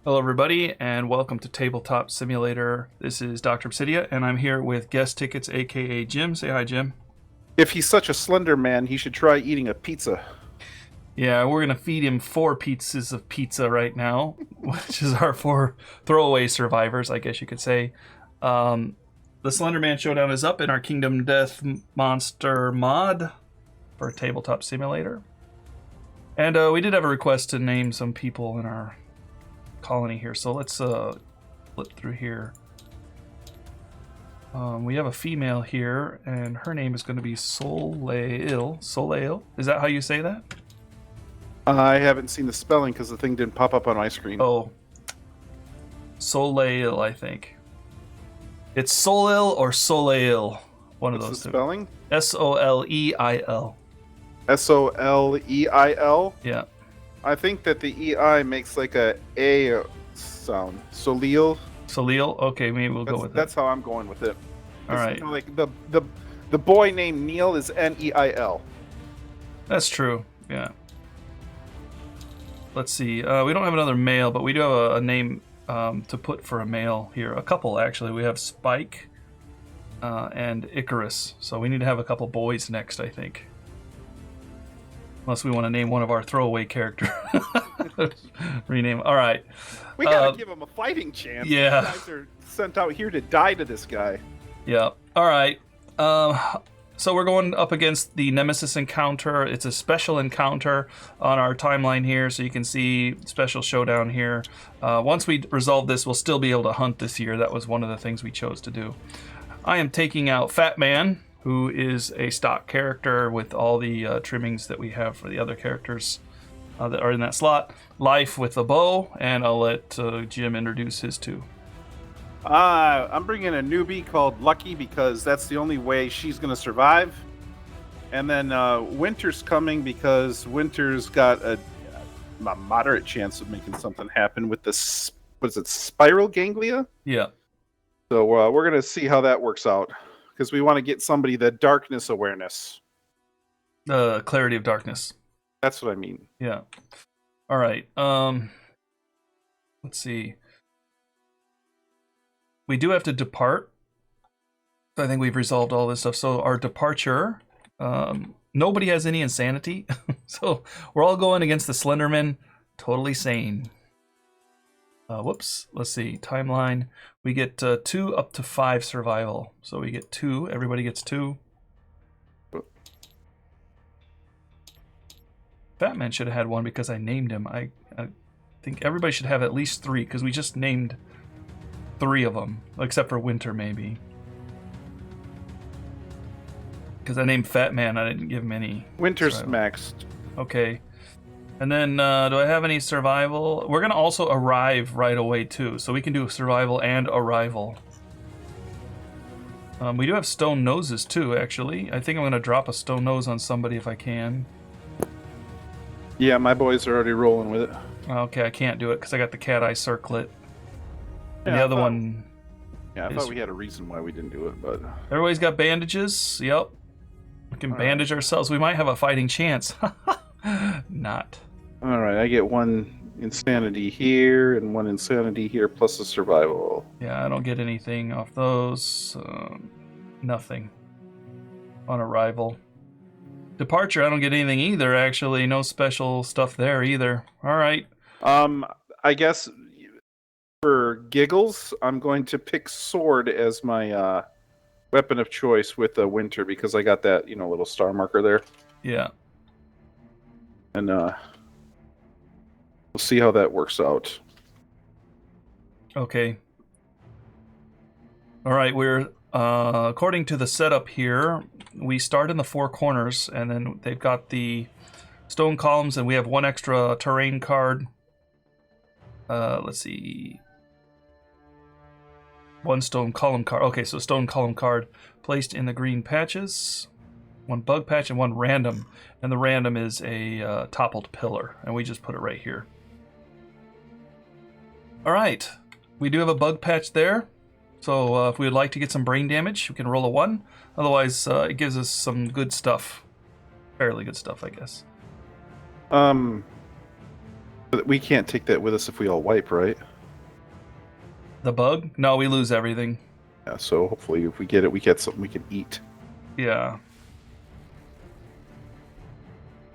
Hello, everybody, and welcome to Tabletop Simulator. This is Dr. Obsidia, and I'm here with Guest Tickets, aka Jim. Say hi, Jim. If he's such a slender man, he should try eating a pizza. Yeah, we're going to feed him 4 pizzas of pizza right now, which is our 4 throwaway survivors, I guess you could say. The Slenderman Showdown is up in our Kingdom Death Monster mod for Tabletop Simulator. And we did have a request to name some people in our colony here, so let's flip through here. We have a female here, and her name is going to be Soleil. Soleil? Is that how you say that? I haven't seen the spelling because the thing didn't pop up on my screen. Oh. Soleil, I think. It's Soleil or Soleil. One of those the two. Spelling? Soleil. Soleil? Yeah. I think that the EI makes like a sound. Soleil? Soleil? Okay, maybe we'll go with That's how I'm going with it. All right. You know, like the boy named Neil is Neil. That's true, yeah. Let's see. We don't have another male, but we do have a name to put for a male here. A couple, actually. We have Spike and Icarus. So we need to have a couple boys next, I think. Unless we want to name one of our throwaway characters. Rename. All right. We gotta give him a fighting chance. Yeah. These guys are sent out here to die to this guy. Yeah. All right. So we're going up against the Nemesis encounter. It's a special encounter on our timeline here, so you can see special showdown here. Once we resolve this, we'll still be able to hunt this year. That was one of the things we chose to do. I am taking out Fat Man, who is a stock character with all the trimmings that we have for the other characters that are in that slot. Life with a bow, and I'll let Jim introduce his two. I'm bringing a newbie called Lucky because that's the only way she's going to survive. And then Winter's coming because Winter's got a moderate chance of making something happen with this, what is it, spiral ganglia? Yeah. So we're going to see how that works out because we want to get somebody the darkness awareness. Clarity of darkness. That's what I mean. Yeah. All right. Let's see. We do have to depart. I think we've resolved all this stuff. So our departure, nobody has any insanity. So we're all going against the Slenderman, totally sane. Whoops. Let's see. Timeline. We get 2 up to 5 survival. So we get 2. Everybody gets 2. Batman should have had 1 because I named him. I think everybody should have at least 3 because we just named 3 of them, except for Winter, maybe. Because I named Fat Man, I didn't give him any. Winter's survival. maxed. Okay. And then, do I have any survival? We're going to also arrive right away, too. So we can do survival and arrival. We do have stone noses, too, actually. I think I'm going to drop a stone nose on somebody if I can. Yeah, my boys are already rolling with it. Okay, I can't do it because I got the cat eye circlet. And Yeah, the other one... Yeah, I thought we had a reason why we didn't do it, but... Everybody's got bandages. Yep. We can bandage ourselves. We might have a fighting chance. Not. Alright, I get 1 insanity here and 1 insanity here plus a survival. Yeah, I don't get anything off those. Nothing. On arrival. Departure, I don't get anything either, actually. No special stuff there either. Alright. I guess for giggles, I'm going to pick sword as my weapon of choice with the Winter because I got that, little star marker there. Yeah. And we'll see how that works out. Okay. Alright, we're according to the setup here, we start in the 4 corners, and then they've got the stone columns, and we have 1 extra terrain card. Let's see. 1 stone column card. Okay, so stone column card placed in the green patches. 1 bug patch and 1 random. And the random is a toppled pillar, and we just put it right here. Alright, we do have a bug patch there. So if we would like to get some brain damage, we can roll a 1. Otherwise, it gives us some good stuff. Fairly good stuff, I guess. But we can't take that with us if we all wipe, right? The bug? No, we lose everything. Yeah, so hopefully if we get it, we get something we can eat. Yeah.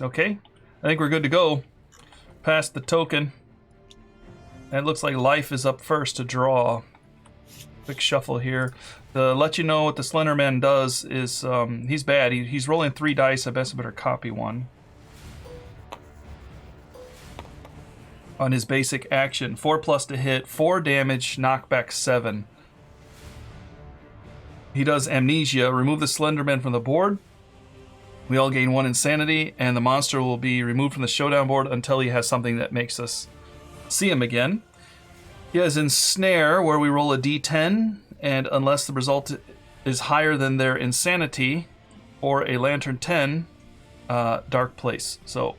Okay. I think we're good to go. Past the token. And it looks like life is up first to draw. Quick shuffle here. To let you know what the Slenderman does is he's bad. He's rolling 3 dice. I best better copy one. On his basic action, 4+ to hit, 4 damage, knockback 7. He does amnesia. Remove the Slenderman from the board. We all gain 1 insanity, and the monster will be removed from the showdown board until he has something that makes us see him again. He has ensnare, where we roll a d10, and unless the result is higher than their insanity or a lantern 10, dark place. So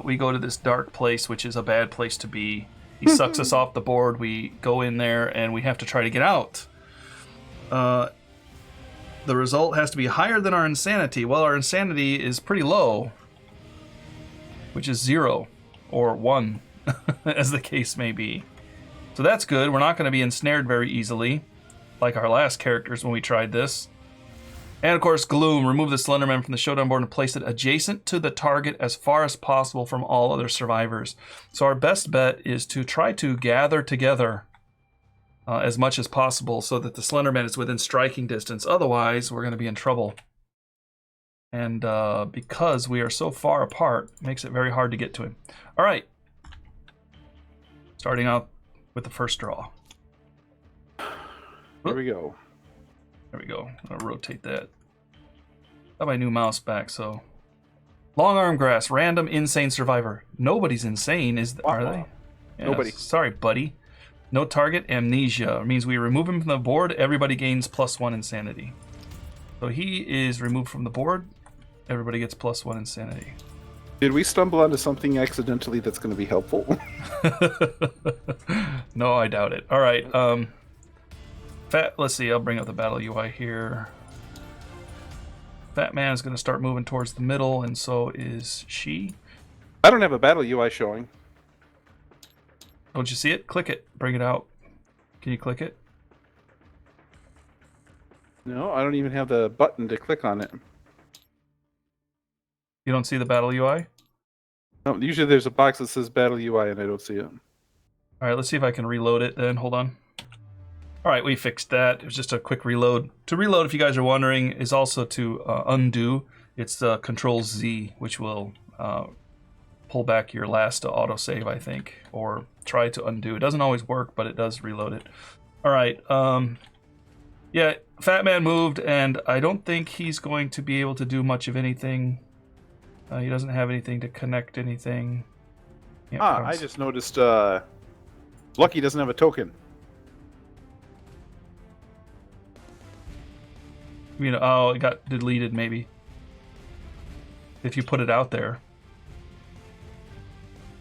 we go to this dark place, which is a bad place to be. He sucks us off the board. We go in there, and we have to try to get out. The result has to be higher than our insanity. Well, our insanity is pretty low, which is 0 or 1, as the case may be. So that's good. We're not going to be ensnared very easily, like our last characters when we tried this. And of course, Gloom. Remove the Slenderman from the showdown board and place it adjacent to the target as far as possible from all other survivors. So our best bet is to try to gather together as much as possible so that the Slenderman is within striking distance. Otherwise, we're going to be in trouble. And because we are so far apart, it makes it very hard to get to him. All right. Starting out with the first draw. Here we go. There we go. I'll rotate that. Got my new mouse back, so... Long arm grass, random insane survivor. Nobody's insane, are they? Yeah, Nobody. Sorry, buddy. No target, amnesia. It means we remove him from the board, everybody gains +1 insanity. So he is removed from the board, everybody gets +1 insanity. Did we stumble onto something accidentally that's going to be helpful? No, I doubt it. All right. Let's see, I'll bring up the battle UI here. Fat Man is going to start moving towards the middle, and so is she. I don't have a battle UI showing. Don't you see it? Click it. Bring it out. Can you click it? No, I don't even have the button to click on it. You don't see the battle UI? No, usually there's a box that says battle UI and I don't see it. All right, let's see if I can reload it then. Hold on. All right, we fixed that. It was just a quick reload. To reload, if you guys are wondering, is also to undo. It's Control Z, which will pull back your last autosave, I think, or try to undo. It doesn't always work, but it does reload it. All right. Yeah, Fat Man moved, and I don't think he's going to be able to do much of anything. He doesn't have anything to connect anything. I just noticed Lucky doesn't have a token. You know, oh, it got deleted maybe. If you put it out there.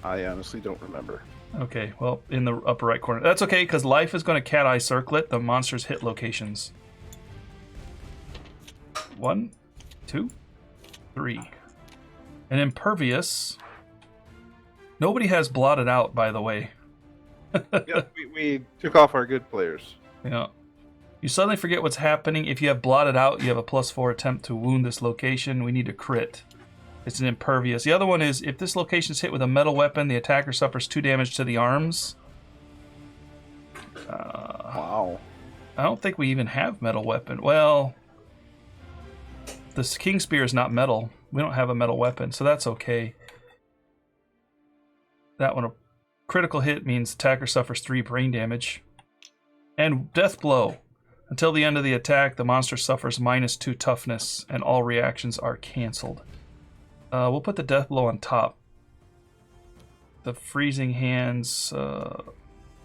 I honestly don't remember. Okay, well, in the upper right corner. That's okay, because life is going to cat eye circlet the monster's hit locations. 1, 2, 3. And impervious. Nobody has blotted out, by the way. Yeah, we took off our good players. Yeah. You suddenly forget what's happening. If you have blotted out, you have a +4 attempt to wound this location. We need to crit. It's an impervious. The other one is, if this location is hit with a metal weapon, the attacker suffers 2 damage to the arms. Wow. I don't think we even have metal weapon. Well, this King Spear is not metal. We don't have a metal weapon, so that's okay. That one, a critical hit means attacker suffers 3 brain damage. And Death Blow. Until the end of the attack, the monster suffers -2 toughness, and all reactions are cancelled. We'll put the Death Blow on top. The Freezing Hands...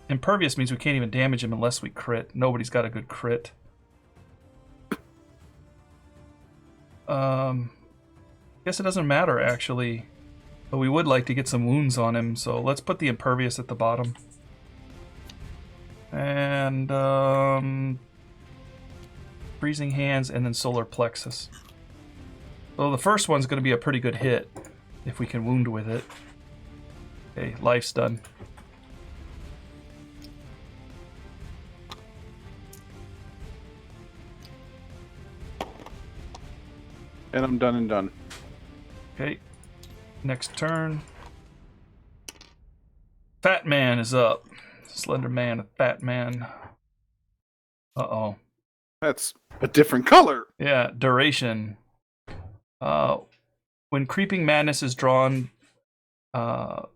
Impervious means we can't even damage him unless we crit. Nobody's got a good crit. Guess it doesn't matter, actually. But we would like to get some wounds on him, so let's put the Impervious at the bottom. And, Freezing Hands, and then Solar Plexus. So the first one's going to be a pretty good hit, if we can wound with it. Okay, life's done. And I'm done and done. Okay. Next turn. Fat Man is up. Slender Man, Fat Man. Uh-oh. That's a different color. Yeah, duration. When Creeping Madness is drawn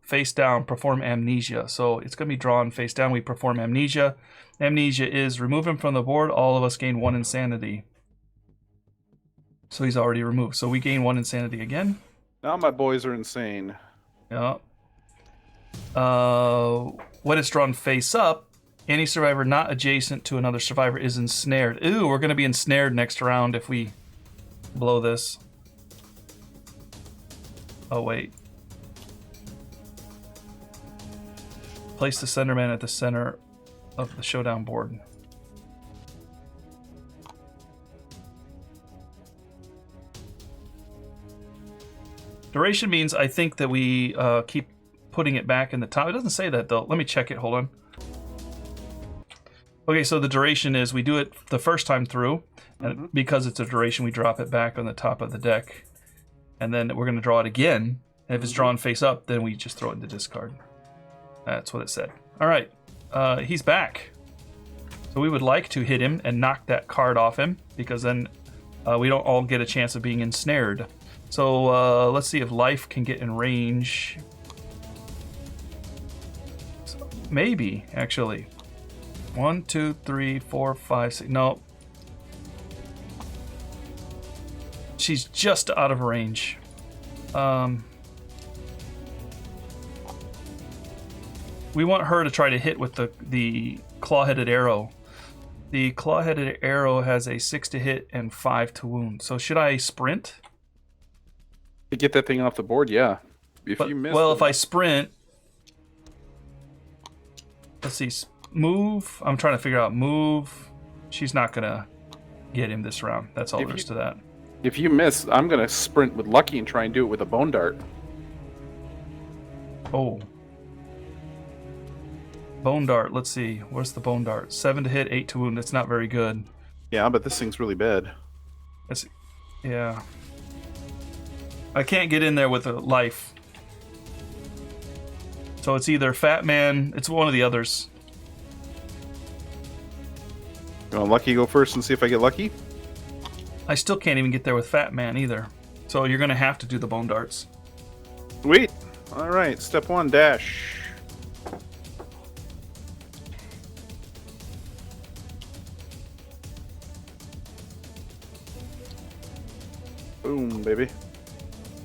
face down, perform Amnesia. So it's going to be drawn face down. We perform Amnesia. Amnesia is remove him from the board. All of us gain 1 insanity. So he's already removed. So we gain 1 insanity again. Now my boys are insane. Yeah. When it's drawn face up, any survivor not adjacent to another survivor is ensnared. Ooh, we're going to be ensnared next round if we blow this. Oh, wait. Place the Slenderman at the center of the Showdown board. Duration means I think that we keep putting it back in the top. It doesn't say that, though. Let me check it. Hold on. Okay, so the duration is we do it the first time through, and because it's a duration, we drop it back on the top of the deck. And then we're going to draw it again. And if it's drawn face up, then we just throw it in the discard. That's what it said. All right, he's back. So we would like to hit him and knock that card off him, because then we don't all get a chance of being ensnared. So let's see if life can get in range. So maybe, actually. 1, 2, 3, 4, 5, 6. No. She's just out of range. We want her to try to hit with the claw-headed arrow. The claw-headed arrow has a 6 to hit and 5 to wound. So should I sprint? To get that thing off the board, yeah. If you miss, well, if I sprint, let's see, move. I'm trying to figure out move. She's not gonna get him this round. That's all there is to that. If you miss, I'm gonna sprint with Lucky and try and do it with a bone dart. Oh. Bone dart. Let's see. Where's the bone dart? 7 to hit, 8 to wound. That's not very good. Yeah, but this thing's really bad. Yeah. I can't get in there with a life. So it's either Fat Man. It's one of the others. You want Lucky go first and see if I get lucky? I still can't even get there with Fat Man either. So you're going to have to do the bone darts. Sweet. All right. Step 1, dash. Boom, baby.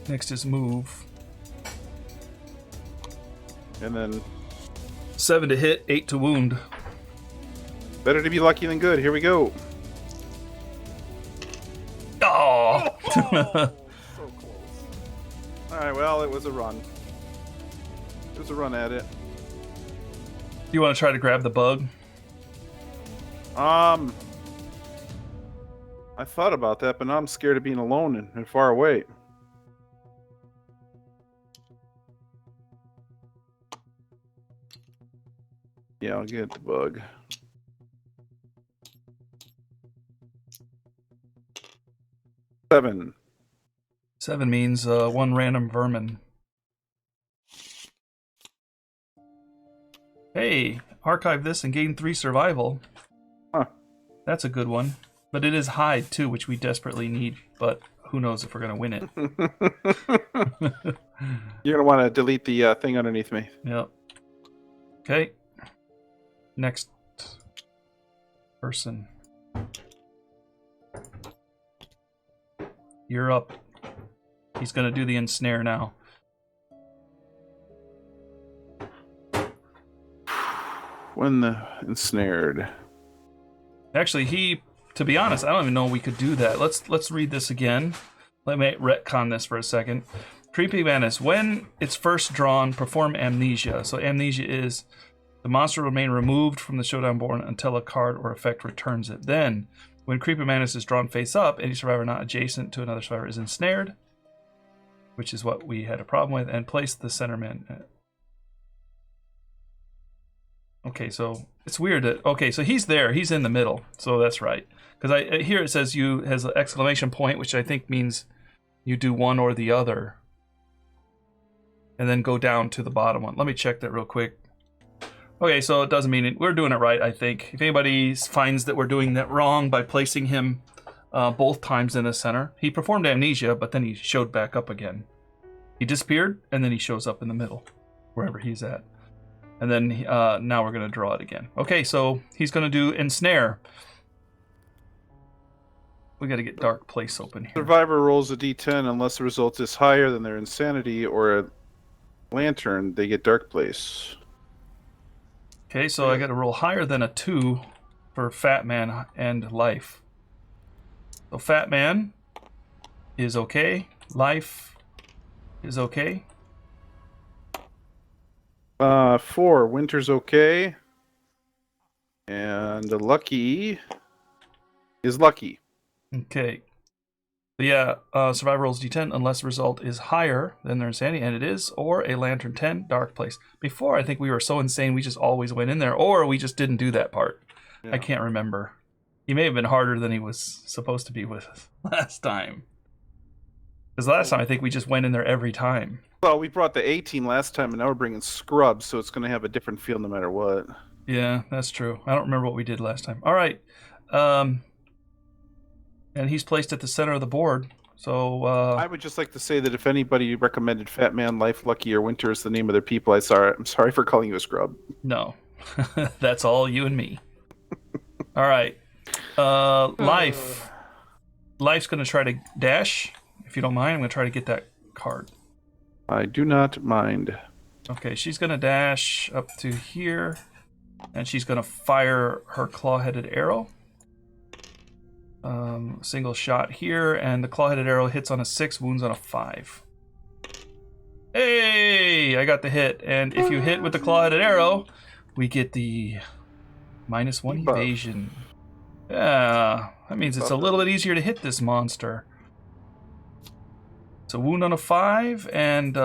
Next is move. And then 7 to hit, 8 to wound. better to be lucky than good. Here we go. Oh! So close. All right, well, it was a run. It was a run at it. You want to try to grab the bug? I thought about that, but now I'm scared of being alone and far away. Yeah, I'll get the bug. Seven. 7 means 1 random vermin. Hey, archive this and gain 3 survival. Huh. That's a good one. But it is hide too, which we desperately need. But who knows if we're going to win it. You're going to want to delete the thing underneath me. Yep. Okay. Next person. You're up. He's going to do the ensnare now. When the ensnared. Actually, to be honest, I don't even know we could do that. Let's read this again. Let me retcon this for a second. Creepy Madness. When it's first drawn, perform Amnesia. So Amnesia is the monster will remain removed from the Showdown board until a card or effect returns it. Then, when Creepy Madness is drawn face up, any survivor not adjacent to another survivor is ensnared, which is what we had a problem with, and place the Slenderman. Okay, so it's weird that... Okay, so he's there. He's in the middle. So that's right. Because here it says you has an exclamation point, which I think means you do one or the other. And then go down to the bottom one. Let me check that real quick. Okay, so it doesn't mean it. We're doing it right, I think. If anybody finds that we're doing that wrong by placing him both times in the center, he performed amnesia, but then he showed back up again. He disappeared, and then he shows up in the middle, wherever he's at. And then now we're going to draw it again. Okay, so he's going to do ensnare. We got to get dark place open here. Survivor rolls a d10 unless the result is higher than their insanity or a lantern. They get dark place. Okay, so I got to roll higher than a 2 for Fat Man and Life. So Fat Man is okay. Life is okay. 4. Winter's okay. And Lucky is lucky. Okay. So yeah, survivor rolls d10 unless the result is higher than their insanity, and it is, or a lantern 10, dark place. Before, I think we were so insane we just always went in there, or we just didn't do that part. Yeah. I can't remember. He may have been harder than he was supposed to be with us last time. Because last time I think we just went in there every time. Well, we brought the 18 last time, and now we're bringing Scrubs, so it's going to have a different feel no matter what. Yeah, that's true. I don't remember what we did last time. All right. And he's placed at the center of the board. So I would just like to say that if anybody recommended Fat Man, Life, Lucky, or Winter as the name of their people, I'm sorry for calling you a scrub. No. That's all you and me. All right. Life. Life's going to try to dash. If you don't mind, I'm going to try to get that card. I do not mind. Okay, she's going to dash up to here. And she's going to fire her claw-headed arrow. Single shot here, and the claw-headed arrow hits on a 6, wounds on a 5. Hey, I got the hit. And if you hit with the claw-headed arrow, we get the -1 evasion. Yeah, that means it's a little bit easier to hit this monster. It's a wound on a 5, and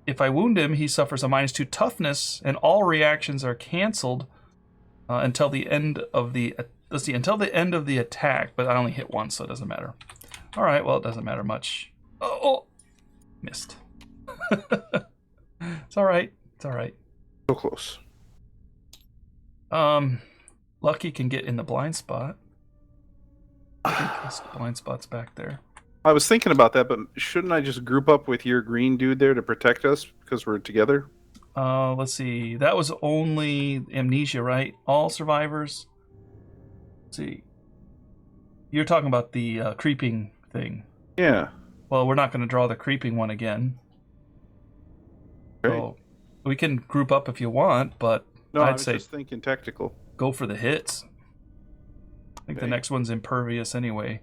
if I wound him, he suffers a -2 toughness, and all reactions are canceled until the end of the attack, but I only hit once, so it doesn't matter. All right, well, it doesn't matter much. Oh, missed. It's all right. It's all right. So close. Lucky can get in the blind spot. I think his blind spot's back there. I was thinking about that, but shouldn't I just group up with your green dude there to protect us because we're together? Let's see. That was only amnesia, right? All survivors. Let's see. You're talking about the creeping thing. Yeah. Well, we're not going to draw the creeping one again. Okay. So we can group up if you want, but no, I'd I was say just thinking tactical. Go for the hits. I think the next one's impervious anyway.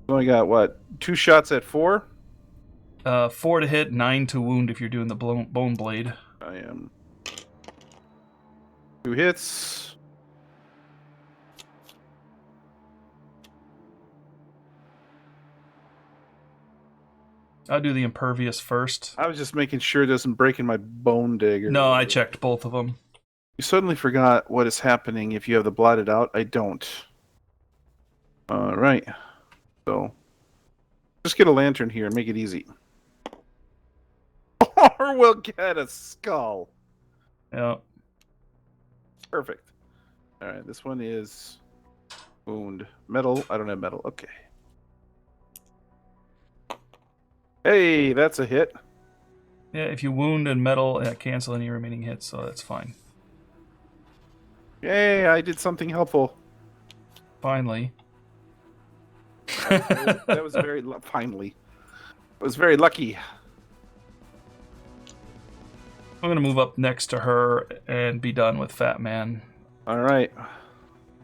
So I got, what, 2 shots at 4? 4 to hit, 9 to wound if you're doing the bone blade. I am. 2 hits. I'll do the impervious first. I was just making sure it doesn't break in my bone dagger. No, I checked both of them. You suddenly forgot what is happening if you have the blotted out. I don't. Alright. So, just get a lantern here and make it easy. Or we'll get a skull. Yeah. Perfect. Alright, this one is wound. Metal. I don't have metal. Okay. Hey, that's a hit. Yeah, if you wound and metal, cancel any remaining hits, so that's fine. Yay, I did something helpful. Finally. That was very finally. It was very lucky. I'm gonna move up next to her and be done with Fat Man. All right,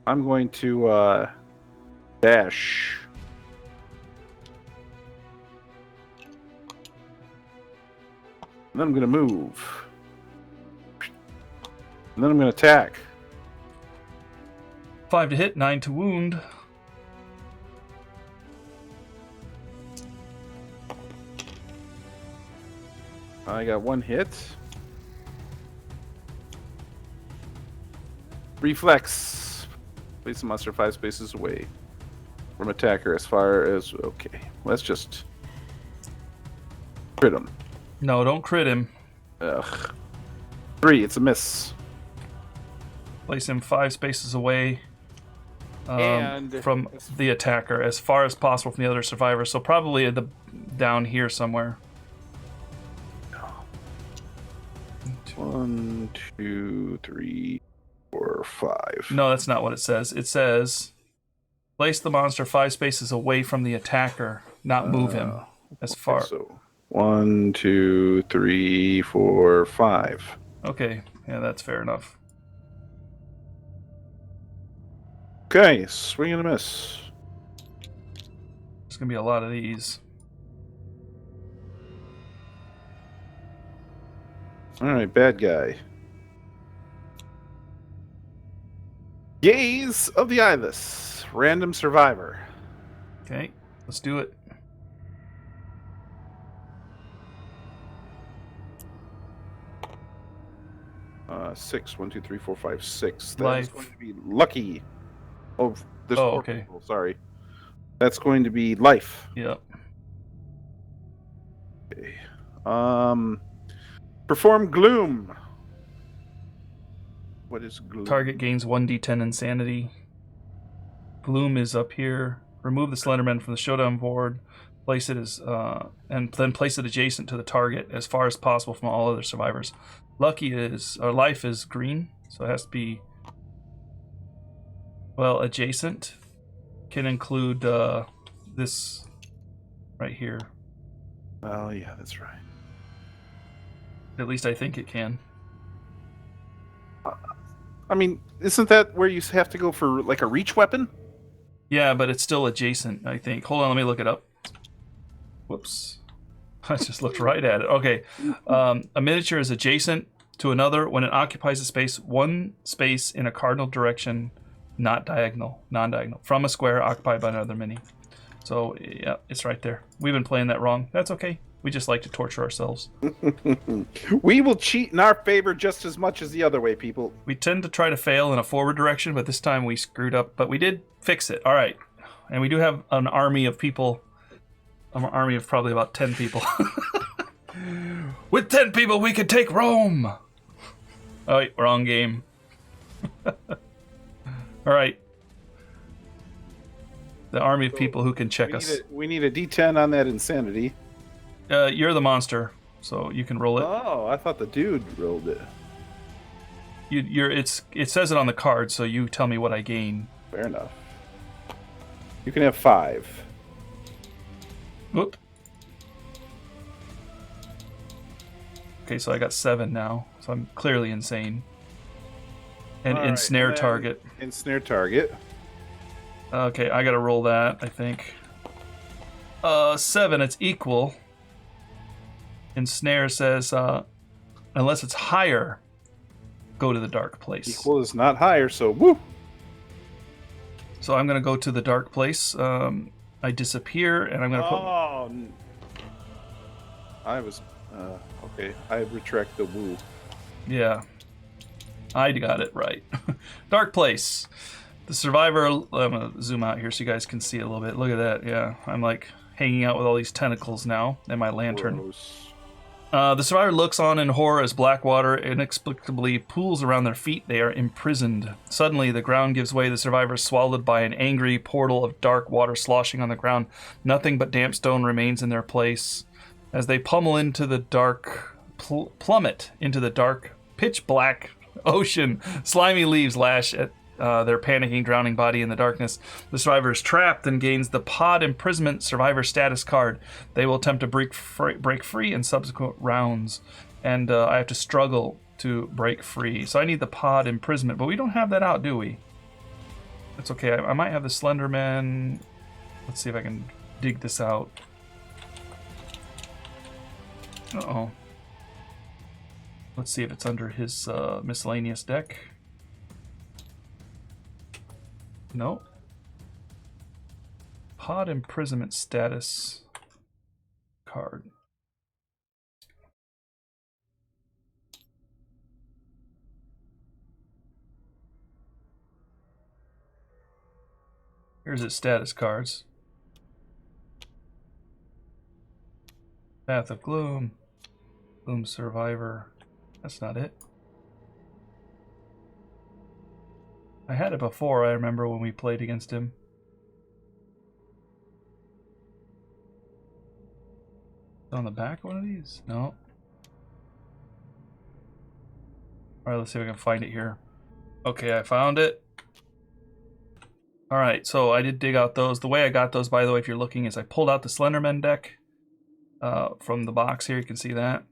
I'm going to dash. And then I'm going to move. And then I'm going to attack. 5 to hit, 9 to wound. I got 1 hit. Reflex. Place the monster 5 spaces away from attacker as far as... Okay, let's just Crit him. No, don't crit him. Ugh. 3, it's a miss. Place him 5 spaces away And from the attacker, as far as possible from the other survivors. So probably down here somewhere. 1, 2, 3, 4, 5. No, that's not what it says. It says place the monster 5 spaces away from the attacker, not move him as far. So 1, 2, 3, 4, 5. Okay, yeah, that's fair enough. Okay, swing and a miss. There's gonna be a lot of these. All right, bad guy. Gaze of the Eyeless. Random survivor. Okay, let's do it. Six. 1, 2, 3, 4, 5, 6. That's Life. going to be lucky. Oh, there's 4 okay. people. Sorry. That's going to be life. Yep. Okay. Perform gloom. What is gloom? Target gains 1d10 insanity. Gloom is up here. Remove the Slenderman from the Showdown board. Place it as and then place it adjacent to the target as far as possible from all other survivors. Life is green, so it has to be adjacent. Can include this right here. Oh yeah, that's right. At least I think it can. I mean, isn't that where you have to go for like a reach weapon? Yeah, but it's still adjacent, I think. Hold on, let me look it up. Whoops. I just looked right at it. Okay. A miniature is adjacent to another when it occupies a space, 1 space in a cardinal direction, non-diagonal, from a square occupied by another mini. So, yeah, it's right there. We've been playing that wrong. That's okay. We just like to torture ourselves. We will cheat in our favor just as much as the other way, people. We tend to try to fail in a forward direction, but this time we screwed up. But we did fix it. All right. And we do have an army of people. An army of probably about 10 people. With 10 people, we could take Rome. Oh, wait, wrong game. All right. The army of people who can check us. We need a D10 on that insanity. You're the monster, so you can roll it. Oh, I thought the dude rolled it. It says it on the card, so you tell me what I gain. Fair enough. You can have 5. Whoop. Okay, so I got 7 now, so I'm clearly insane. And All right, ensnare and then target. Ensnare target. Okay, I gotta roll that, I think. 7, it's equal. Ensnare says, unless it's higher, go to the dark place. Equal is not higher, so woo! So I'm gonna go to the dark place. I disappear, and I'm gonna put... Oh, I was... okay, I retract the woo. Yeah. I got it right. Dark place. The survivor... I'm gonna zoom out here so you guys can see it a little bit. Look at that, yeah. I'm like hanging out with all these tentacles now, and my lantern. Gross. The survivor looks on in horror as black water inexplicably pools around their feet. They are imprisoned. Suddenly, the ground gives way. The survivor is swallowed by an angry portal of dark water sloshing on the ground. Nothing but damp stone remains in their place. As they pummel into the dark, plummet into the dark, pitch black ocean, slimy leaves lash at their panicking, drowning body in the darkness. The survivor is trapped and gains the pod imprisonment survivor status card. They will attempt to break free in subsequent rounds, and I have to struggle to break free. So I need the pod imprisonment, but we don't have that out, do we? That's okay. I might have the Slenderman. Let's see if I can dig this out. Uh-oh. Let's see if it's under his miscellaneous deck. No. Pod imprisonment status card. Here's its status cards. Path of Gloom. Gloom Survivor. That's not it. I had it before, I remember when we played against him. On the back of one of these? No. Alright, let's see if I can find it here. Okay, I found it. Alright, so I did dig out those. The way I got those, by the way, if you're looking, is I pulled out the Slenderman deck from the box here. You can see that.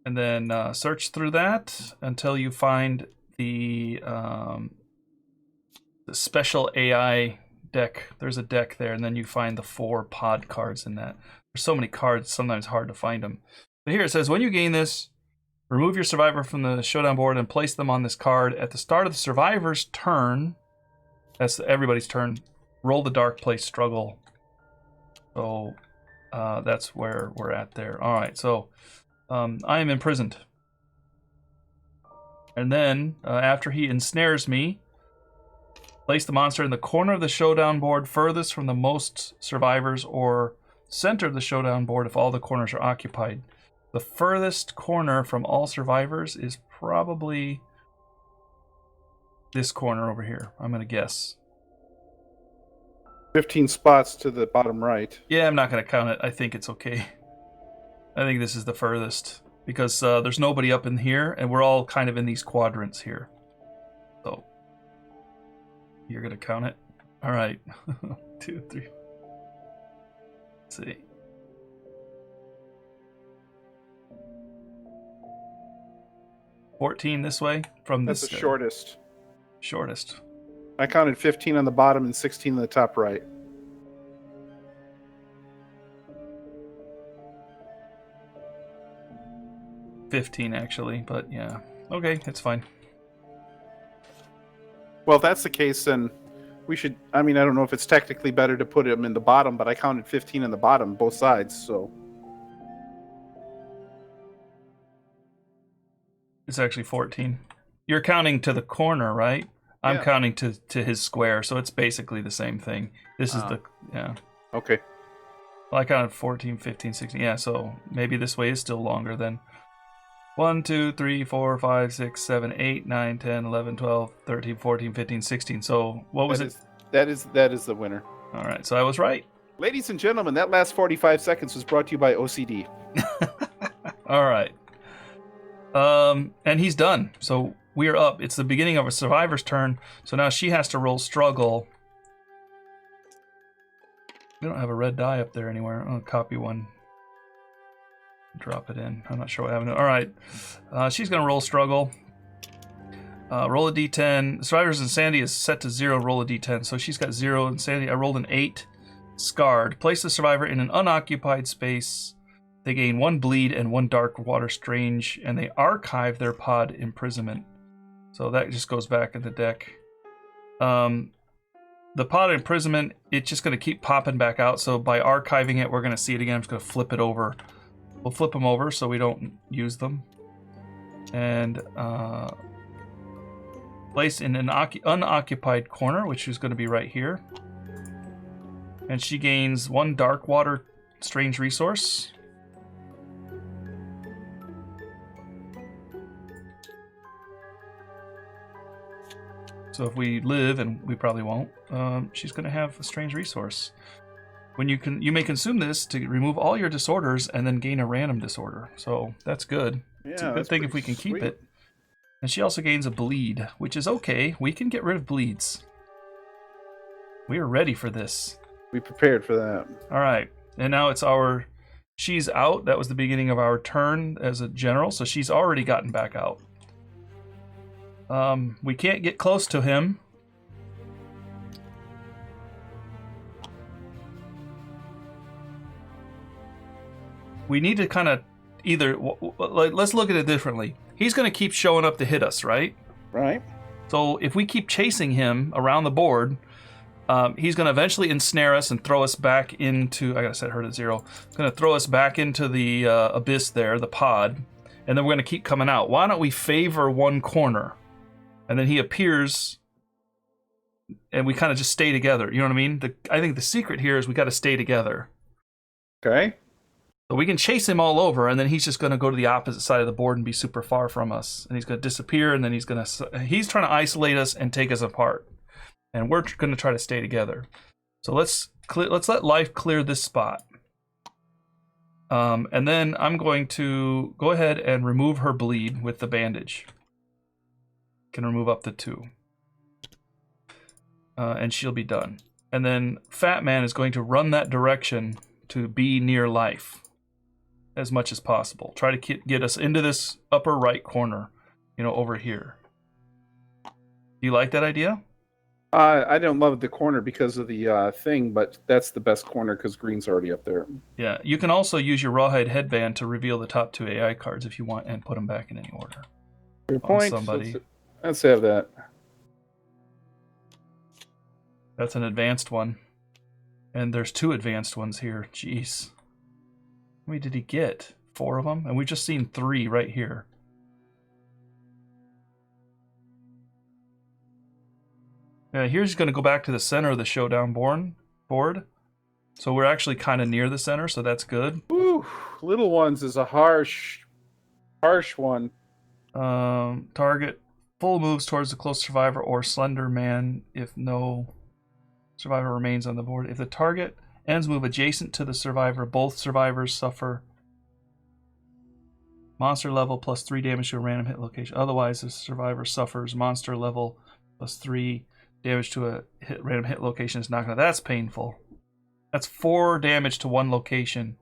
And then search through that until you find the special AI deck. There's a deck there, and then you find the 4 pod cards in that. There's so many cards, sometimes hard to find them. But here it says, when you gain this, remove your survivor from the showdown board and place them on this card. At the start of the survivor's turn, that's everybody's turn, roll the dark place struggle. So that's where we're at there. All right, so I am imprisoned. And then, after he ensnares me, place the monster in the corner of the showdown board furthest from the most survivors, or center of the showdown board if all the corners are occupied. The furthest corner from all survivors is probably this corner over here, I'm going to guess. 15 spots to the bottom right. Yeah, I'm not going to count it. I think it's okay. I think this is the furthest, because there's nobody up in here, and we're all kind of in these quadrants here. So, you're going to count it? All right. 2, 3. Let's see. $14 this way from That's this. the shortest. Shortest. I counted 15 on the bottom and 16 on the top right. $15 actually, but yeah. Okay, it's fine. Well, if that's the case, then we should... I mean, I don't know if it's technically better to put them in the bottom, but I counted 15 on the bottom, both sides, so... It's actually 14. You're counting to the corner, right? I'm counting to his square, so it's basically the same thing. This is the... Yeah. Okay. Well, I counted 14, 15, 16. Yeah, so maybe this way is still longer than... 1, 2, 3, 4, 5, 6, 7, 8, 9, 10, 11, 12, 13, 14, 15, 16. So what was it? That is the winner. All right, so I was right. Ladies and gentlemen, that last 45 seconds was brought to you by OCD. All right. And he's done. So we are up. It's the beginning of a survivor's turn. So now she has to roll struggle. We don't have a red die up there anywhere. I'll copy one. Drop it in. I'm not sure what happened. All right. She's going to roll struggle. Roll a d10. Survivor's insanity is set to 0. Roll a d10. So she's got 0 insanity. I rolled an 8. Scarred. Place the survivor in an unoccupied space. They gain 1 bleed and 1 dark water strange, and they archive their pod imprisonment. So that just goes back in the deck. The pod imprisonment, it's just going to keep popping back out. So by archiving it, we're going to see it again. I'm just going to flip it over. We'll flip them over so we don't use them. And place in an unoccupied corner, which is going to be right here. And she gains 1 dark water strange resource. So if we live, and we probably won't, she's going to have a strange resource. When you may consume this to remove all your disorders and then gain a random disorder. So that's good. Yeah, it's a good thing if we can keep it. And she also gains a bleed, which is okay. We can get rid of bleeds. We are ready for this. We prepared for that. All right. And now it's our... She's out. That was the beginning of our turn as a general. So she's already gotten back out. We can't get close to him. We need to kind of either... Let's look at it differently. He's going to keep showing up to hit us, right? Right. So if we keep chasing him around the board, he's going to eventually ensnare us and throw us back into... I got to set her to 0. He's going to throw us back into the abyss there, the pod. And then we're going to keep coming out. Why don't we favor one corner? And then he appears... And we kind of just stay together. You know what I mean? I think the secret here is we got to stay together. Okay. So we can chase him all over, and then he's just going to go to the opposite side of the board and be super far from us. And he's going to disappear, and then he's trying to isolate us and take us apart. And we're going to try to stay together. So let's let life clear this spot. And then I'm going to go ahead and remove her bleed with the bandage. Can remove up to 2. And she'll be done. And then Fat Man is going to run that direction to be near life as much as possible. Try to get us into this upper right corner, over here. Do you like that idea? I don't love the corner because of the thing, but that's the best corner because green's already up there. Yeah, you can also use your Rawhide Headband to reveal the top 2 AI cards if you want and put them back in any order. Good point. Somebody. Let's have that. That's an advanced one. And there's 2 advanced ones here. Jeez. How many did he get? 4 of them? And we've just seen 3 right here. Yeah, here's going to go back to the center of the Showdown board. So we're actually kind of near the center, so that's good. Ooh, little ones is a harsh one. Target full moves towards the close survivor or Slenderman if no survivor remains on the board. If the target ends move adjacent to the survivor, both survivors suffer monster level plus 3 damage to a random hit location. Otherwise, the survivor suffers monster level plus 3 damage to a random hit location. Is not gonna. That's painful. That's 4 damage to 1 location.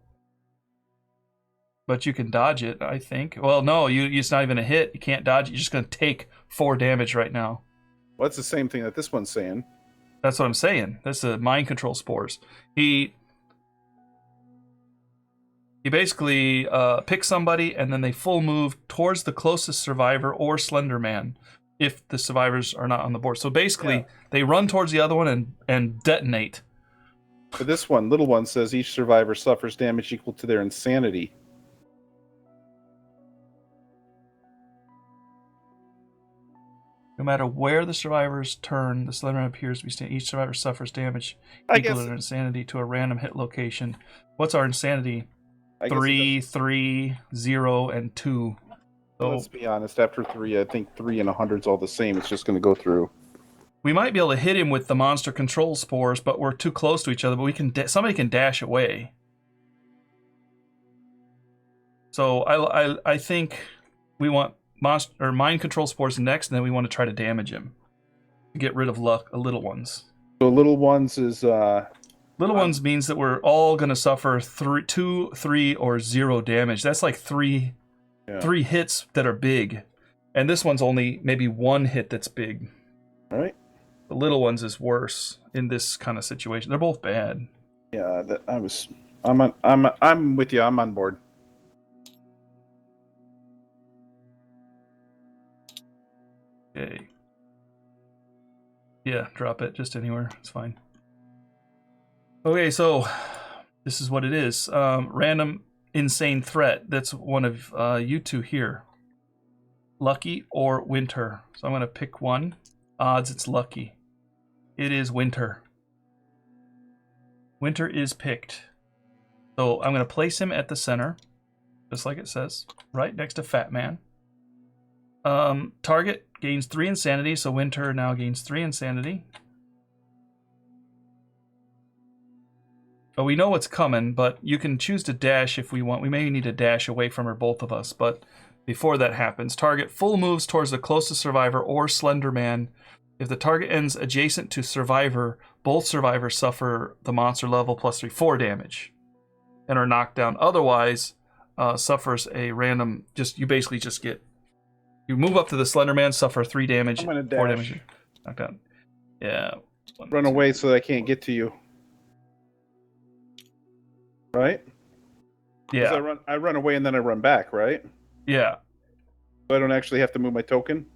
But you can dodge it, I think. Well, no, it's not even a hit. You can't dodge it. You're just gonna take 4 damage right now. Well, that's the same thing that this one's saying. That's what I'm saying. That's the mind control spores. He basically picks somebody, and then they full move towards the closest survivor or Slenderman if the survivors are not on the board. So basically, they run towards the other one and detonate. For this one, little one says each survivor suffers damage equal to their insanity. No matter where the survivors turn, the Slenderman appears to be standing. Each survivor suffers damage equal to their insanity to a random hit location. What's our insanity? 3, 3, 0, and 2. So let's be honest. After 3, I think 3 and 100's all the same. It's just going to go through. We might be able to hit him with the monster control spores, but we're too close to each other. But we can. Somebody can dash away. So I think we want mind control spores next, and then we want to try to damage him to get rid of little ones. So little ones is little ones means that we're all going to suffer 2, 3, or 0 damage. That's like 3 hits that are big, and this one's only maybe 1 hit that's big. All right. The little ones is worse in this kind of situation. They're both bad. Yeah, I'm with you. I'm on board. Okay. Yeah, drop it just anywhere. It's fine. Okay, so this is what it is. Random insane threat. That's one of you 2 here. Lucky or Winter. So I'm going to pick one. Odds it's Lucky. It is Winter. Winter is picked. So I'm going to place him at the center, just like it says, right next to Fat Man. Target gains 3 insanity, so Winter now gains 3 insanity. Oh, we know what's coming, but you can choose to dash if we want. We may need to dash away from her, both of us, but before that happens, target full moves towards the closest survivor or Slenderman. If the target ends adjacent to survivor, both survivors suffer the monster level plus 4 damage and are knocked down. Otherwise, suffers a random, you basically just get, you move up to the Slenderman, suffer 3 damage, I'm gonna 4 dash. damage, knocked down. Yeah. Run away so that I can't get to you. Right? Yeah. I run away and then I run back, right? Yeah. So I don't actually have to move my token?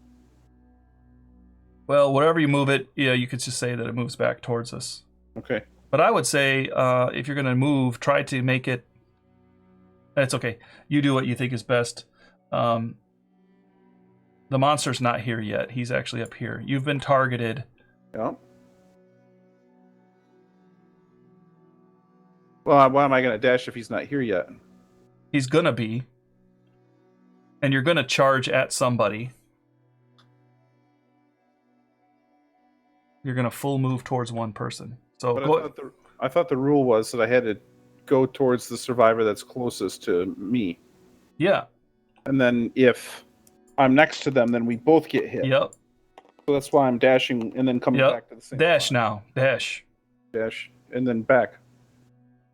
Well, wherever you move it, yeah, you could just say that it moves back towards us. Okay. But I would say, if you're going to move, try to make it... It's okay. You do what you think is best. The monster's not here yet. He's actually up here. You've been targeted. Yeah. Well, why am I going to dash if he's not here yet? He's gonna be. And you're gonna charge at somebody. You're gonna full move towards one person. So But I thought the rule was that I had to go towards the survivor that's closest to me. yeah. And then if I'm next to them, then we both get hit. Yep. So that's why I'm dashing and then coming back to the same Dash spot. now. Dash. Dash and then back.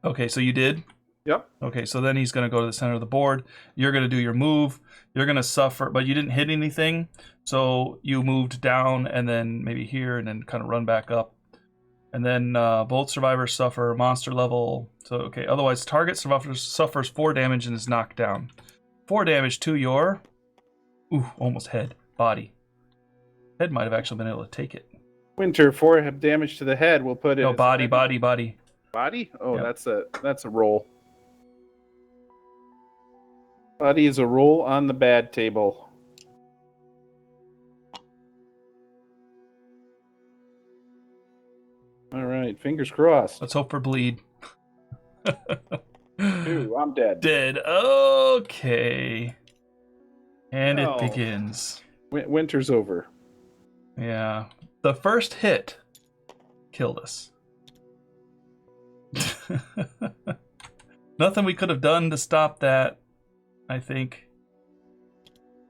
Okay, so you did? Yep. Okay, so then he's going to go to the center of the board. You're going to do your move. You're going to suffer, but you didn't hit anything. So you moved down and then maybe here and then kind of run back up. And then both survivors suffer monster level. So, okay, otherwise, target suffers 4 damage and is knocked down. 4 damage to your... Ooh, almost head. Body. Head might have actually been able to take it. Winter, 4 damage to the head. We'll put it. No, body. Body? Oh, Yep. that's a roll. Body is a roll on the bad table. All right, fingers crossed. Let's hope for bleed. 2, I'm dead. Dead. Okay. And No. it begins. Winter's over. Yeah. The first hit killed us. Nothing we could have done to stop that, I think.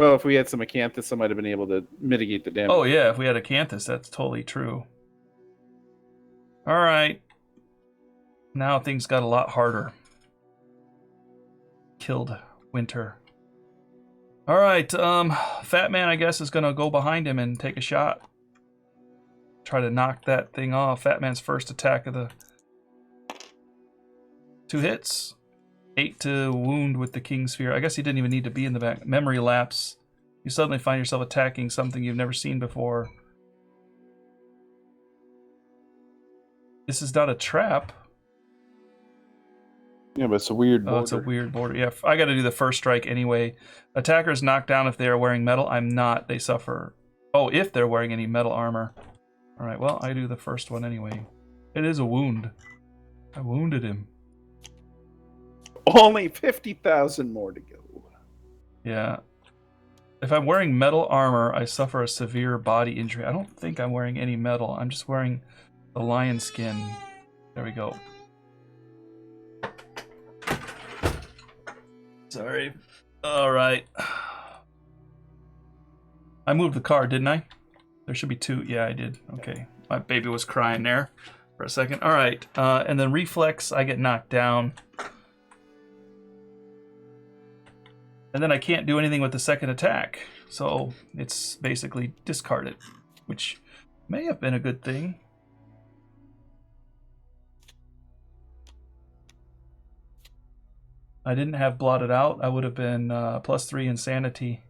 Well, if we had some Acanthus, I might have been able to mitigate the damage. Oh, yeah, if we had Acanthus, that's totally true. All right. Now things got a lot harder. Killed Winter. All right, Fat Man, I guess, is going to go behind him and take a shot. Try to knock that thing off. Fat Man's first attack of the 2 hits. 8 to wound with the King Sphere. I guess he didn't even need to be in the back. Memory lapse. You suddenly find yourself attacking something you've never seen before. This is not a trap. Yeah, but it's a weird border. Oh, it's a weird border. Yeah, I got to do the first strike anyway. Attackers knocked down if they are wearing metal. I'm not. They suffer. Oh, if they're wearing any metal armor. All right, well, I do the first one anyway. It is a wound. I wounded him. Only 50,000 more to go. Yeah. If I'm wearing metal armor, I suffer a severe body injury. I don't think I'm wearing any metal. I'm just wearing the lion skin. There we go. Sorry. All right. I moved the card, didn't I? There should be 2. Yeah, I did. Okay. My baby was crying there for a second. All right. And then reflex, I get knocked down. And then I can't do anything with the second attack. So it's basically discarded, which may have been a good thing. I didn't have blotted out. I would have been +3 insanity.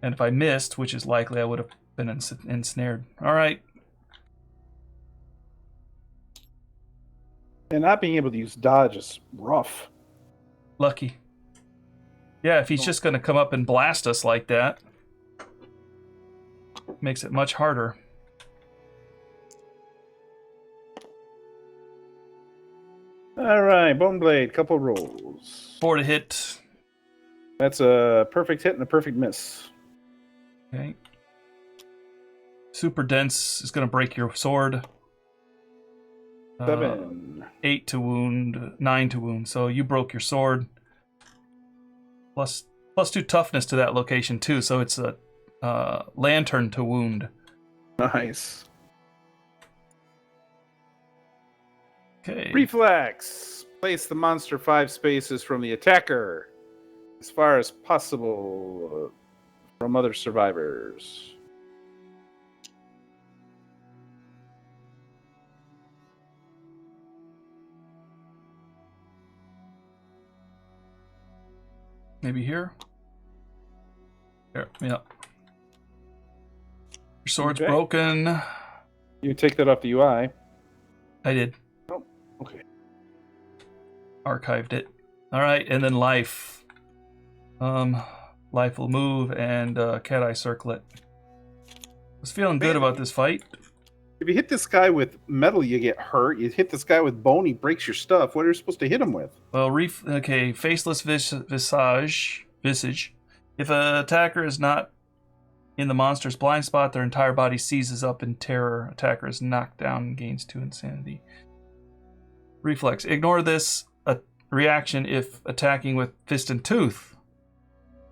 And if I missed, which is likely, I would have been ensnared. All right. And not being able to use dodge is rough. Lucky. Yeah, if he's just going to come up and blast us like that, makes it much harder. All right, Bone Blade, couple rolls. 4 to hit. That's a perfect hit and a perfect miss. Okay. Super dense is going to break your sword. 7. 8 to wound, 9 to wound. So you broke your sword. +2 toughness to that location too. So it's a lantern to wound. Nice. Okay. Reflex. Place the monster 5 spaces from the attacker, as far as possible from other survivors. Maybe here. There. Yep. Your sword's Okay. broken. You take that off the UI. I did. Oh, okay. Archived it. All right, and then life. Life will move and cat eye circlet. Was feeling good about this fight. If you hit this guy with metal, you get hurt. You hit this guy with bone, he breaks your stuff. What are you supposed to hit him with? Well, faceless visage. If an attacker is not in the monster's blind spot, their entire body seizes up in terror. Attacker is knocked down and gains 2 insanity. Reflex. Ignore this reaction if attacking with fist and tooth.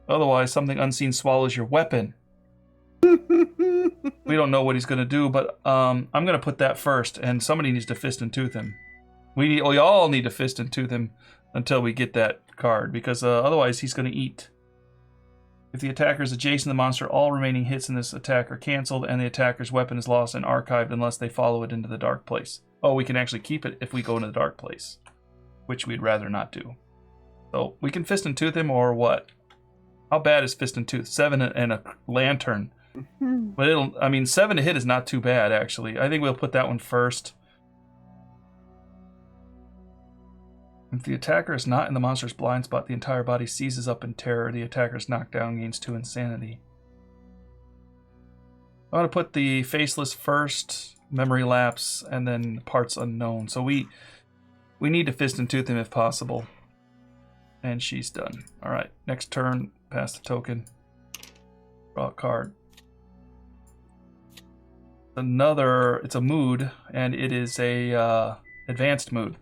Otherwise, something unseen swallows your weapon. We don't know what he's going to do, but I'm going to put that first, and somebody needs to fist and tooth him. We all need to fist and tooth him until we get that card, because otherwise he's going to eat. If the attacker is adjacent to the monster, all remaining hits in this attack are canceled, and the attacker's weapon is lost and archived unless they follow it into the dark place. Oh, we can actually keep it if we go into the dark place, which we'd rather not do. So we can fist and tooth him, or what? How bad is fist and tooth? 7 and a lantern. But 7 to hit is not too bad, actually. I think we'll put that one first. If the attacker is not in the monster's blind spot, the entire body seizes up in terror. The attacker is knocked down, gains 2 insanity. I'm going to put the faceless first, memory lapse, and then parts unknown. So we need to fist and tooth him if possible. And she's done. Alright, next turn, pass the token. Draw a card. It's a mood, and it is a advanced mood.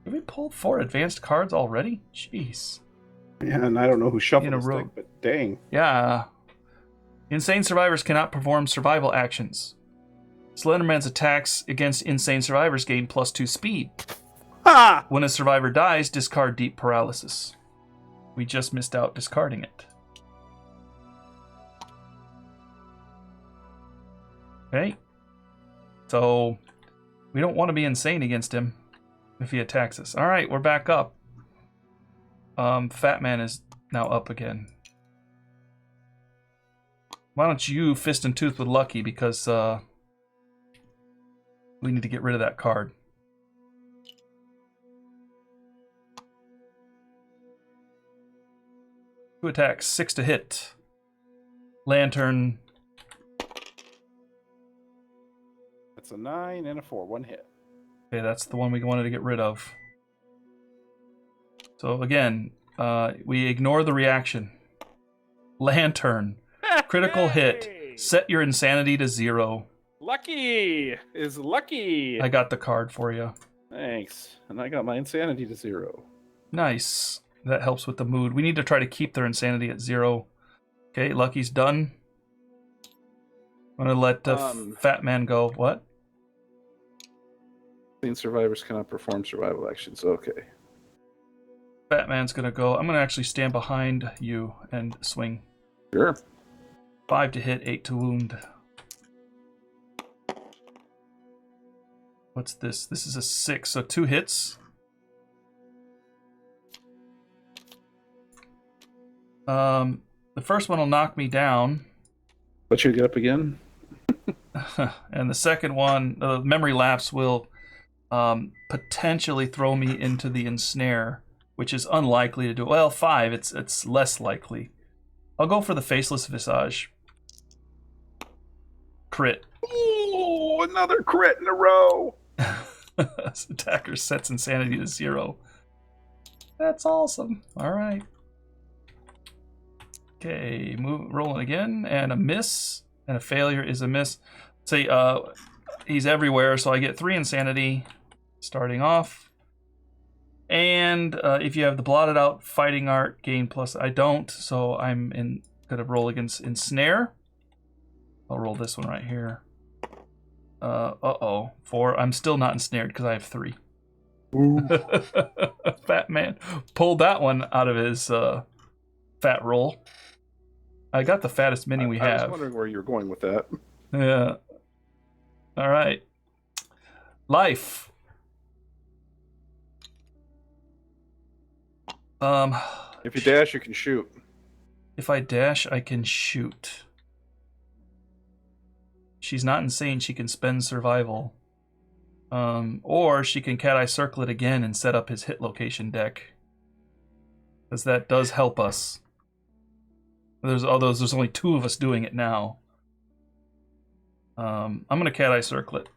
Have we pulled 4 advanced cards already? Jeez. Yeah, and I don't know who shuffled this deck, but dang. Yeah. Insane survivors cannot perform survival actions. Slenderman's attacks against insane survivors gain +2 speed. Ha! When a survivor dies, discard deep paralysis. We just missed out discarding it. Okay. So, we don't want to be insane against him if he attacks us. Alright, we're back up. Fat Man is now up again. Why don't you fist and tooth with Lucky, because we need to get rid of that card. 2 attacks, 6 to hit. Lantern. That's a 9 and a 4, 1 hit. Okay, that's the one we wanted to get rid of. So again, we ignore the reaction. Lantern. Critical hit. Set your insanity to 0. Lucky is lucky. I got the card for you. Thanks. And I got my insanity to 0. Nice. That helps with the mood. We need to try to keep their insanity at 0. Okay, Lucky's done. I'm going to let Fat Man go. What? Survivors cannot perform survival actions. Okay. Fat Man's going to go. I'm going to actually stand behind you and swing. Sure. 5 to hit, 8 to wound. What's this? This is a 6, so 2 hits. The first one will knock me down. Let you get up again. And the second one, memory lapse, will potentially throw me into the ensnare, which is unlikely to do. Well, 5, it's less likely. I'll go for the faceless visage. Crit. Oh, another crit in a row. Attacker sets insanity to 0. That's awesome. All right. Okay, rolling again, and a miss, and a failure is a miss. See, he's everywhere, so I get 3 insanity starting off. And if you have the blotted out fighting art, gain plus. I don't, so I'm gonna roll against ensnare. I'll roll this one right here. 4. I'm still not ensnared because I have 3. Fat Man pulled that one out of his fat roll. I got the fattest mini we have. I was wondering where you were going with that. Yeah. All right. Life. If you dash, you can shoot. If I dash, I can shoot. She's not insane. She can spend survival. Or she can cat eye circle it again and set up his hit location deck. Because that does help us. There's only 2 of us doing it now. I'm gonna cat eye circle it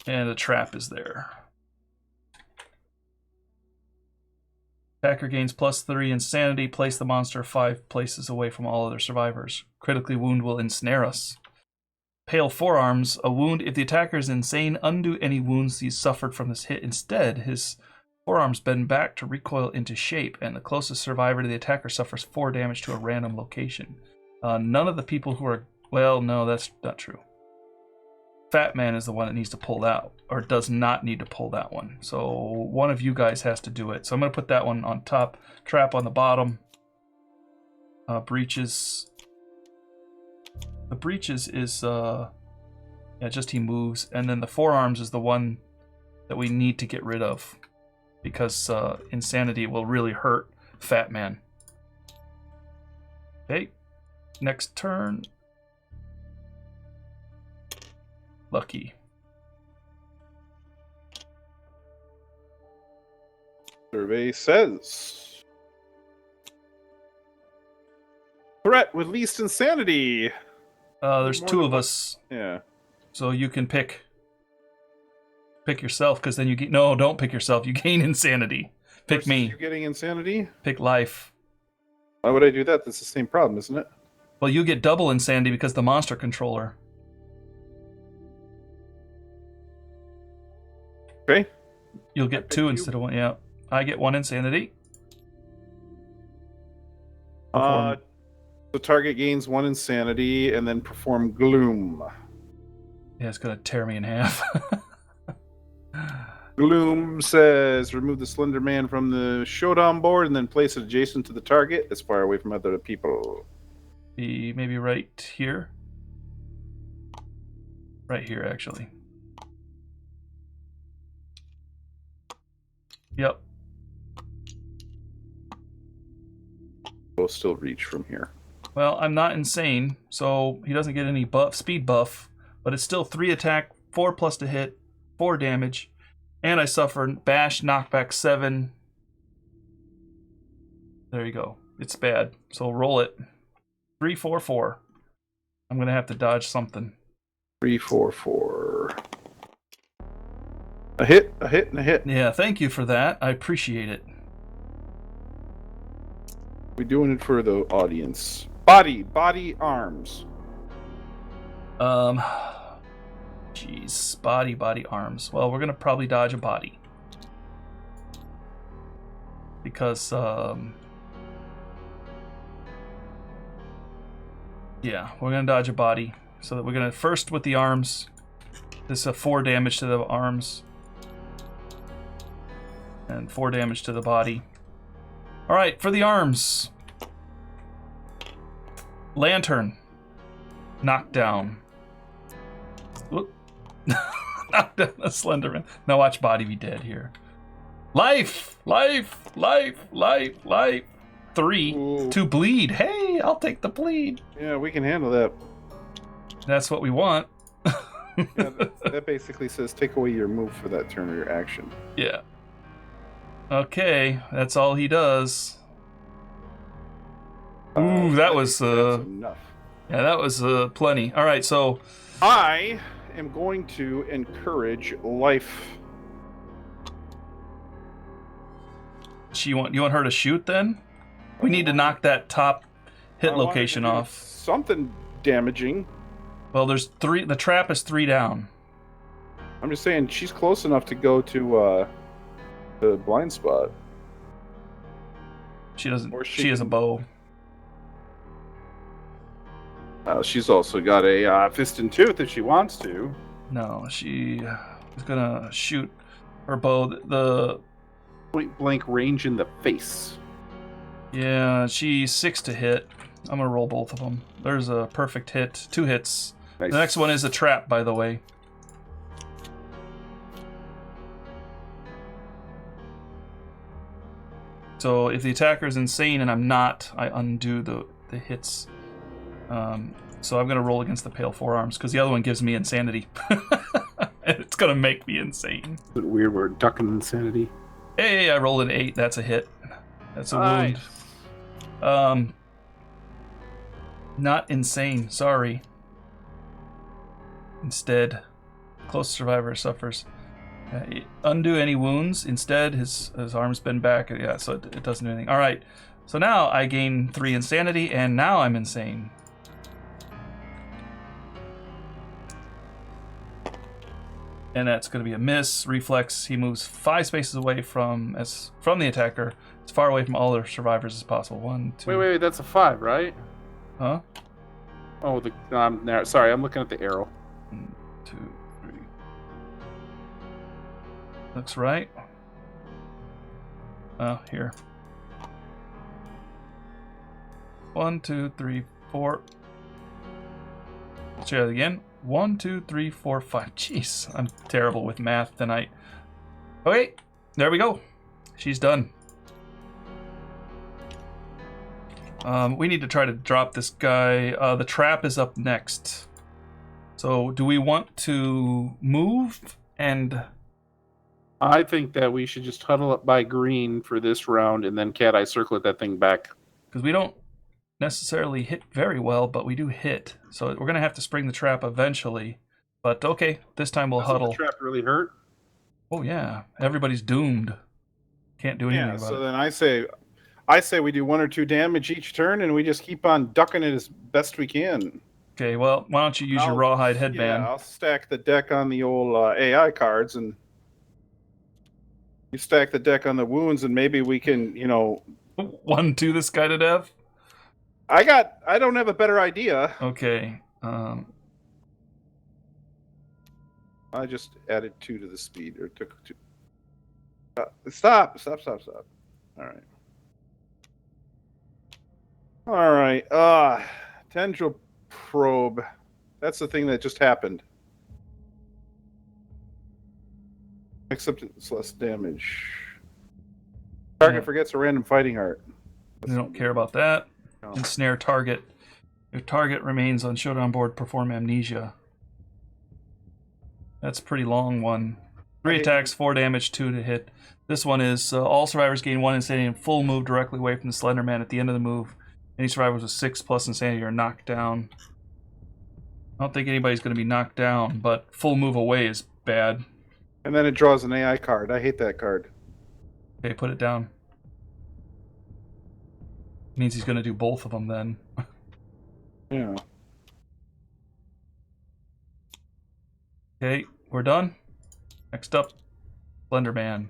And a trap is there. Attacker gains +3 insanity. Place the monster 5 places away from all other survivors. Critically wound will ensnare us. Pale forearms. A wound. If the attacker is insane, undo any wounds he's suffered from this hit. Instead, his forearms bend back to recoil into shape, and the closest survivor to the attacker suffers 4 damage to a random location. None of the people who are... Well, no, that's not true. Fat Man is the one that needs to pull that, or does not need to pull that one. So one of you guys has to do it. So I'm going to put that one on top. Trap on the bottom. Breaches. The breaches is, yeah, just he moves. And then the forearms is the one that we need to get rid of. Because insanity will really hurt Fat Man. Okay. Next turn. Lucky. Survey says threat with least insanity. There's 2 of us. Yeah. So you can pick yourself, because then you get... No, don't pick yourself. You gain insanity. Pick Versus me. You getting insanity? Pick life. Why would I do that? That's the same problem, isn't it? Well, you get double insanity because the monster controller. Okay. You'll get 2 instead of 1. Yeah. I get 1 insanity. The target gains 1 insanity and then perform gloom. Yeah, it's gonna tear me in half. Gloom says remove the Slenderman from the Showdown board and then place it adjacent to the target as far away from other people. Be maybe right here. Right here, actually. Yep. We'll still reach from here. Well, I'm not insane, so he doesn't get any speed buff, but it's still 3 attack, 4+ to hit, 4 damage, and I suffer bash, knockback 7. There you go. It's bad. So roll it. 3, 4, 4. I'm gonna have to dodge something. 3, 4, 4. A hit, and a hit. Yeah, thank you for that. I appreciate it. We're doing it for the audience. Body, arms. Jeez, body, arms. Well, we're gonna probably dodge a body. Because, yeah, we're gonna dodge a body. So that we're gonna, first with the arms. This is a 4 damage to the arms. And 4 damage to the body. Alright, for the arms. Lantern. Knockdown. Whoop. Knockdown a Slenderman. Now watch body be dead here. Life! 3 Ooh. to bleed. Hey, I'll take the bleed. Yeah, we can handle that. That's what we want. Yeah, that basically says take away your move for that turn or your action. Yeah. Okay, that's all he does. Ooh, that was that's enough. yeah, that was plenty. All right, so I am going to encourage life. you want her to shoot then? We need to knock that top hit I wanted location to do off. Something damaging. Well, there's 3. The trap is 3 down. I'm just saying she's close enough to go to the blind spot. She doesn't. Or She has a can- bow. She's also got a fist and tooth if she wants to. No, she is gonna shoot her bow. The Point blank range in the face. yeah, she's 6 to hit. I'm gonna roll both of them. There's a perfect hit. 2 hits. Nice. The next one is a trap, by the way. So if the attacker is insane and I'm not, I undo the hits. So I'm gonna roll against the pale forearms because the other one gives me insanity. And it's gonna make me insane. Is it weird we're ducking insanity? Hey, I rolled an 8. That's a hit. That's a Nice. wound. Not insane. Sorry. Instead, close survivor suffers. Undo any wounds. Instead, his arm's been back. Yeah, so it doesn't do anything. All right. So now I gain 3 insanity, and now I'm insane. And that's going to be a miss. Reflex. He moves 5 spaces away from the attacker, as far away from all their survivors as possible. 1, 2. Wait, that's a 5, right? Huh? Oh, I'm there. Sorry, I'm looking at the arrow. 1, 2, 3. Looks right. Oh, here. 1, 2, 3, 4. Let's try that again. 1, 2, 3, 4, 5. Jeez, I'm terrible with math tonight. Okay, there we go. She's done. We need to try to drop this guy. The trap is up next. So, do we want to move and... I think that we should just huddle up by green for this round, and then Cat Eye circlet that thing back. Because we don't necessarily hit very well, but we do hit. So we're going to have to spring the trap eventually. But okay, this time we'll huddle. Doesn't the trap really hurt? Oh yeah, everybody's doomed. Can't do anything about so it. Then I say we do 1 or 2 damage each turn, and we just keep on ducking it as best we can. Okay, well, why don't you use your rawhide headband? Yeah, I'll stack the deck on the old AI cards, and you stack the deck on the wounds, and maybe we can, 1-2 this guy to death? I don't have a better idea. Okay. I just added 2 to the speed, or took 2. Stop. All right. Tendril probe. That's the thing that just happened. Except it's less damage. Target forgets a random fighting art. We don't care about that. No. Ensnare target. If target remains on Showdown board, perform amnesia. That's a pretty long one. 3 attacks, 4 damage, 2 to hit. This one is all survivors gain 1 insanity and full move directly away from the Slenderman at the end of the move. Any survivors with 6+ insanity are knocked down. I don't think anybody's going to be knocked down, but full move away is bad. And then it draws an AI card. I hate that card. Okay, put it down. Means he's going to do both of them then. Yeah. Okay, we're done. Next up, Slenderman.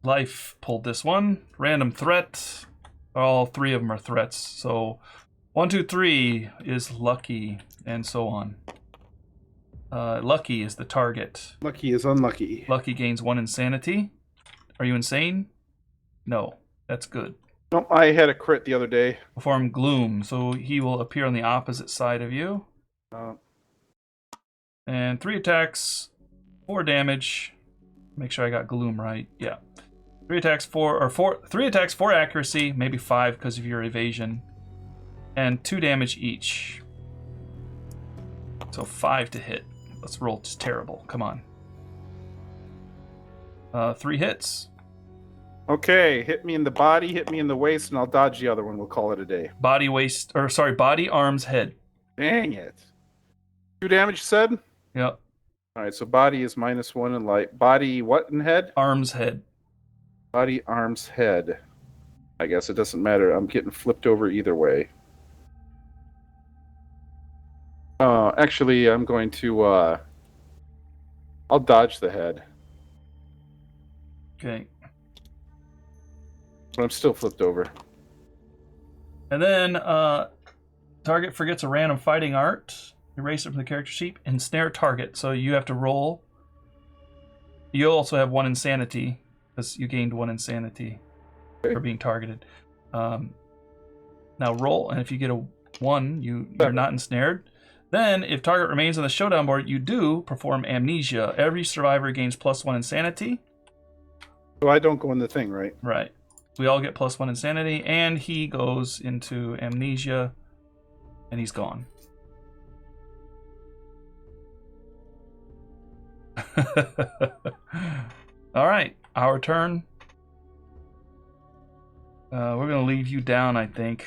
Life pulled this one. Random threat. All 3 of them are threats. So 1, 2, 3 is lucky, and so on. Lucky is the target. Lucky is unlucky. Lucky gains 1 insanity. Are you insane? No, that's good. Nope, I had a crit the other day. Perform gloom, so he will appear on the opposite side of you. And 3 attacks, 4 damage. Make sure I got gloom right. Yeah. 3 attacks, 3 attacks, 4 accuracy, maybe 5 because of your evasion. And 2 damage each. So 5 to hit. Let's roll just terrible. Come on. 3 hits. Okay, hit me in the body, hit me in the waist, and I'll dodge the other one. We'll call it a day. Body, arms, head. Dang it. 2 damage, you said? Yep. All right, so body is -1 and light. Body, what in head? Arms, head. Body, arms, head. I guess it doesn't matter. I'm getting flipped over either way. Actually, I'm going to, I'll dodge the head. Okay. But I'm still flipped over. And then, target forgets a random fighting art. Erase it from the character sheet. Ensnare target. So you have to roll. You also have 1 insanity, because you gained 1 insanity for being targeted. Now roll, and if you get a 1, you're not ensnared. Then, if target remains on the Showdown board, you do perform amnesia. Every survivor gains +1 insanity. So I don't go in the thing, right? Right. We all get +1 insanity, and he goes into amnesia, and he's gone. All right, our turn. We're going to leave you down, I think.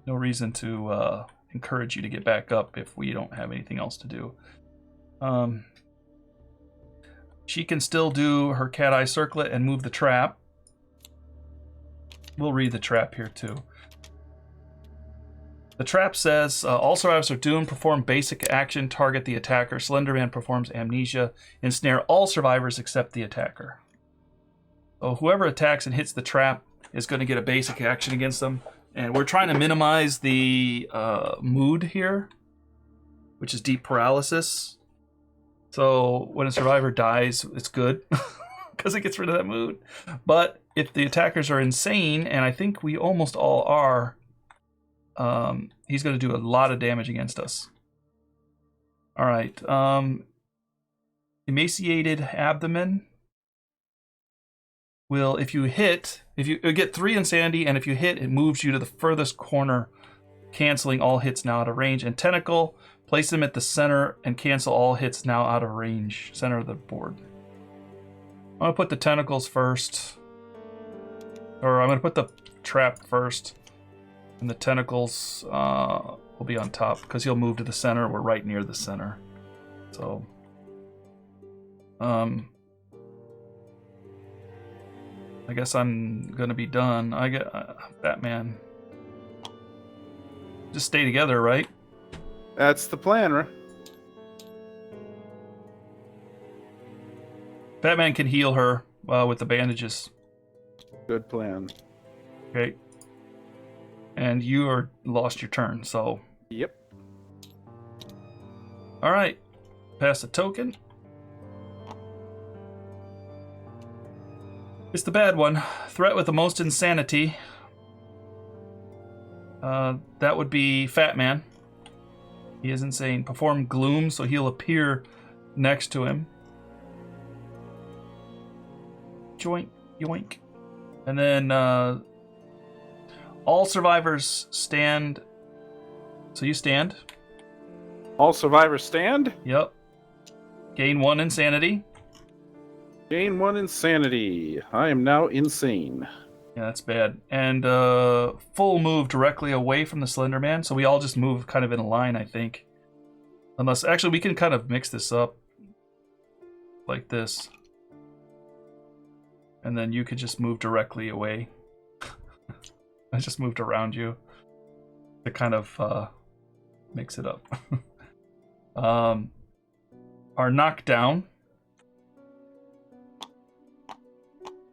No reason to encourage you to get back up if we don't have anything else to do. She can still do her cat eye circlet and move the trap. We'll read the trap here too. The trap says, all survivors are doomed, perform basic action, target the attacker. Slenderman performs amnesia, ensnare all survivors except the attacker. So whoever attacks and hits the trap is going to get a basic action against them. And we're trying to minimize the mood here, which is deep paralysis. So when a survivor dies, it's good because it gets rid of that mood. But if the attackers are insane, and I think we almost all are, he's going to do a lot of damage against us. All right. Emaciated abdomen will, if you get 3 insanity, and if you hit, it moves you to the furthest corner, canceling all hits now out of range. And tentacle, place them at the center and cancel all hits now out of range, center of the board. I'm going to put the tentacles first, or I'm going to put the trap first, and the tentacles will be on top because he'll move to the center. We're right near the center. So, I guess I'm going to be done. I get Batman. Just stay together, right? That's the plan, right? Batman can heal her with the bandages. Good plan. Okay. And you lost your turn, so. Yep. All right. Pass the token. It's the bad one. Threat with the most insanity. That would be Fat Man. He is insane. Perform gloom, so he'll appear next to him. Joink, yoink. And then all survivors stand. So you stand. All survivors stand? Yep. Gain 1 insanity. Gain 1 insanity. I am now insane. Yeah, that's bad. And full move directly away from the Slenderman. So we all just move kind of in a line, I think. Unless, actually, we can kind of mix this up. Like this. And then you could just move directly away. I just moved around you to kind of mix it up. Our knockdown.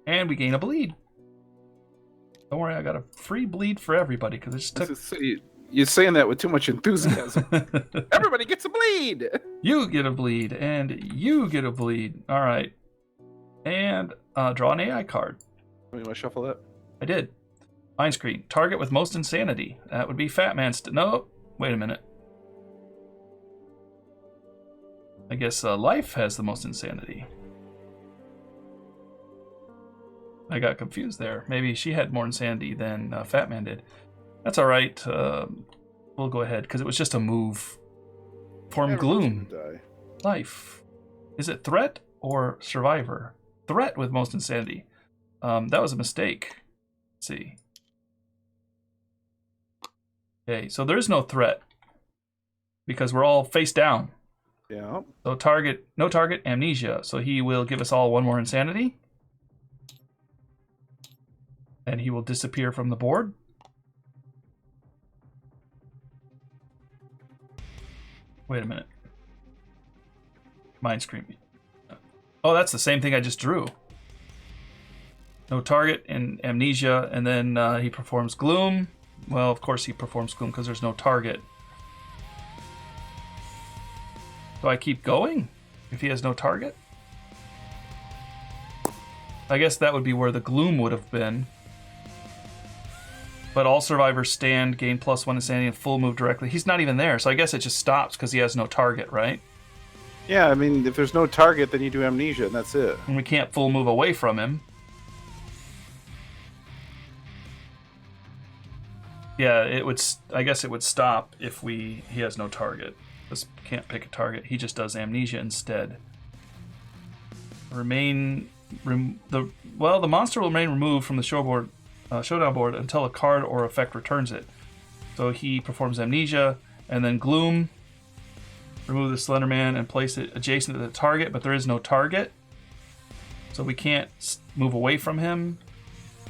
And we gain a bleed. Don't worry, I got a free bleed for everybody because it just took. You're saying that with too much enthusiasm. Everybody gets a bleed. You get a bleed, and you get a bleed. All right, and draw an AI card. You want to shuffle that? I did. Mind screen. Target with most insanity. That would be Fat Man. No, wait a minute. I guess Life has the most insanity. I got confused there. Maybe she had more insanity than Fat Man did. That's all right. We'll go ahead because it was just a move. Form gloom. Life. Is it threat or survivor? Threat with most insanity. That was a mistake. Let's see. Okay, so there's no threat because we're all face down. Yeah. So no target, amnesia. So he will give us all 1 more insanity. And he will disappear from the board. Wait a minute. Mind screen. Oh, that's the same thing I just drew. No target and amnesia, and then he performs gloom. Well, of course he performs gloom because there's no target. Do I keep going if he has no target? I guess that would be where the gloom would have been. But all survivors stand, gain +1 insanity, and full move directly. He's not even there, so I guess it just stops because he has no target, right? Yeah, I mean, if there's no target, then you do amnesia, and that's it. And we can't full move away from him. Yeah, it would. I guess it would stop if he has no target. Just can't pick a target. He just does amnesia instead. The monster will remain removed from the showdown board until a card or effect returns it. So he performs amnesia, And then Gloom. Remove the Slenderman and place it adjacent to the target, but there is no target. So we can't move away from him.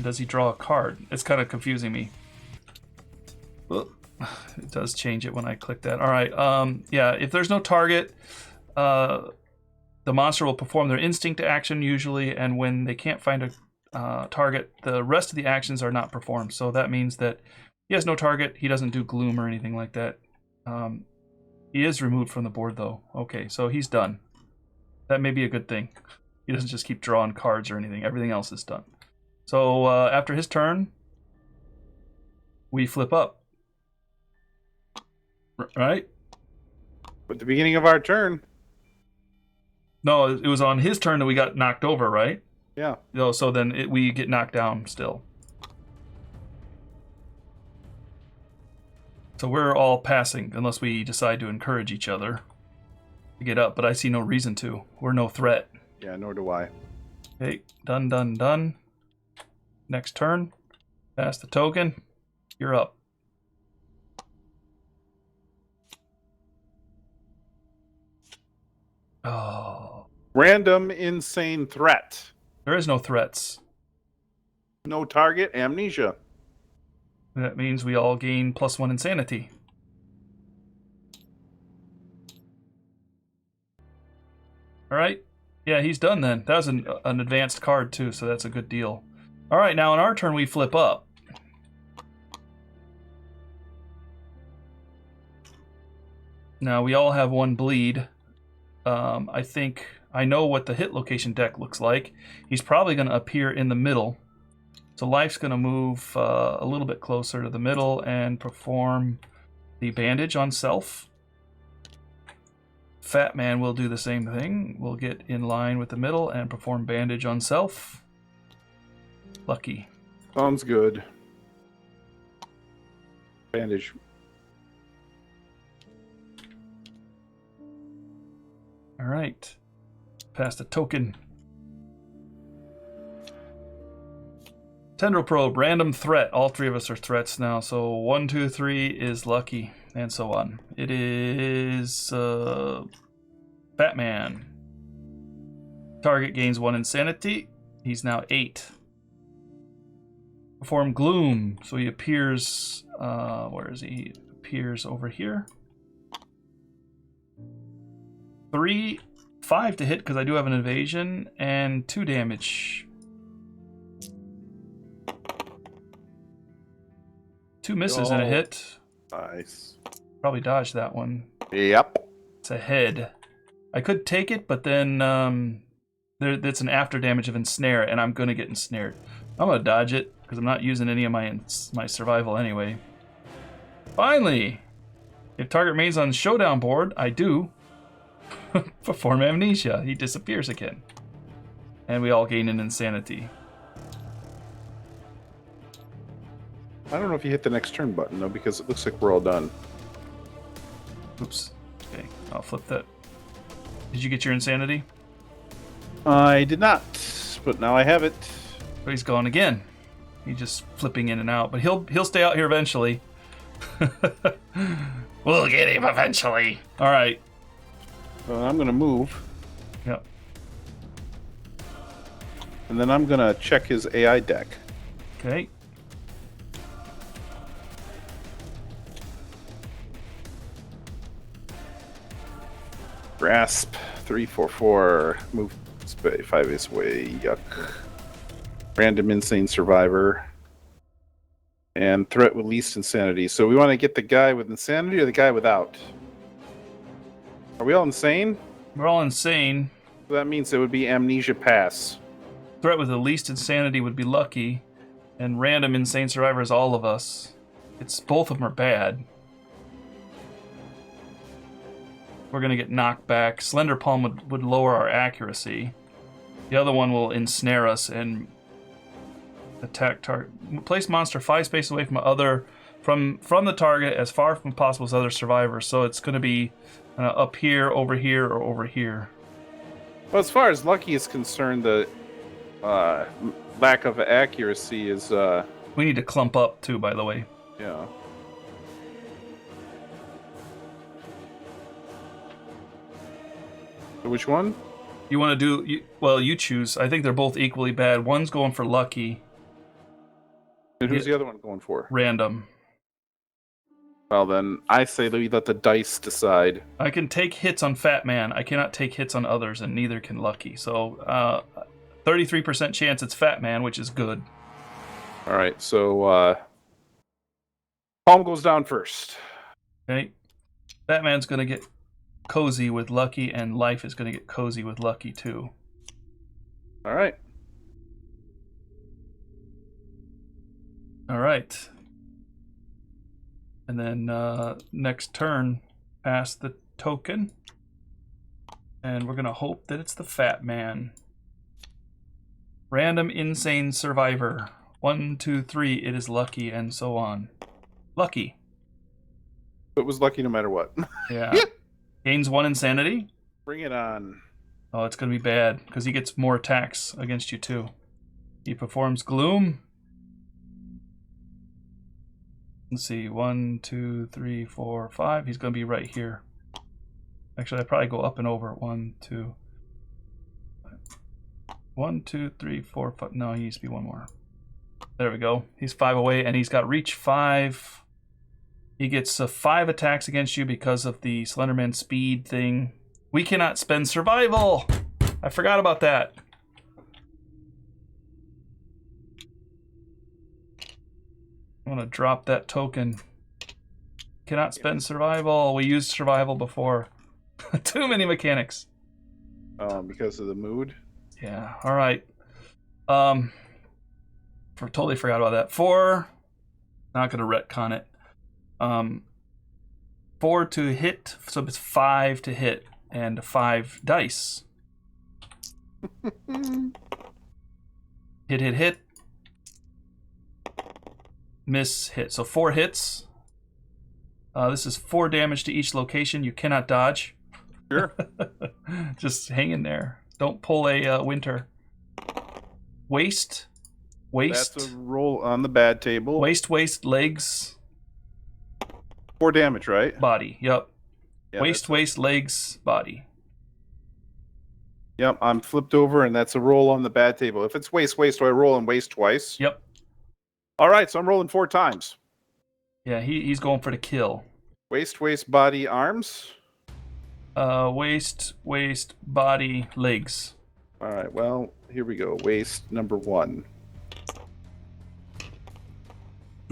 Does he draw a card? It's kind of confusing me. It does change it when I click that. All right. Yeah, if there's no target, the monster will perform their instinct action usually, and when they can't find a target, the rest of the actions are not performed. So that means that he has no target. He doesn't do Gloom or anything like that. He is removed from the board, though. Okay, so he's done. That may be a good thing. He doesn't just keep drawing cards or anything. Everything else is done. So after his turn, we flip up. Right? At the beginning of our turn. No, it was on his turn that we got knocked over, right? Yeah. No, so then we get knocked down still. So we're all passing unless we decide to encourage each other to get up, but I see no reason to. We're no threat. Yeah, nor do I. Okay, done. Next turn. Pass the token. You're up. Oh. Random insane threat. There is no threats. No target, amnesia. That means we all gain +1 insanity. All right. Yeah, he's done then. That was an advanced card too, so that's a good deal. All right, now in our turn we flip up. Now we all have 1 bleed. I think I know what the hit location deck looks like. He's probably going to appear in the middle. So Life's going to move a little bit closer to the middle and perform the bandage on self. Fat Man will do the same thing. We'll get in line with the middle and perform bandage on self. Lucky. Sounds good. Bandage. All right. Pass the token. Tendril Probe, random threat. All 3 of us are threats now. So 1, 2, 3 is lucky, and so on. It is Batman. Target gains 1 insanity. He's now 8. Perform Gloom. So he appears. Where is he? He appears over here. 3, 5 to hit because I do have an evasion, and 2 damage. 2 misses and a hit. Nice. Probably dodge that one. Yep. It's a head. I could take it, but then it's an after damage of ensnare, and I'm gonna get ensnared. I'm gonna dodge it because I'm not using any of my survival anyway. Finally, if target remains on Showdown board, I do perform amnesia. He disappears again, and we all gain an insanity. I don't know if you hit the next turn button, though, because it looks like we're all done. Oops. Okay, I'll flip that. Did you get your insanity? I did not, but now I have it. But he's gone again. He's just flipping in and out, but he'll stay out here eventually. We'll get him eventually. All right. I'm going to move, Yep. and then I'm going to check his AI deck. Okay. Grasp, 3/4/4, move 5 ace away, yuck. Random insane survivor. And threat with least insanity. So we want to get the guy with insanity or the guy without? Are we all insane? We're all insane. So that means it would be amnesia pass. Threat with the least insanity would be lucky, and random insane survivor is all of us. It's both of them are bad. We're gonna get knocked back. Slender Palm would lower our accuracy. The other one will ensnare us and attack target. Place monster 5 space away from the target as far from possible as other survivors. So it's gonna be up here, over here, or over here. Well, as far as lucky is concerned, the lack of accuracy is We need to clump up too, by the way. yeah. Which one? You want to do... Well, you choose. I think they're both equally bad. One's going for lucky. And who's the other one going for? Random. Well, then I say we let the dice decide. I can take hits on Fat Man. I cannot take hits on others, and neither can Lucky. So, 33% chance it's Fat Man, which is good. All right, so Palm goes down first. Okay. Fat Man's going to get cozy with Lucky, and Life is going to get cozy with Lucky, too. All right. All right. And then next turn, pass the token. And we're going to hope that it's the Fat Man. Random insane survivor. 1, 2, 3, it is Lucky, and so on. Lucky. It was lucky no matter what. Yeah. Gains 1 insanity. Bring it on. Oh, it's going to be bad, because he gets more attacks against you, too. He performs Gloom. Let's see, 1, 2, 3, 4, 5. He's going to be right here. Actually, I'd probably go up and over. 1, 2. 1, 2, 3, 4, 5. No, he needs to be one more. There we go. He's 5 away, and he's got reach 5. He gets 5 attacks against you because of the Slenderman speed thing. We cannot spend survival. I forgot about that. I'm gonna drop that token. Cannot spend survival. We used survival before. Too many mechanics. Because of the mood. Yeah. All right. Totally forgot about that. 4. Not gonna retcon it. 4 to hit, so it's 5 to hit, and 5 dice. Hit. Miss, hit. So 4 hits. This is 4 damage to each location. You cannot dodge. Sure. Just hang in there. Don't pull a Winter. Waste. That's a roll on the bad table. Waste, legs. 4 damage, right? Body, yep. Yeah, waste, legs, body. Yep, I'm flipped over, and that's a roll on the bad table. If it's waste, do I roll and waste twice? Yep. All right, so I'm rolling 4 times. Yeah, he's going for the kill. Waste, body, arms. Waste, body, legs. All right, well, here we go. Waste number 1.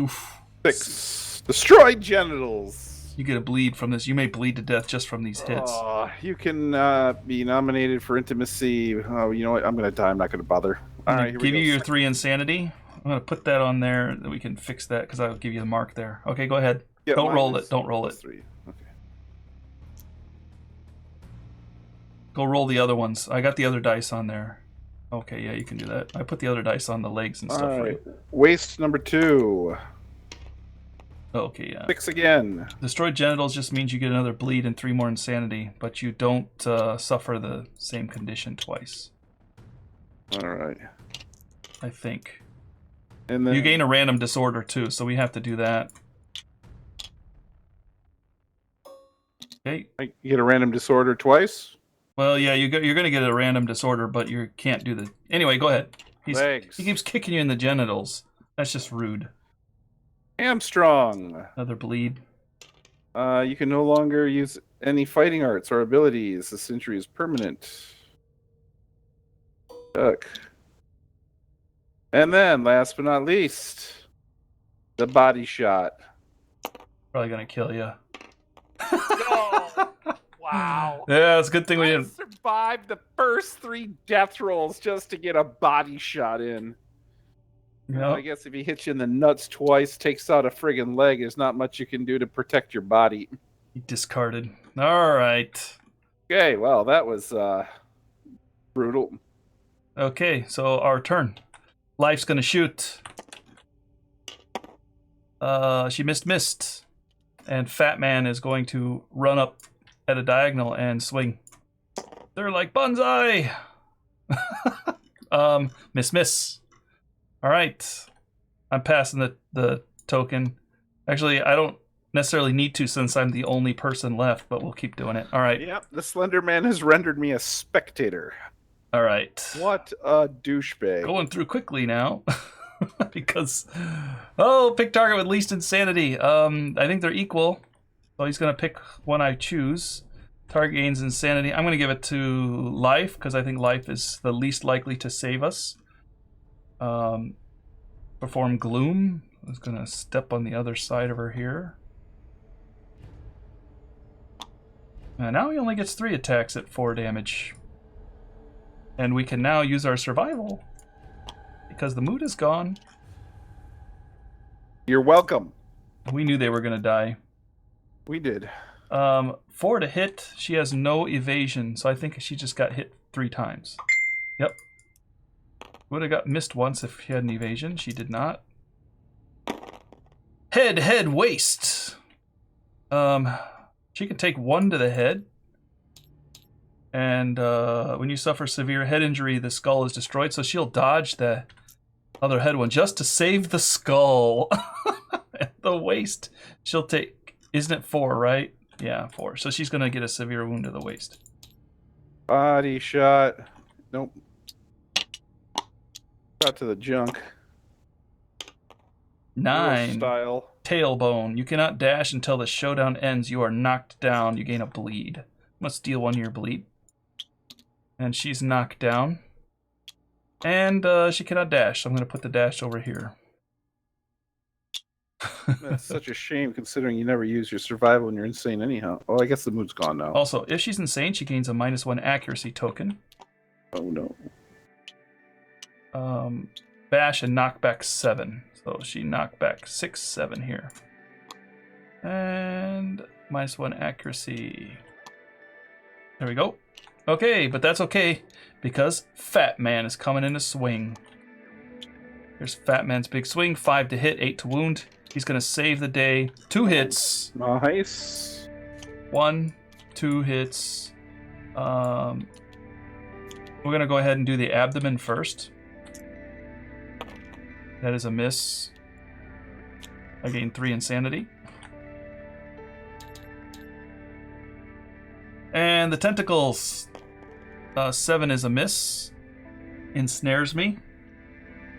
Oof. 6. Destroyed genitals. You get a bleed from this. You may bleed to death just from these hits. You can be nominated for intimacy. Oh, you know what? I'm going to die. I'm not going to bother. All right, here we give go. you your 3 insanity. I'm going to put that on there. That we can fix that because I'll give you the mark there. Okay, go ahead. Yeah, Don't roll it. Don't roll it. 3. Okay. Go roll the other ones. I got the other dice on there. Okay, yeah, you can do that. I put the other dice on the legs and stuff. All Right. Waste number 2. Okay, yeah. 6 again. Destroyed genitals just means you get another bleed and 3 more insanity, but you don't suffer the same condition twice. All right. I think. And then You gain a random disorder too, so we have to do that. Okay. you get a random disorder twice. Well, yeah, you're going to get a random disorder, but you can't do the... Anyway, go ahead. Legs. He keeps kicking you in the genitals. That's just rude. Hamstrung. Another bleed. You can no longer use any fighting arts or abilities. This injury is permanent. Duck. And then, last but not least, the body shot. Probably going to kill you. Oh, wow. Yeah, it's a good thing we I didn't... survived the first 3 death rolls just to get a body shot in. Well, I guess if he hits you in the nuts twice, takes out a friggin' leg, there's not much you can do to protect your body. He discarded. All right. Okay, well, that was brutal. Okay, so our turn. Life's gonna shoot. She missed. And Fat Man is going to run up at a diagonal and swing. They're like bonsai. Miss. All right. I'm passing the token. Actually, I don't necessarily need to since I'm the only person left, but we'll keep doing it. All right. Yep, the Slenderman has rendered me a spectator. All right. What a douchebag. Going through quickly now. Because pick target with least insanity. I think they're equal. So he's gonna pick one I choose. Target gains insanity. I'm gonna give it to life because I think life is the least likely to save us. Perform gloom. I was gonna step on the other side of her here. And now he only gets 3 attacks at 4 damage. And we can now use our survival because the mood is gone. You're welcome. We knew they were gonna die. We did. 4 to hit. She has no evasion, so I think she just got hit 3 times. Yep. Would have got missed once if she had an evasion. She did not. Head, waist. She can take 1 to the head. And when you suffer severe head injury, the skull is destroyed. So she'll dodge the other head one just to save the skull. The waist, she'll take. Isn't it 4, right? Yeah, 4. So she's gonna get a severe wound to the waist. Body shot. Nope. Shot to the junk. 9. Style. Tailbone. You cannot dash until the showdown ends. You are knocked down. You gain a bleed. Must deal 1 year bleed. And she's knocked down. And she cannot dash, so I'm going to put the dash over here. That's such a shame considering you never use your survival when you're insane anyhow. Oh, I guess the mood's gone now. Also, if she's insane, she gains a -1 accuracy token. Oh no. Bash and knockback 7. So she knocked back 6, 7 here. And -1 accuracy. There we go. Okay, but that's okay because Fat Man is coming in to swing. Here's Fat Man's big swing. 5 to hit, 8 to wound. He's going to save the day. 2 hits. Nice. 1, 2 hits. We're going to go ahead and do the abdomen first. That is a miss. I gained 3 insanity. And the tentacles. 7 is a miss. Ensnares me.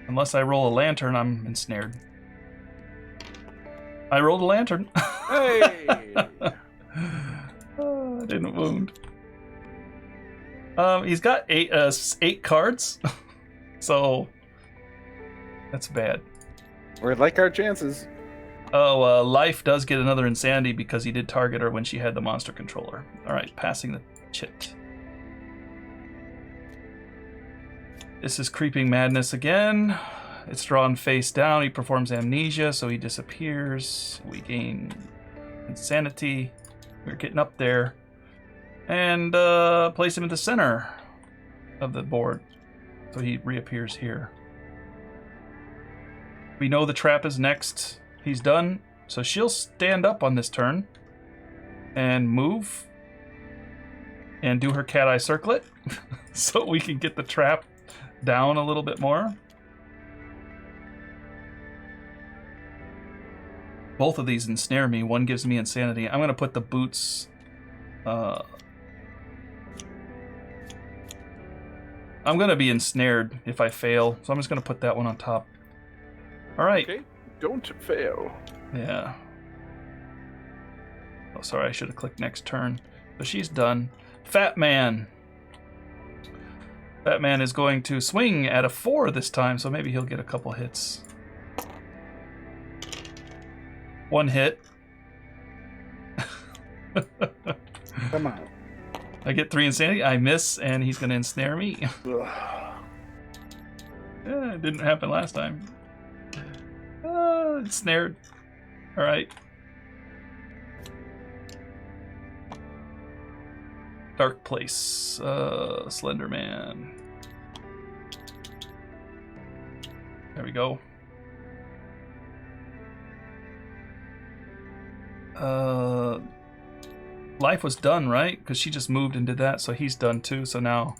Unless I roll a lantern, I'm ensnared. I rolled a lantern. Hey! Didn't wound. He's got 8 cards. So that's bad. We like our chances. Oh, life does get another insanity because he did target her when she had the monster controller. All right, passing the chit. This is Creeping Madness again. It's drawn face down. He performs amnesia, so he disappears. We gain insanity. We're getting up there. And place him in the center of the board. So he reappears here. We know the trap is next. He's done. So she'll stand up on this turn. And move. And do her cat eye circlet. So we can get the trap down a little bit more. Both of these ensnare me. One gives me insanity. I'm going to put the boots... I'm going to be ensnared if I fail. So I'm just going to put that one on top. All right. Okay, don't fail. Yeah. Oh, sorry. I should have clicked next turn. So she's done. Fat Man. Fat Man is going to swing at a 4 this time, so maybe he'll get a couple hits. 1 hit. Come on. I get 3 insanity. I miss, and he's going to ensnare me. It didn't happen last time. Ensnared. All right. Dark Place. Slenderman. There we go. Life was done, right? Because she just moved and did that, so he's done too. So now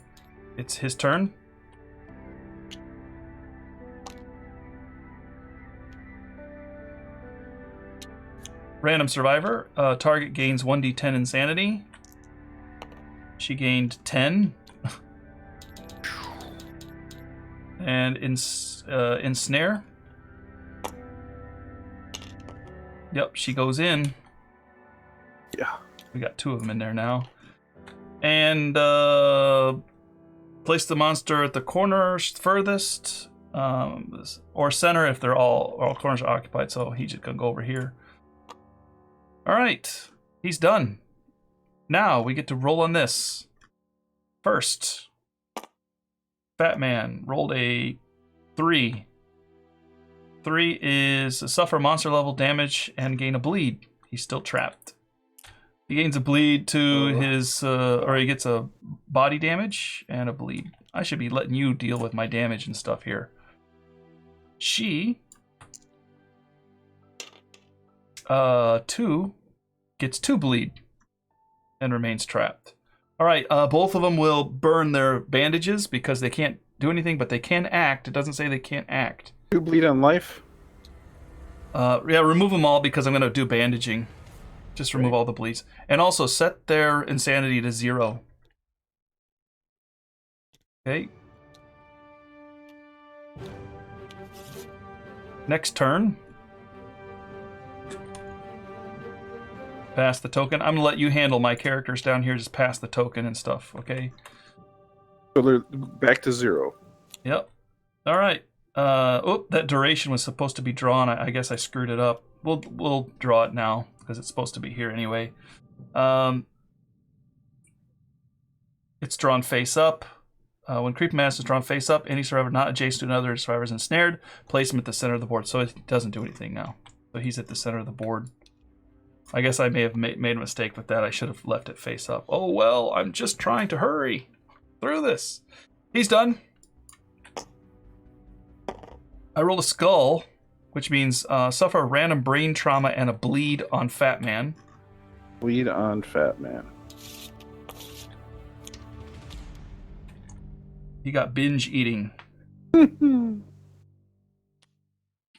it's his turn. Random survivor. Target gains 1d10 insanity. She gained 10. And ensnare. Yep, she goes in. Yeah. We got 2 of them in there now. And place the monster at the corner furthest, or center if they're all corners are occupied. So he's just gonna go over here. All right, he's done. Now we get to roll on this. First, Fat Man rolled a 3. 3 is suffer monster level damage and gain a bleed. He's still trapped. He gains a bleed to his, or he gets a body damage and a bleed. I should be letting you deal with my damage and stuff here. She, 2, gets 2 bleed and remains trapped. All right, both of them will burn their bandages because they can't do anything, but they can act. It doesn't say they can't act. 2 bleed on life? Yeah, remove them all because I'm going to do bandaging. Just remove all the bleeds. And also set their insanity to 0. Okay. Next turn. Pass the token. I'm going to let you handle my characters down here. Just pass the token and stuff, okay? So they're back to 0. Yep. All right. Oh, that duration was supposed to be drawn. I guess I screwed it up. We'll draw it now because it's supposed to be here anyway. It's drawn face up. When Creeping Mass is drawn face up, any survivor not adjacent to another survivor is ensnared. Place him at the center of the board. So it doesn't do anything now. So he's at the center of the board. I guess I may have made a mistake with that. I should have left it face up. Oh, well, I'm just trying to hurry through this. He's done. I rolled a skull, which means suffer a random brain trauma and a bleed on Fat Man. Bleed on Fat Man. He got binge eating. I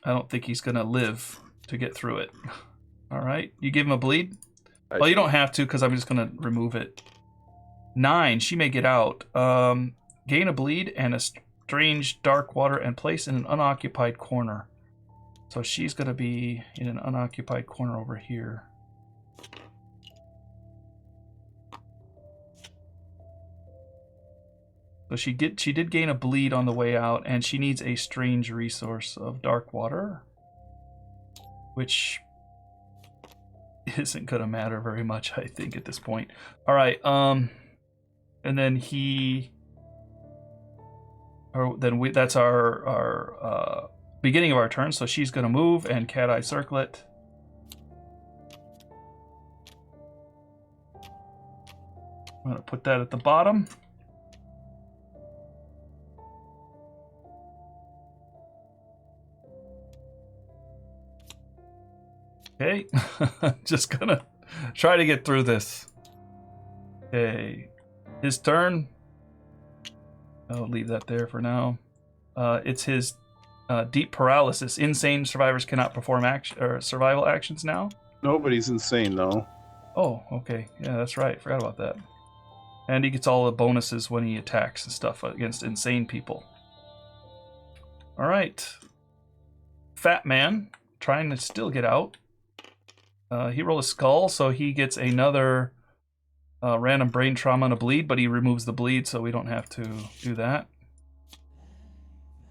don't think he's going to live to get through it. All right. You give him a bleed? Well, you don't have to because I'm just going to remove it. 9. She may get out. Gain a bleed and a strange dark water and place in an unoccupied corner. So she's going to be in an unoccupied corner over here. So she did gain a bleed on the way out, and she needs a strange resource of dark water, which isn't gonna matter very much, I think, at this point. All right, and then that's our beginning of our turn. So she's gonna move and cat eye circlet. I'm gonna put that at the bottom. Okay, just gonna try to get through this. Okay, his turn. I'll leave that there for now. It's his deep paralysis. Insane survivors cannot perform survival actions now. Nobody's insane though. Oh, okay. Yeah, that's right. Forgot about that. And he gets all the bonuses when he attacks and stuff against insane people. All right. Fat Man trying to still get out. He rolled a skull, so he gets another random brain trauma and a bleed, but he removes the bleed, so we don't have to do that.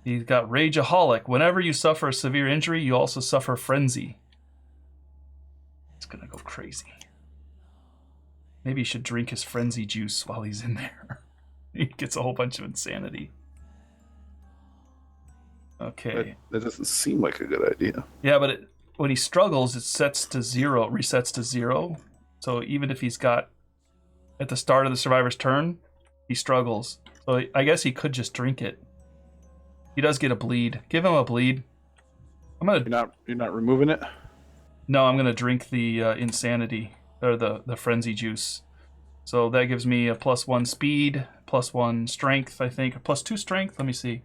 He's got Rageaholic. Whenever you suffer a severe injury, you also suffer frenzy. It's gonna go crazy. Maybe he should drink his frenzy juice while he's in there. He gets a whole bunch of insanity. Okay. That doesn't seem like a good idea. Yeah, but when he struggles, it resets to 0. So even if he's got, at the start of the survivor's turn, he struggles. So I guess he could just drink it. He does get a bleed. Give him a bleed. You're not removing it? No, I'm gonna drink the insanity, or the frenzy juice. So that gives me a +1 speed, +1 strength, I think. +2 strength, let me see.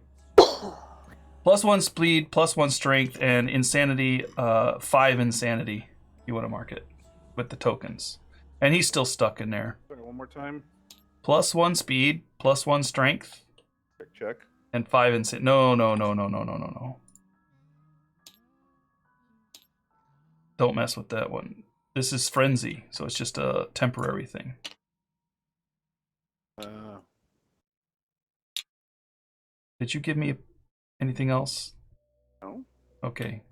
+1 speed, +1 strength, and insanity, 5 insanity. You want to mark it with the tokens. And he's still stuck in there. Sorry, one more time. +1 speed, +1 strength, Check. and 5 insane. No. Don't mess with that one. This is frenzy, so it's just a temporary thing. Did you give me anything else? No. Okay.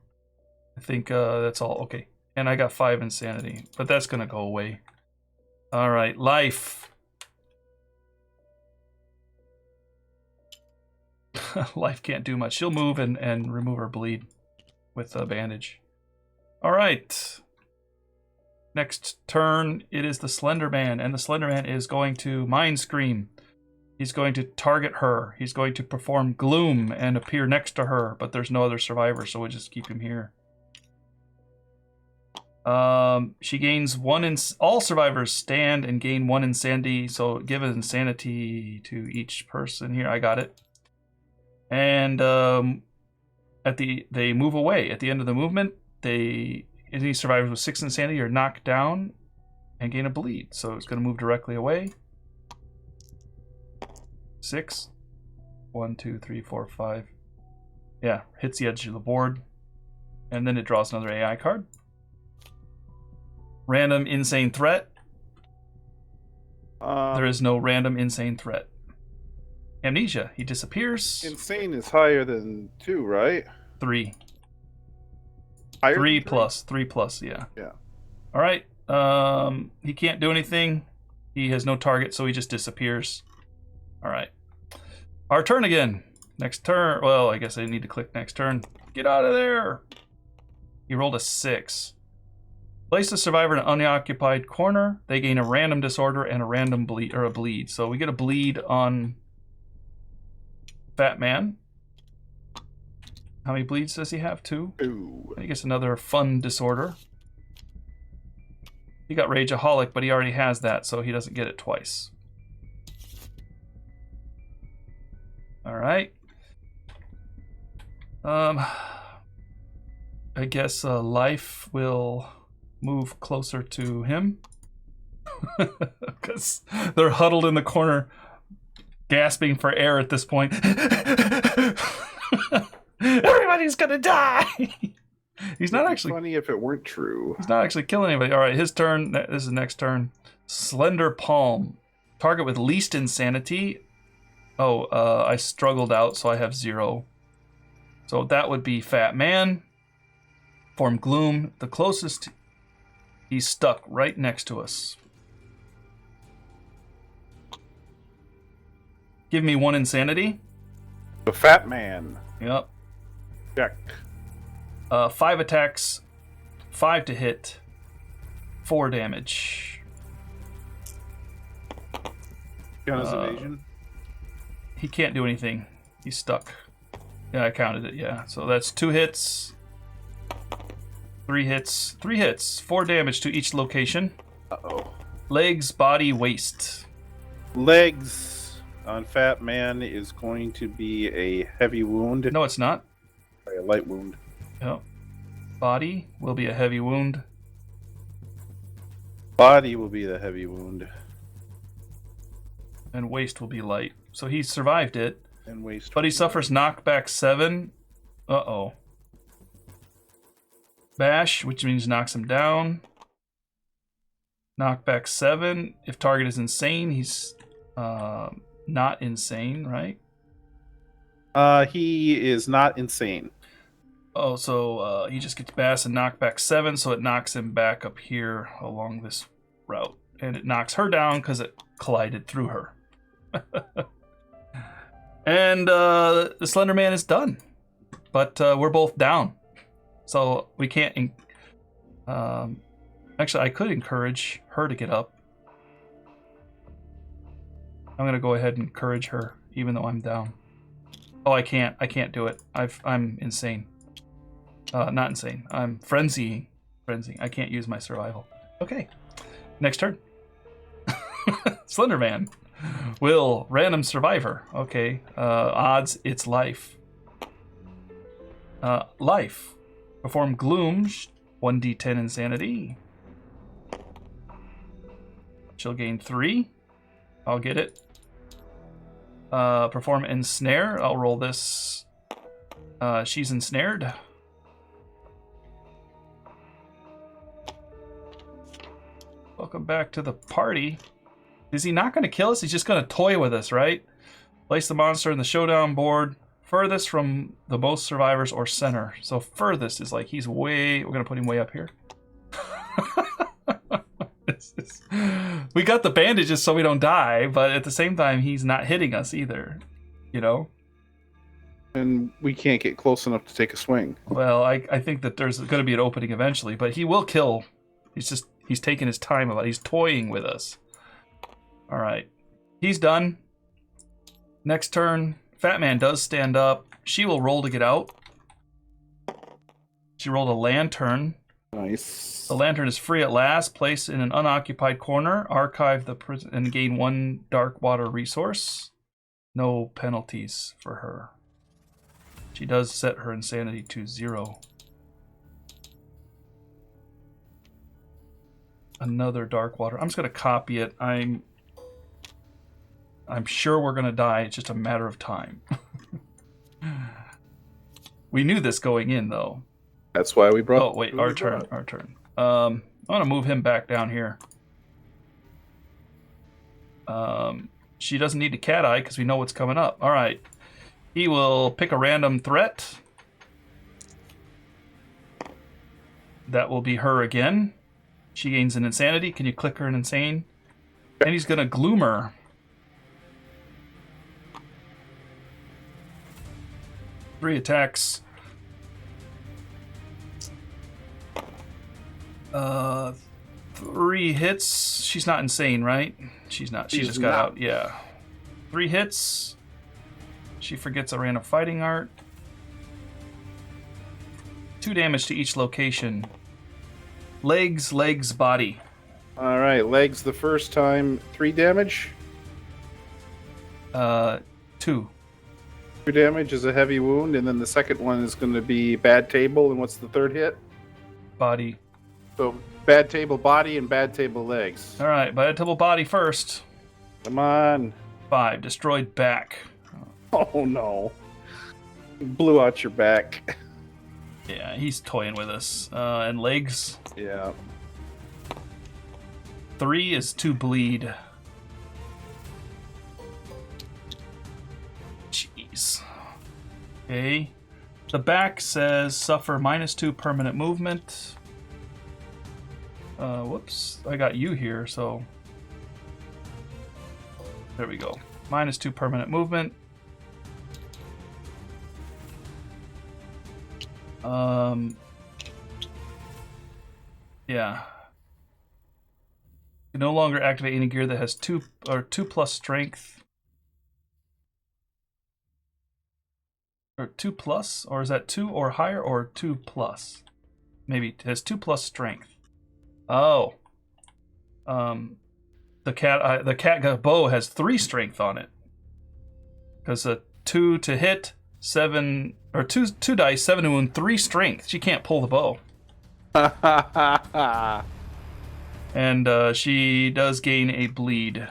I think that's all. Okay. And I got 5 insanity, but that's going to go away. All right. Life. Life can't do much. She'll move and remove her bleed with a bandage. All right. Next turn, it is the Slenderman, and the Slenderman is going to Mind Scream. He's going to target her. He's going to perform Gloom and appear next to her, but there's no other survivor, so we'll just keep him here. She gains 1 all survivors stand and gain 1 insanity, so give an insanity to each person here. I got it. And they move away. At the end of the movement, any survivors with 6 insanity are knocked down and gain a bleed. So it's going to move directly away. 6. 1, 2, 3, 4, 5. Yeah, hits the edge of the board. And then it draws another AI card. Random insane threat. There is no random insane threat. Amnesia. He disappears. Insane is higher than 2, right? 3. Higher 3 than plus. 3 plus, yeah. Yeah. All right. He can't do anything. He has no target, so he just disappears. All right. Our turn again. Next turn. Well, I guess I need to click next turn. Get out of there. He rolled a 6. Place the survivor in an unoccupied corner. They gain a random disorder and a random bleed or a bleed. So we get a bleed on Fat Man. How many bleeds does he have? 2. 2. I guess another fun disorder. He got Rageaholic, but he already has that, so he doesn't get it twice. All right. I guess Life will move closer to him because they're huddled in the corner, gasping for air at this point. Everybody's gonna die. He's not actually funny if it weren't true. He's not actually killing anybody. All right, his turn. This is next turn. Slender Palm. Target with least insanity. Oh, I struggled out, so I have 0. So that would be Fat Man. Form Gloom. The closest. He's stuck right next to us. Give me 1 insanity. The Fat Man. Yep. Check. 5 attacks, 5 to hit, 4 damage. On his evasion. He can't do anything. He's stuck. Yeah, I counted it. Yeah, so that's 2 hits, 3 hits, 3 hits, 4 damage to each location. Uh-oh. Legs, body, waist. Legs on Fat Man is going to be a heavy wound. No, it's not. A light wound. Yep. Body will be a heavy wound. Body will be the heavy wound. And waist will be light. So he survived it. And waist. But he suffers knockback 7. Uh-oh. Bash, which means knocks him down. Knockback 7. If target is insane, he's not insane, right? He is not insane. Oh, so he just gets bash and knockback 7, so it knocks him back up here along this route. And it knocks her down because it collided through her. And the Slender Man is done. But we're both down. So we can't... actually, I could encourage her to get up. I'm going to go ahead and encourage her, even though I'm down. Oh, I can't. I can't do it. I'm insane. Not insane. I'm frenzying. I can't use my survival. Okay. Next turn. Slenderman. Will. Random survivor. Okay. Odds. It's life. Life. Perform Gloom. 1d10 insanity. She'll gain 3. I'll get it. Perform ensnare. I'll roll this. She's ensnared. Welcome back to the party. Is he not going to kill us? He's just going to toy with us, right? Place the monster in the showdown board furthest from the most survivors or center. So furthest is like he's way... We're going to put him way up here. We got the bandages so we don't die, but at the same time, he's not hitting us either. You know? And we can't get close enough to take a swing. Well, I think that there's going to be an opening eventually, but he will kill. He's taking his time about it. He's toying with us. All right. He's done. Next turn, Fat Man does stand up. She will roll to get out. She rolled a lantern. Nice. The lantern is free at last. Place in an unoccupied corner. Archive the prison and gain 1 dark water resource. No penalties for her. She does set her insanity to 0. Another dark water. I'm just gonna copy it. I'm sure we're gonna die. It's just a matter of time. We knew this going in, though. That's why we brought. Oh wait, our turn. I'm gonna move him back down here. She doesn't need to cat eye because we know what's coming up. All right, he will pick a random threat. That will be her again. She gains an insanity. Can you click her an insane? And he's gonna gloom her. 3 attacks. 3 hits. She's not insane, right? She's not. She just got out. Yeah. 3 hits. She forgets a random fighting art. 2 damage to each location. Legs, body. All right, legs the first time, 3 damage. 2. 2 damage is a heavy wound, and then the second one is going to be bad table. And what's the third hit? Body. So bad table body and bad table legs. All right, bad table body first. Come on. 5. Destroyed back. Oh no. Blew out your back. Yeah, he's toying with us. And legs. Yeah. 3 is 2 bleed. Jeez. Okay. The back says suffer -2 permanent movement. Whoops. I got you here, so... There we go. -2 permanent movement. Yeah. You no longer activate any gear that has 2 plus strength. Or 2 plus? Or is that 2 or higher or 2 plus? Maybe it has 2 plus strength. Oh. The cat bow has 3 strength on it. Because a 2 to hit, 7 or 2 dice, 7 to wound, 3 strength. She can't pull the bow. And she does gain a bleed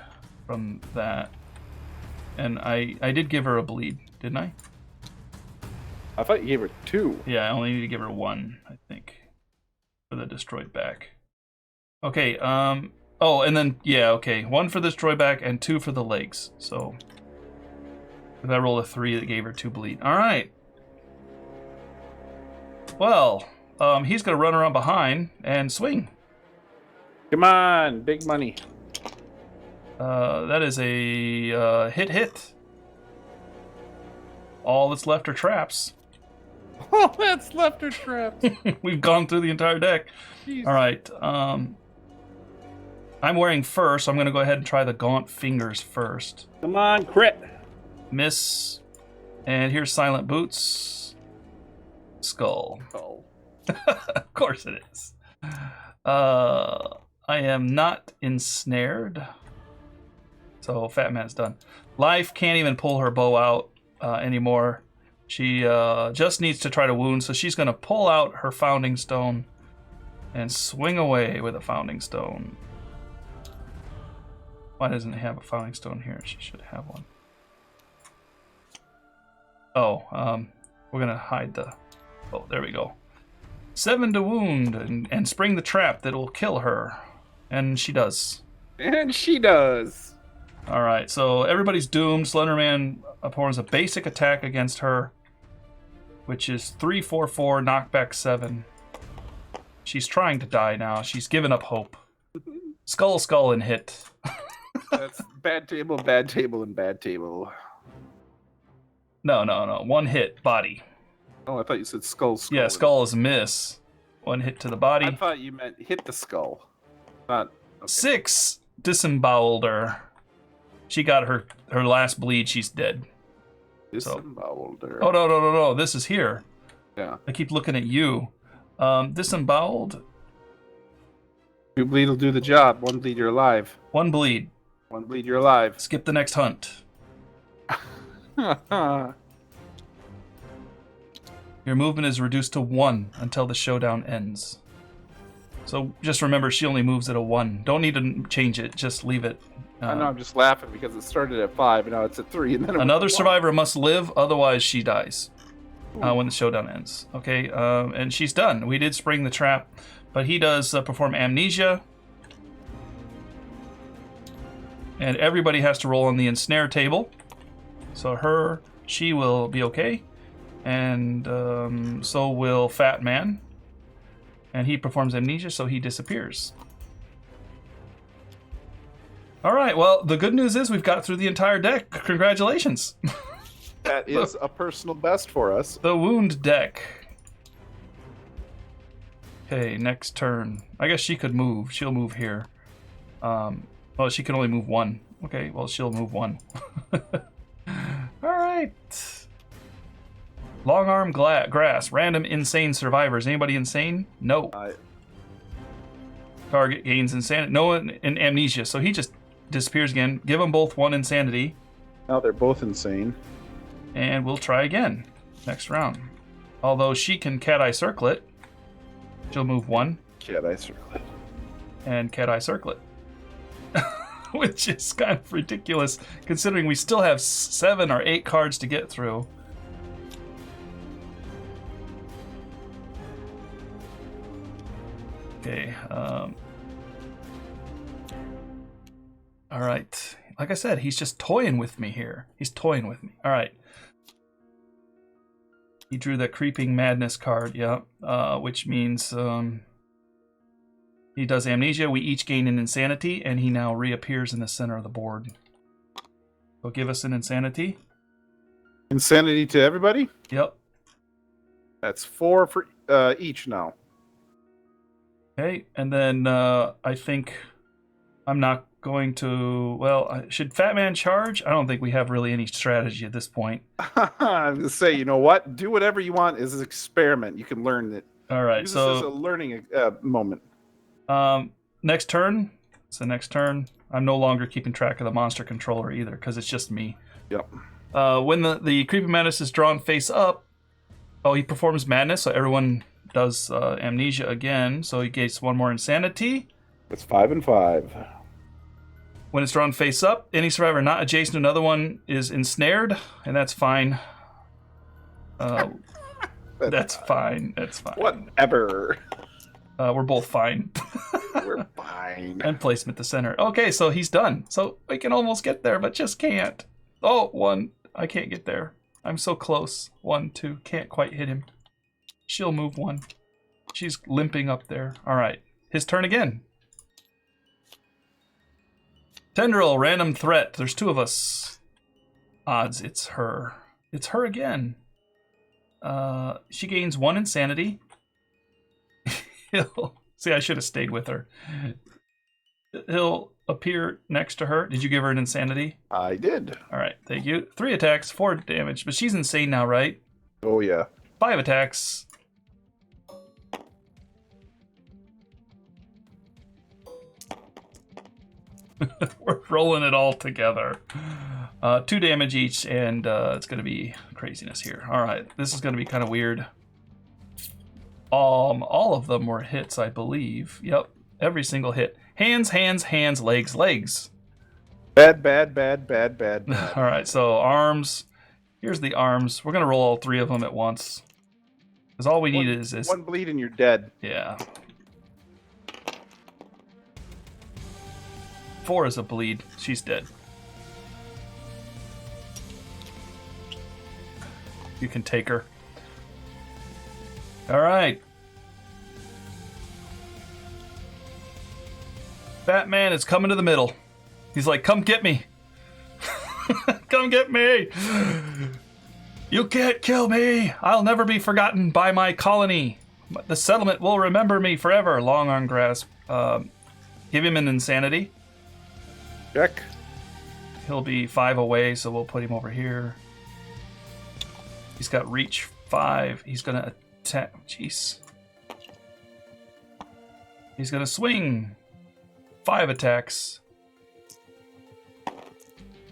from that. And I did give her a bleed, didn't I? I thought you gave her 2. Yeah, I only need to give her 1, I think, for the destroyed back. Okay, oh, and then, yeah, okay, 1 for the destroyed back and 2 for the legs. So, if I rolled a 3, that gave her 2 bleed. All right. Well, he's going to run around behind and swing. Come on, big money. That is a hit. All that's left are traps. Oh, that's left her trapped. We've gone through the entire deck. Jeez. All right. I'm wearing fur, so I'm going to go ahead and try the gaunt fingers first. Come on, crit. Miss. And here's silent boots. Skull. Oh. Of course it is. I am not ensnared. So Fat Man's done. Life can't even pull her bow out anymore. She just needs to try to wound, so she's going to pull out her founding stone and swing away with a founding stone. Why doesn't it have a founding stone here? She should have one. Oh, we're gonna hide the... Oh, there we go. 7 to wound and spring the trap that will kill her. And she does. And she does. Alright, so everybody's doomed. Slenderman performs a basic attack against her, which is 3-4-4, knockback 7. She's trying to die now. She's given up hope. Skull, skull, and hit. That's bad table, and bad table. No. 1 hit, body. Oh, I thought you said skull, skull. Yeah, skull is a miss. 1 hit to the body. I thought you meant hit the skull. Not... Okay. 6, disemboweled her. She got her last bleed. She's dead. Disemboweled her. Oh, no. This is here. Yeah. I keep looking at you. Disemboweled. 2 bleed will do the job. 1 bleed, you're alive. 1 bleed. 1 bleed, you're alive. Skip the next hunt. Your movement is reduced to 1 until the showdown ends. So just remember, she only moves at a 1. Don't need to change it. Just leave it. I know, I'm just laughing because it started at 5 and now it's at 3. And then Another survivor must live, otherwise she dies when the showdown ends. Okay, and she's done. We did spring the trap, but he does perform amnesia. And everybody has to roll on the ensnare table. So she will be okay. And so will Fat Man. And he performs amnesia, so he disappears. All right, well, the good news is we've got through the entire deck. Congratulations. That is a personal best for us. The wound deck. Okay, next turn. I guess she could move. She'll move here. Oh, she can only move 1. Okay, well, she'll move 1. All right. Long arm grass. Random insane survivors. Anybody insane? No. Target gains insanity. No one in amnesia. So he just disappears again. Give them both 1 insanity. Now they're both insane. And we'll try again next round. Although she can cat eye circlet. She'll move 1. Cat eye circlet. And cat eye circlet. Which is kind of ridiculous considering we still have 7 or 8 cards to get through. Okay. All right. Like I said, he's just toying with me here. He's toying with me. All right. He drew the Creeping Madness card, yeah. Which means he does amnesia. We each gain an insanity, and he now reappears in the center of the board. So give us an insanity. Insanity to everybody? Yep. That's 4 for each now. Okay, and then I think I'm not going to... Well, should Fat Man charge? I don't think we have really any strategy at this point. I was going to say, you know what? Do whatever you want as an experiment. You can learn it. All right, Use so... this as a learning moment. Next turn. So next turn, I'm no longer keeping track of the monster controller either, because it's just me. Yep. When the Creepy Madness is drawn face up, he performs Madness, so everyone does amnesia again, so he gets 1 more insanity. That's 5 and 5. When it's drawn face up, any survivor not adjacent to another one is ensnared, and that's fine. That's fine. That's fine. Whatever. We're both fine. We're fine. And placement to center. Okay, so he's done. So we can almost get there, but just can't. Oh, 1. I can't get there. I'm so close. 1, 2. Can't quite hit him. She'll move 1. She's limping up there. All right. His turn again. Tendril, random threat. There's 2 of us. Odds, it's her. It's her again. She gains 1 insanity. See, I should have stayed with her. He'll appear next to her. Did you give her an insanity? I did. All right, thank you. 3 attacks, 4 damage. But she's insane now, right? Oh, yeah. 5 attacks. We're rolling it all together. 2 damage each, and it's going to be craziness here. All right, this is going to be kind of weird. All of them were hits, I believe. Yep, every single hit. Hands, hands, hands, legs, legs. Bad. All right, so arms. Here's the arms. We're gonna roll all 3 of them at once. Because all we need is one bleed and you're dead. Yeah. 4 is a bleed. She's dead. You can take her. All right. Batman is coming to the middle. He's like, come get me. Come get me. You can't kill me. I'll never be forgotten by my colony. The settlement will remember me forever. Long arm grasp. Give him an insanity. Check. He'll be 5 away, so we'll put him over here. He's got reach 5. He's gonna attack. Jeez. He's gonna swing. 5 attacks.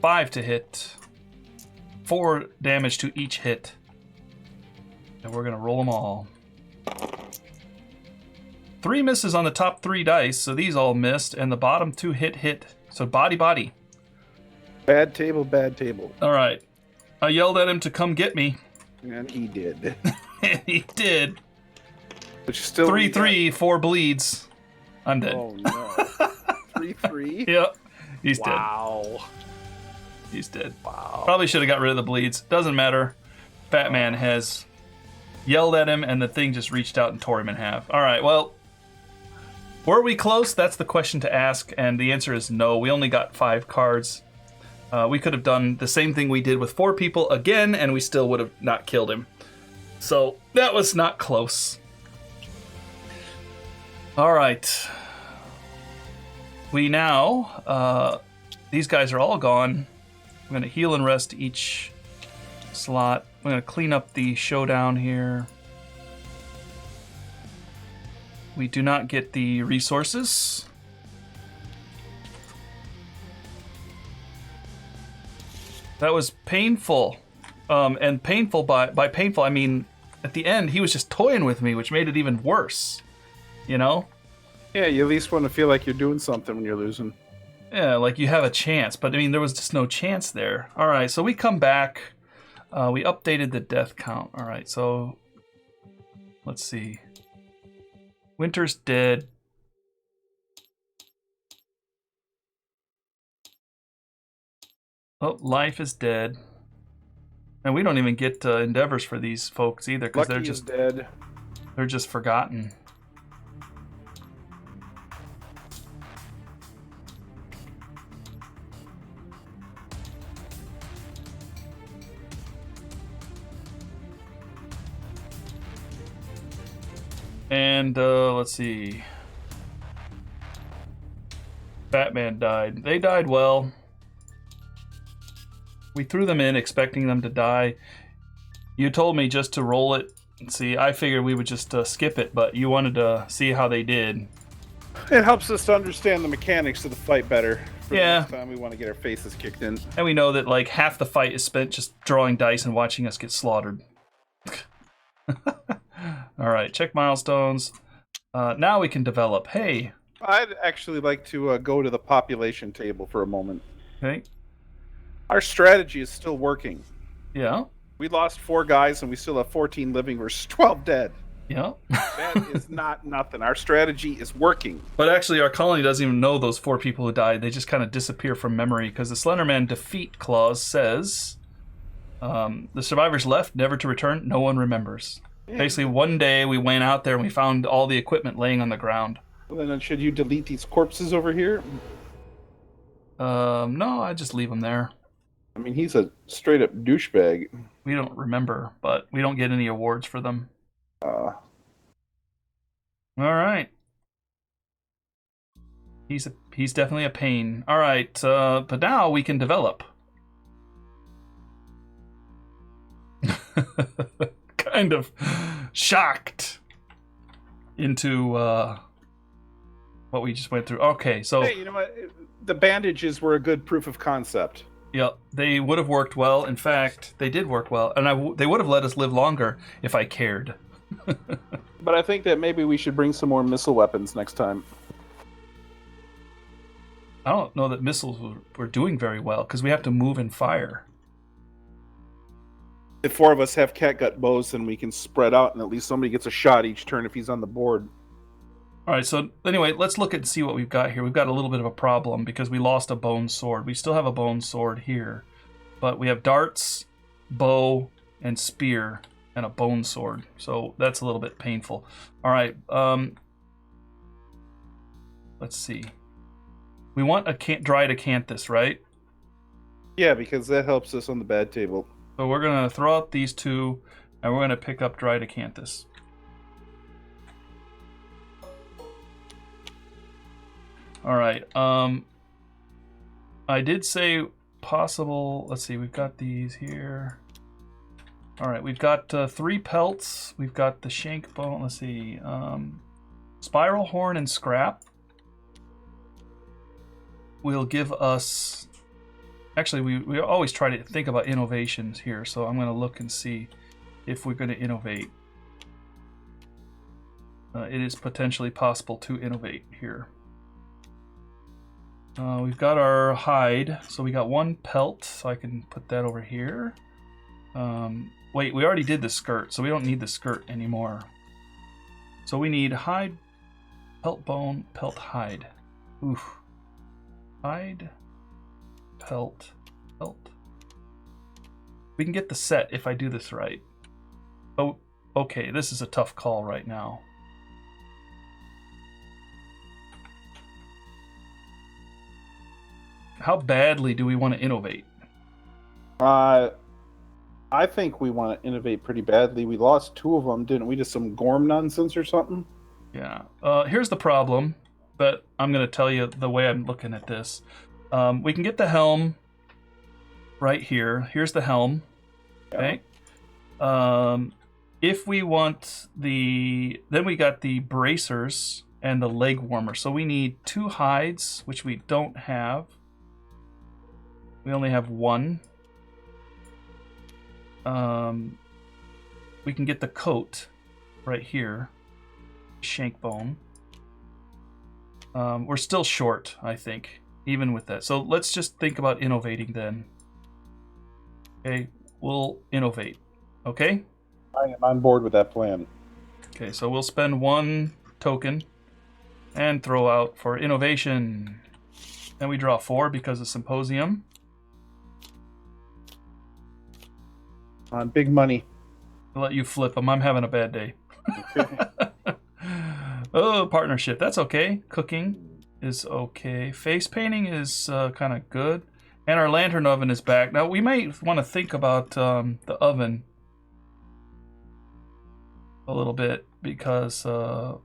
5 to hit. 4 damage to each hit. And we're gonna roll them all. 3 misses on the top 3 dice, so these all missed, and the bottom 2 hit. So body. Bad table. All right. I yelled at him to come get me. And he did. And he did. But you still 3-3, 4 bleeds. I'm dead. Oh no. 3-3? Yep. He's dead. Wow. He's dead. Wow. Probably should have got rid of the bleeds. Doesn't matter. Batman has yelled at him, and the thing just reached out and tore him in half. All right, well, were we close? That's the question to ask, and the answer is no. We only got 5 cards. We could have done the same thing we did with 4 people again, and we still would have not killed him. So that was not close. All right. We now, these guys are all gone. I'm going to heal and rest each slot. I'm going to clean up the showdown here. We do not get the resources. That was painful. And painful by painful, I mean, at the end, he was just toying with me, which made it even worse. You know? Yeah, you at least want to feel like you're doing something when you're losing. Yeah, like you have a chance. But, I mean, there was just no chance there. All right, so we come back. We updated the death count. All right, so let's see. Winter's dead. Oh, Life is dead. And we don't even get endeavors for these folks either, because Lucky is dead. They're just forgotten. And let's see. Batman died. They died well. We threw them in expecting them to die. You told me just to roll it. See, I figured we would just skip it, but you wanted to see how they did. It helps us to understand the mechanics of the fight better. For Yeah. the next time we want to get our faces kicked in. And we know that like half the fight is spent just drawing dice and watching us get slaughtered. All right, check milestones. Now we can develop. Hey. I'd actually like to go to the population table for a moment. Okay. Our strategy is still working. Yeah. We lost 4 guys and we still have 14 living versus 12 dead. Yeah. That is not nothing. Our strategy is working. But actually, our colony doesn't even know those 4 people who died. They just kind of disappear from memory because the Slenderman defeat clause says the survivors left, never to return. No one remembers. Yeah. Basically, one day we went out there and we found all the equipment laying on the ground. Well, then should you delete these corpses over here? No, I just leave them there. I mean, he's a straight up douchebag. We don't remember, but we don't get any awards for them. All right. He's definitely a pain. All right, but now we can develop. Kind of shocked into what we just went through. Okay, so hey, you know what? The bandages were a good proof of concept. Yep, they would have worked well. In fact, they did work well, and they would have let us live longer if I cared. But I think that maybe we should bring some more missile weapons next time. I don't know that missiles were doing very well because we have to move and fire. If 4 of us have catgut bows, then we can spread out, and at least somebody gets a shot each turn if he's on the board. All right, so anyway, let's look and see what we've got here. We've got a little bit of a problem because we lost a bone sword. We still have a bone sword here, but we have darts, bow, and spear, and a bone sword. So that's a little bit painful. All right, let's see. We want a dried acanthus, right? Yeah, because that helps us on the bad table. So we're going to throw out these 2, and we're going to pick up dried acanthus. All right. I did say possible. Let's see. We've got these here. All right. We've got 3 pelts. We've got the shank bone. Let's see. Spiral horn and scrap will give us. Actually, we always try to think about innovations here. So I'm going to look and see if we're going to innovate. It is potentially possible to innovate here. We've got our hide, so we got 1 pelt, so I can put that over here. Wait, we already did the skirt, so we don't need the skirt anymore. So we need hide, pelt bone, pelt hide. Oof. Hide, pelt, pelt. We can get the set if I do this right. Oh, okay, this is a tough call right now. How badly do we want to innovate? I think we want to innovate pretty badly. We lost 2 of them, didn't we? To some Gorm nonsense or something? Yeah. Here's the problem, but I'm going to tell you the way I'm looking at this. We can get the helm right here. Here's the helm. Okay. If we want then we got the bracers and the leg warmer. So we need 2 hides, which we don't have. We only have 1. We can get the coat right here. Shank bone. We're still short, I think, even with that. So let's just think about innovating then. Okay, we'll innovate. Okay? I am on board with that plan. Okay, so we'll spend 1 token and throw out for innovation. Then we draw 4 because of Symposium. On big money. I'll let you flip them. I'm having a bad day. Oh, partnership. That's okay. Cooking is okay. Face painting is kind of good. And our lantern oven is back. Now, we might want to think about the oven a little bit because never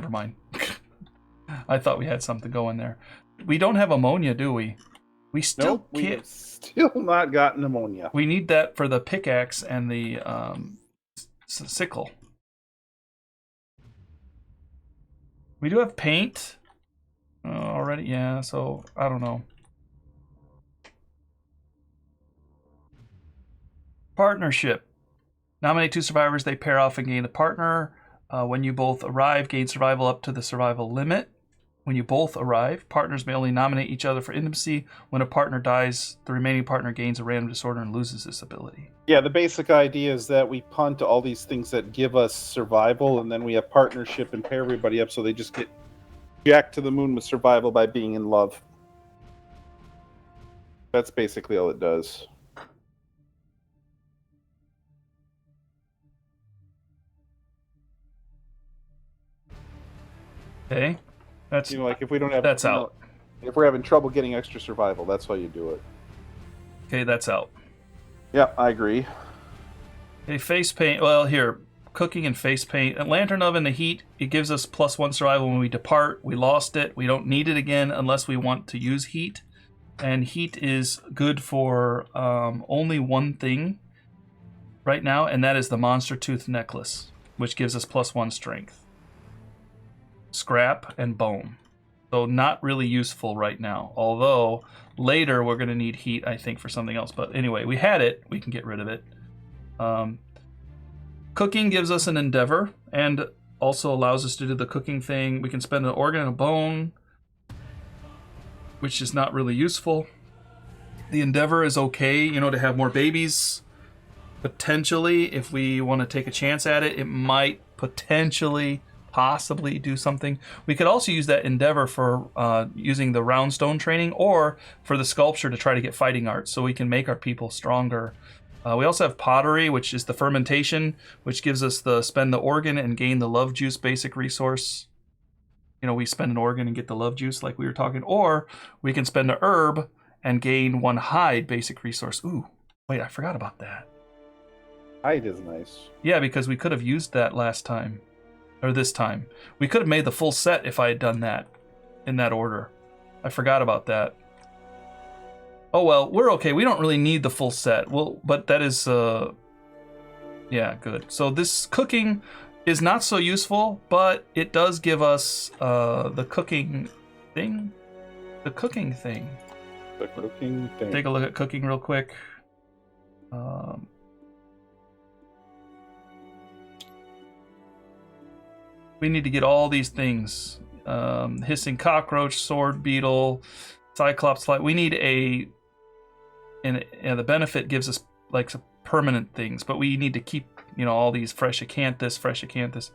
mind. I thought we had something going there. We don't have ammonia, do we? We still Nope, we have still not gotten ammonia. We need that for the pickaxe and the sickle. We do have paint already, yeah, so I don't know. Partnership. Nominate 2 survivors, they pair off and gain a partner. When you both arrive, gain survival up to the survival limit. When you both arrive, partners may only nominate each other for intimacy. When a partner dies, the remaining partner gains a random disorder and loses this ability. Yeah, the basic idea is that we punt all these things that give us survival, and then we have partnership and pair everybody up so they just get jacked to the moon with survival by being in love. That's basically all it does. Okay. That's like if we don't have that's out. If we're having trouble getting extra survival, that's how you do it. Okay, that's out. Yeah, I agree. Okay, face paint. Well, here, cooking and face paint. A lantern oven, the heat, it gives us +1 survival when we depart. We lost it. We don't need it again unless we want to use heat. And heat is good for only one thing right now, and that is the monster tooth necklace, which gives us +1 strength. Scrap and bone. So not really useful right now. Although later we're going to need heat, I think, for something else. But anyway, we had it. We can get rid of it. Cooking gives us an endeavor and also allows us to do the cooking thing. We can spend an organ and a bone, which is not really useful. The endeavor is okay, to have more babies. Potentially, if we want to take a chance at it, it might possibly do something. We could also use that endeavor for using the round stone training or for the sculpture to try to get fighting arts so we can make our people stronger. We also have pottery, which is the fermentation, which gives us the spend the organ and gain the love juice basic resource. We spend an organ and get the love juice like we were talking, or we can spend a herb and gain 1 hide basic resource. Ooh, wait, I forgot about that. Hide is nice. Yeah, because we could have used that last time, or this time. We could have made the full set if I had done that in that order. I forgot about that. Oh well, we're okay. We don't really need the full set. Well, but that is, yeah, good. So this cooking is not so useful, but it does give us the cooking thing. The cooking thing. The cooking thing. Take a look at cooking real quick. We need to get all these things. Hissing cockroach, sword beetle, cyclops fly. We need and the benefit gives us like some permanent things, but we need to keep, all these fresh acanthus,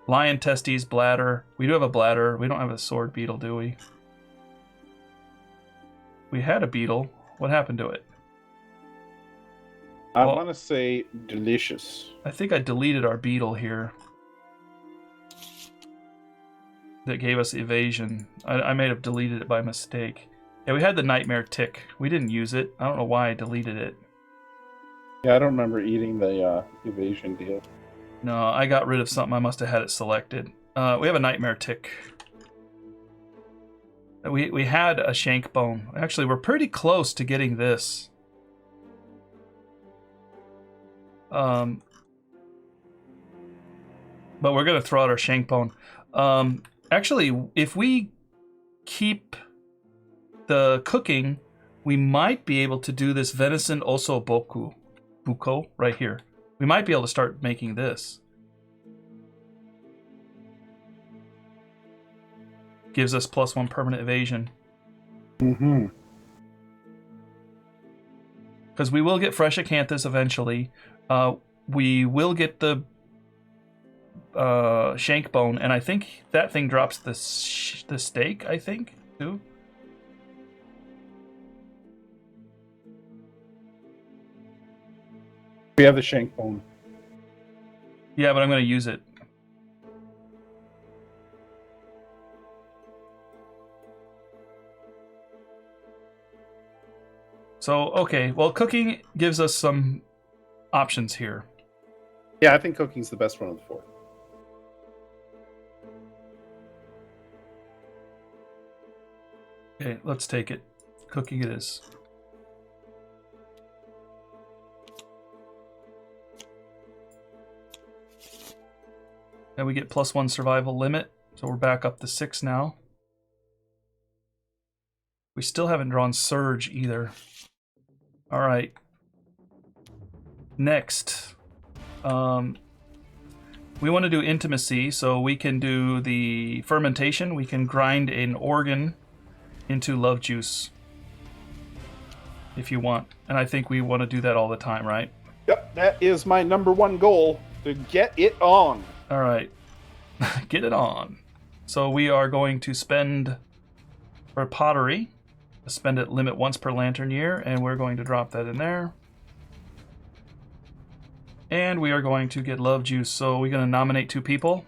lion testes, bladder. We do have a bladder. We don't have a sword beetle, do we? We had a beetle. What happened to it? I want to say delicious. I think I deleted our beetle here. That gave us evasion. I may have deleted it by mistake. Yeah, we had the nightmare tick. We didn't use it. I don't know why I deleted it. Yeah, I don't remember eating the evasion deal. No, I got rid of something. I must have had it selected. We have a nightmare tick. We had a shank bone. Actually, we're pretty close to getting this. But we're going to throw out our shank bone. Actually, if we keep the cooking, we might be able to do this venison oso buko right here. We might be able to start making this. Gives us +1 permanent evasion. Mm-hmm. Because we will get fresh acanthus eventually. We will get the shank bone, and I think that thing drops the steak, I think, too. We have the shank bone. Yeah, but I'm going to use it. So, okay, well, cooking gives us some options here. Yeah, I think cooking's the best one of the 4. Okay, let's take it. Cooking it is. And we get +1 survival limit, so we're back up to 6 now. We still haven't drawn Surge either. Alright. Next. We want to do intimacy, so we can do the fermentation. We can grind an organ into love juice if you want. And I think we want to do that all the time, right? Yep, that is my #1 goal, to get it on. All right. Get it on. So we are going to spend for pottery, spend it limit once per lantern year, and we're going to drop that in there. And we are going to get love juice. So we're going to nominate 2 people.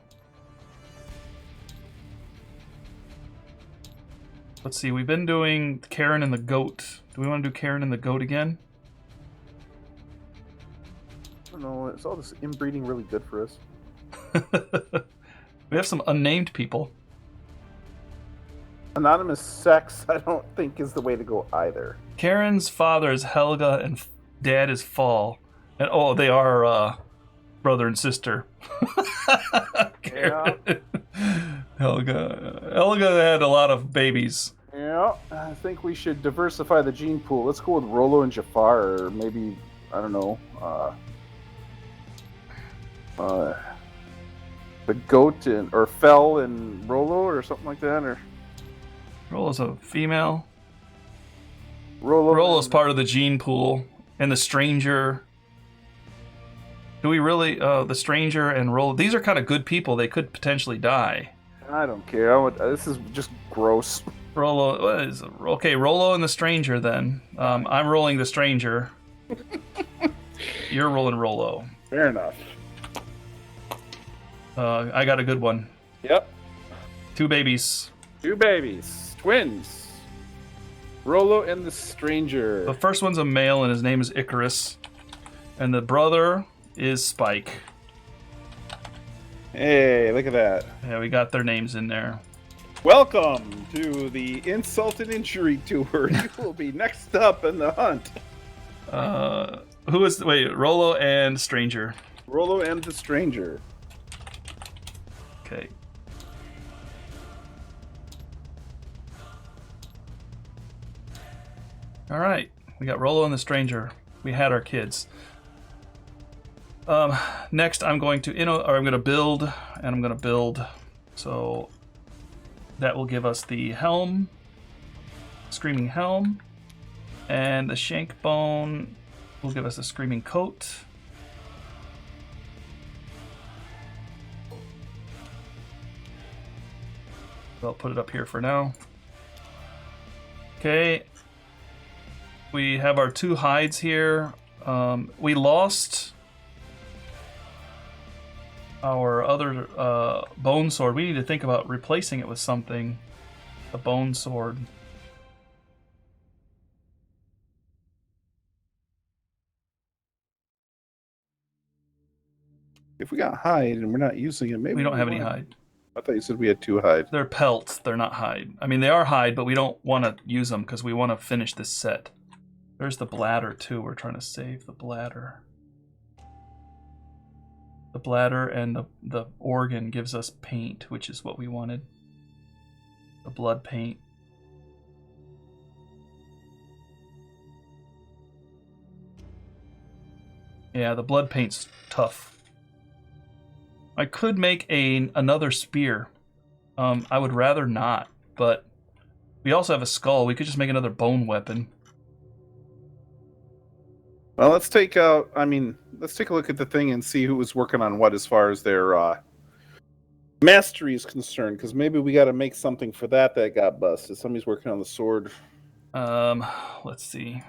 Let's see, we've been doing Karen and the goat. Do we want to do Karen and the goat again? I don't know, is all this inbreeding really good for us? We have some unnamed people. Anonymous sex, I don't think is the way to go either. Karen's father is Helga and dad is Fall. And oh, they are brother and sister. Karen. Yeah. Helga had a lot of babies. Yeah, I think we should diversify the gene pool. Let's go with Rollo and Jafar, or maybe, I don't know. The goat or Fell and Rolo or something like that, or Rollo's a female. Rolo. Rollo's part of the gene pool, and the stranger. Do we really? The stranger and Rollo. These are kind of good people. They could potentially die. I don't care. This is just gross. Rollo. What is it? Okay, Rollo and the stranger. Then I'm rolling the stranger. You're rolling Rollo. Fair enough. I got a good one. Yep. 2 babies. 2 babies. Twins. Rolo and the stranger. The first one's a male, and his name is Icarus. And the brother is Spike. Hey, look at that. Yeah, we got their names in there. Welcome to the Insult and Injury Tour. You will be next up in the hunt. Who is... Wait, Rollo and Stranger. Rolo and the stranger. Okay. All right, we got Rollo and the stranger. We had our kids. Next, I'm going to build, and I'm going to build. So that will give us the helm, screaming helm, and the shank bone will give us a screaming coat. I'll put it up here for now. Okay. We have our 2 hides here. We lost our other bone sword. We need to think about replacing it with something. A bone sword. If we got hide and we're not using it, maybe We don't have any hide. I thought you said we had 2 hide. They're pelts. They're not hide. I mean, they are hide, but we don't want to use them because we want to finish this set. There's the bladder, too. We're trying to save the bladder. The bladder and the organ gives us paint, which is what we wanted. The blood paint. Yeah, the blood paint's tough. I could make another spear. I would rather not, but we also have a skull. We could just make another bone weapon. Well, let's take a look at the thing and see who was working on what as far as their mastery is concerned, because maybe we got to make something for that got busted. Somebody's working on the sword. Let's see.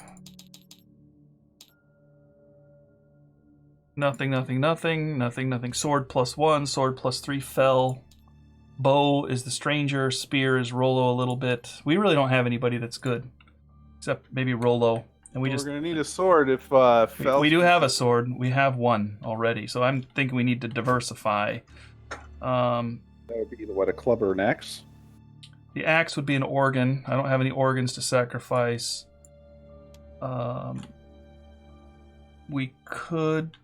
Nothing. Sword +1, sword +3 fell. Bow is the stranger, spear is Rollo a little bit. We really don't have anybody that's good, except maybe Rollo. And we're gonna need a sword if we do have a sword. We have one already, so I'm thinking we need to diversify. That would be a club or an axe? The axe would be an organ. I don't have any organs to sacrifice. We could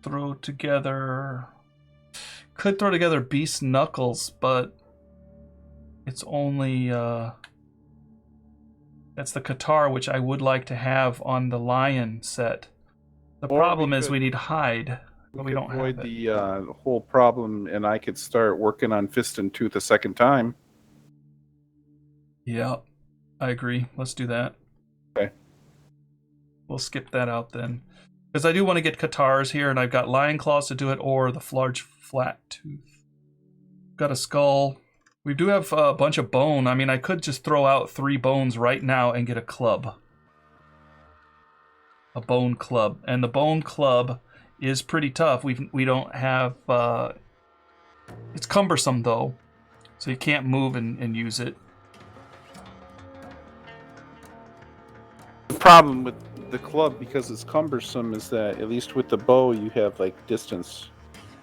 throw together beast knuckles, but it's only that's the Qatar, which I would like to have on the lion set. The problem is we need hide, but we don't have it. The whole problem, and I could start working on Fist and Tooth a second time. Yeah, I agree. Let's do that. Okay. We'll skip that out then. Because I do want to get Qatars here, and I've got lion claws to do it, or the large flat tooth. Got a skull. We do have a bunch of bone. I mean, I could just throw out 3 bones right now and get a club. A bone club. And the bone club is pretty tough. We don't have... it's cumbersome, though. So you can't move and use it. The problem with the club, because it's cumbersome, is that at least with the bow you have distance.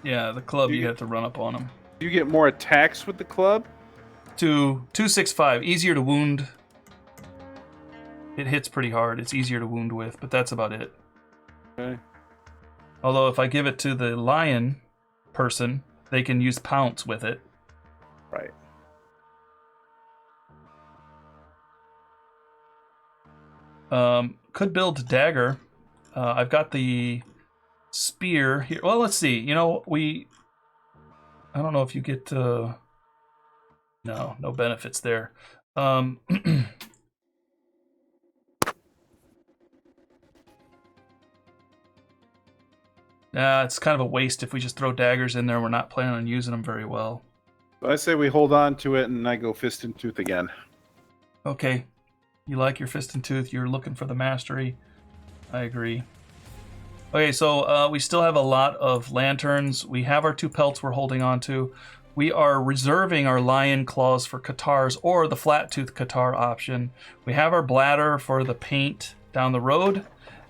Yeah, the club you have to run up on them. Do you get more attacks with the club? 265, easier to wound. It hits pretty hard. It's easier to wound with, but that's about it. Okay. Although if I give it to the lion person, they can use pounce with it. Right. Could build dagger. I've got the spear here. Well, let's see. You know, I don't know if you get no benefits there. It's kind of a waste if we just throw daggers in there. We're not planning on using them very well. I say we hold on to it, and I go fist and tooth again. Okay. You like your fist and tooth. You're looking for the mastery. I agree. Okay, so we still have a lot of lanterns. We have our 2 pelts we're holding on to. We are reserving our lion claws for Katars or the flat tooth Katar option. We have our bladder for the paint down the road.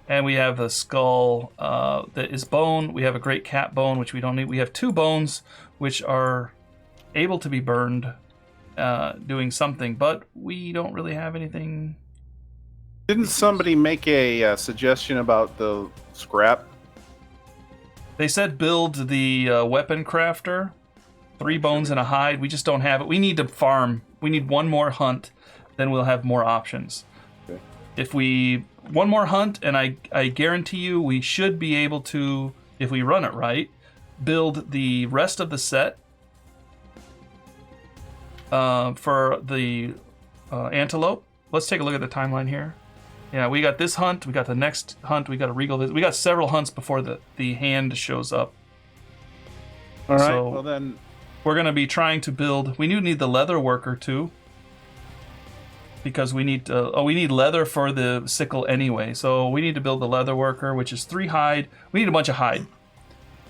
And we have the skull that is bone. We have a great cat bone, which we don't need. We have 2 bones, which are able to be burned, doing something. But we don't really have anything. Didn't somebody make a suggestion about the scrap? They said build the weapon crafter. 3 bones and a hide. We just don't have it. We need to farm. We need 1 more hunt. Then we'll have more options. Okay. If we... 1 more hunt, and I guarantee you we should be able to, if we run it right, build the rest of the set for the antelope. Let's take a look at the timeline here. Yeah, we got this hunt, we got the next hunt, we got a regal visit. We got several hunts before the hand shows up. All right, So well then... we're going to be trying to build... We do need the leather worker, too. Because we need we need leather for the sickle anyway. So we need to build the leather worker, which is 3 hide. We need a bunch of hide.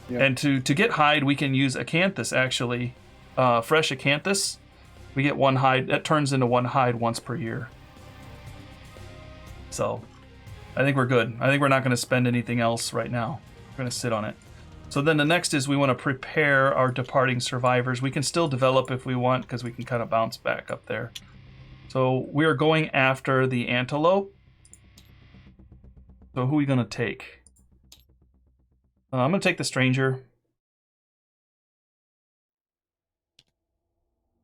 Yep. And to get hide, we can use acanthus, actually. Fresh acanthus. We get 1 hide. That turns into 1 hide once per year. So I think we're good. I think we're not going to spend anything else right now. We're going to sit on it. So then the next is we want to prepare our departing survivors. We can still develop if we want, because we can kind of bounce back up there. So we are going after the antelope. So who are we going to take? I'm going to take the stranger.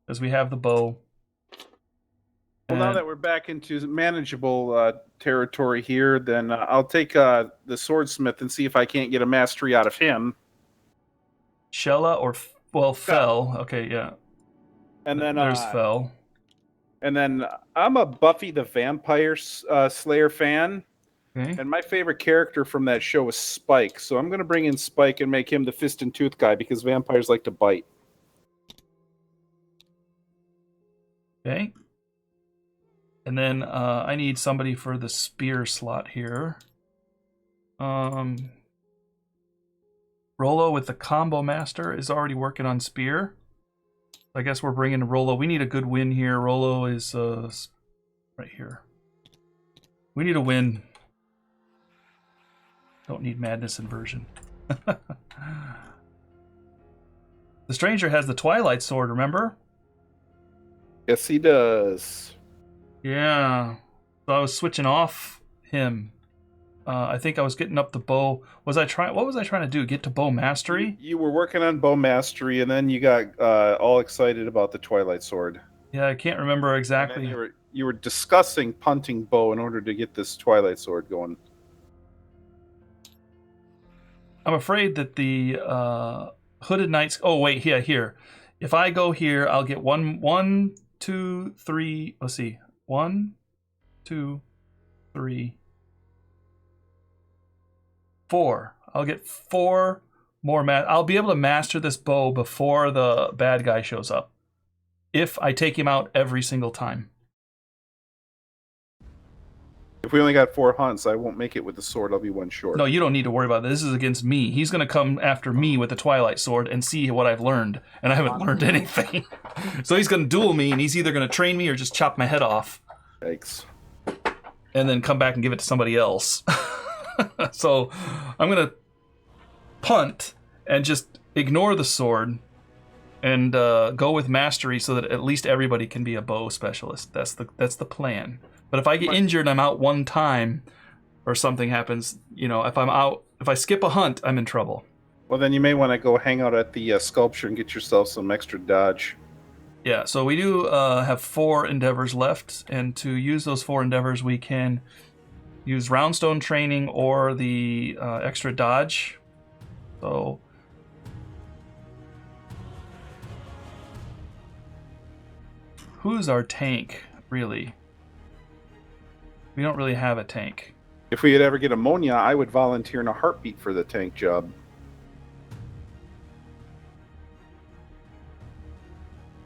Because we have the bow. Well, now that we're back into manageable territory here, then I'll take the swordsmith and see if I can't get a mastery out of him. Shella or... Well, Fell. Okay, yeah. And then there's Fell. And then I'm a Buffy the Vampire Slayer fan. Okay. And my favorite character from that show is Spike. So I'm going to bring in Spike and make him the fist and tooth guy because vampires like to bite. Okay. And then I need somebody for the spear slot here. Rollo with the combo master is already working on spear. I guess we're bringing Rollo. We need a good win here. Rollo is right here. We need a win. Don't need madness inversion. The stranger has the Twilight Sword, remember? Yes, he does. Yeah. So I was switching off him. I think I was getting up the bow. What was I trying to do? Get to bow mastery? You were working on bow mastery, and then you got all excited about the Twilight Sword. Yeah, I can't remember exactly. You were discussing punting bow in order to get this Twilight Sword going. I'm afraid that the Hooded Knights... Oh, wait, yeah, here. If I go here, I'll get 1, 2, 3... Let's see. 1, 2, 3... 4. I'll get 4 more. I'll be able to master this bow before the bad guy shows up. If I take him out every single time. If we only got 4 hunts, I won't make it with the sword. I'll be 1 short. No, you don't need to worry about this. This is against me. He's going to come after me with the Twilight Sword and see what I've learned. And I haven't learned anything. So he's going to duel me, and he's either going to train me or just chop my head off. Thanks. And then come back and give it to somebody else. So I'm going to punt and just ignore the sword and go with mastery so that at least everybody can be a bow specialist. That's the plan. But if I get injured and I'm out 1 time or something happens, you know, if I skip a hunt, I'm in trouble. Well, then you may want to go hang out at the sculpture and get yourself some extra dodge. Yeah, so we do have 4 endeavors left, and to use those 4 endeavors, we can use roundstone training or the extra dodge. So who's our tank, really? We don't really have a tank. If we could ever get ammonia, I would volunteer in a heartbeat for the tank job.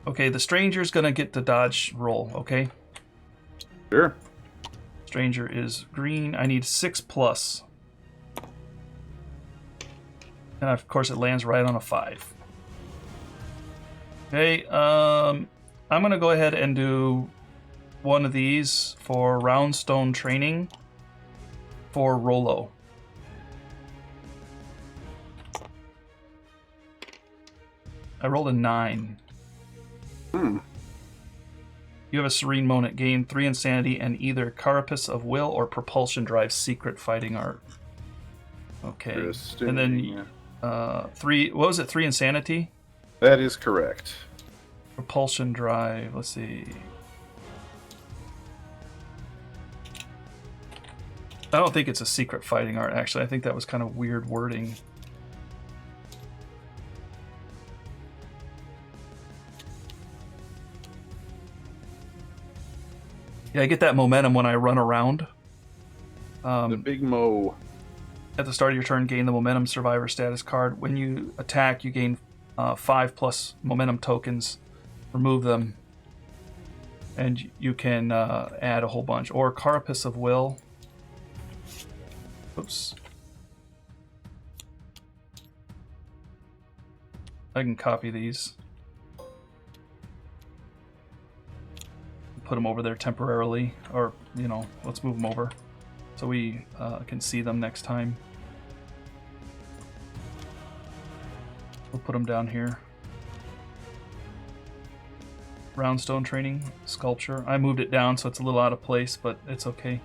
Okay, the stranger's gonna get the dodge roll, okay? Sure. Stranger is green. I need 6+. And of course it lands right on a 5. Okay, I'm gonna go ahead and do one of these for Roundstone training for Rollo. I rolled a 9. You have a serene moment. Gain 3 insanity and either Carapace of Will or Propulsion Drive secret fighting art. Okay. And then 3. What was it? 3 insanity? That is correct. Propulsion Drive. Let's see. I don't think it's a secret fighting art, actually. I think that was kind of weird wording. Yeah, I get that momentum when I run around. The big Mo. At the start of your turn, gain the momentum survivor status card. When you attack, you gain 5+ momentum tokens. Remove them. And you can add a whole bunch. Or Carapace of Will. Oops. I can copy these. Put them over there temporarily, or let's move them over so we can see them next time. We'll put them down here. Roundstone training, sculpture. I moved it down so it's a little out of place, but it's okay.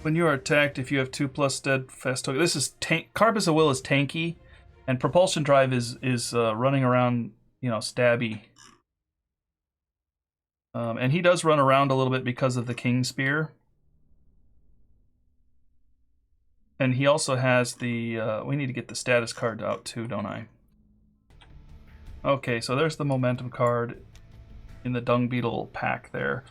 When you are attacked, if you have 2+ steadfast token, this is Carapace of Will is tanky. And Propulsion Drive is running around, stabby. And he does run around a little bit because of the King Spear. And he also has the... we need to get the status card out too, don't I? Okay, so there's the momentum card in the Dung Beetle pack there.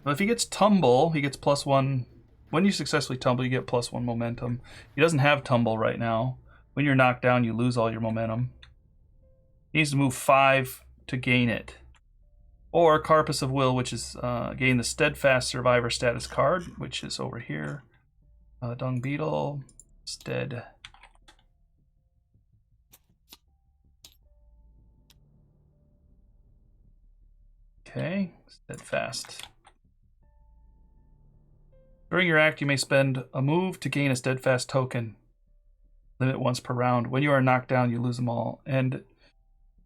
But if he gets Tumble, he gets +1. When you successfully tumble, you get +1 momentum. He doesn't have Tumble right now. When you're knocked down, you lose all your momentum. He needs to move 5 to gain it. Or Carapace of Will, which is gain the Steadfast Survivor status card, which is over here. Dung Beetle, Stead. Okay, Steadfast. During your act, you may spend a move to gain a Steadfast token. Limit once per round. When you are knocked down, you lose them all. And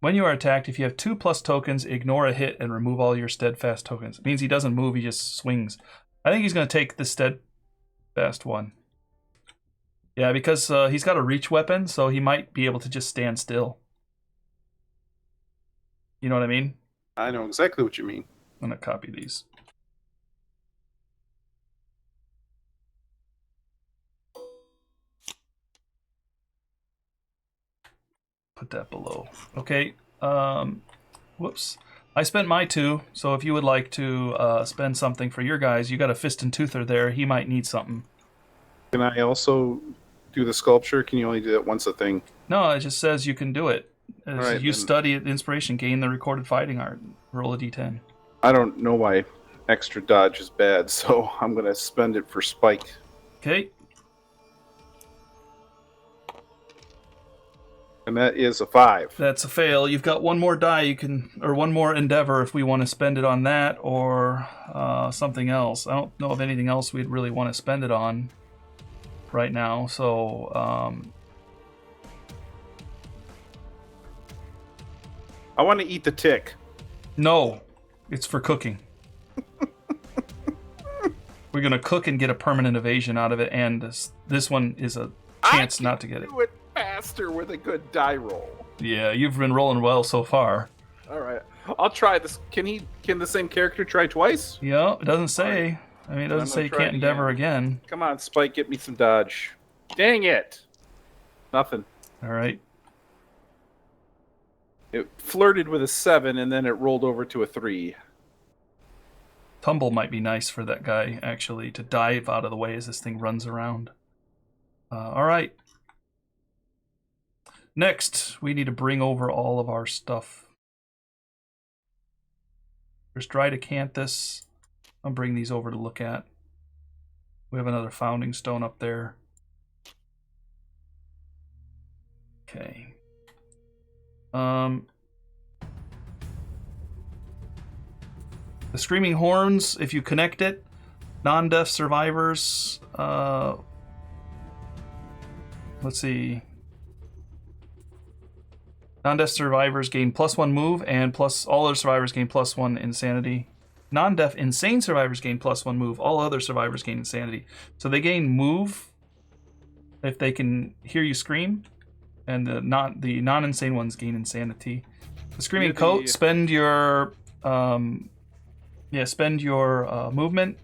when you are attacked, if you have 2+ tokens, ignore a hit and remove all your Steadfast tokens. It means he doesn't move, he just swings. I think he's going to take the Steadfast one. Yeah, because he's got a reach weapon, so he might be able to just stand still. You know what I mean? I know exactly what you mean. I'm going to copy these. Put that below. Okay. Whoops. I spent my 2, so if you would like to spend something for your guys, you got a Fist and Toother there. He might need something. Can I also do the sculpture? Can you only do it once a thing? No, it just says you can do it. Right, you then. study inspiration, gain the recorded fighting art, roll a d10. I don't know why extra dodge is bad, so I'm going to spend it for Spike. Okay. And that is a 5. That's a fail. You've got one more die you can, or one more endeavor if we want to spend it on that or something else. I don't know of anything else we'd really want to spend it on right now. So I want to eat the tick. no, it's for cooking. We're gonna cook and get a permanent evasion out of it, and this one is a chance not to get it. Do it faster with a good die roll. Yeah, you've been rolling well so far. I'll try this. Can the same character try twice? Yeah, it doesn't say. I mean, it doesn't I'm say gonna you try can't it endeavor again. Come on, Spike, get me some dodge. Dang it! Nothing. All right. It flirted with a 7, and then it rolled over to a 3. Tumble might be nice for that guy, actually, to dive out of the way as this thing runs around. All right. Next, we need to bring over all of our stuff. There's Dridecanthus. I'll bring these over to look at. We have another founding stone up there. Okay. The Screaming Horns, if you connect it, non-death survivors, let's see. Non-death survivors gain +1 move, and all other survivors gain +1 insanity. Non-death insane survivors gain +1 move. All other survivors gain insanity. So they gain move if they can hear you scream, and the non-insane ones gain insanity. The Screaming Coat, spend your movement.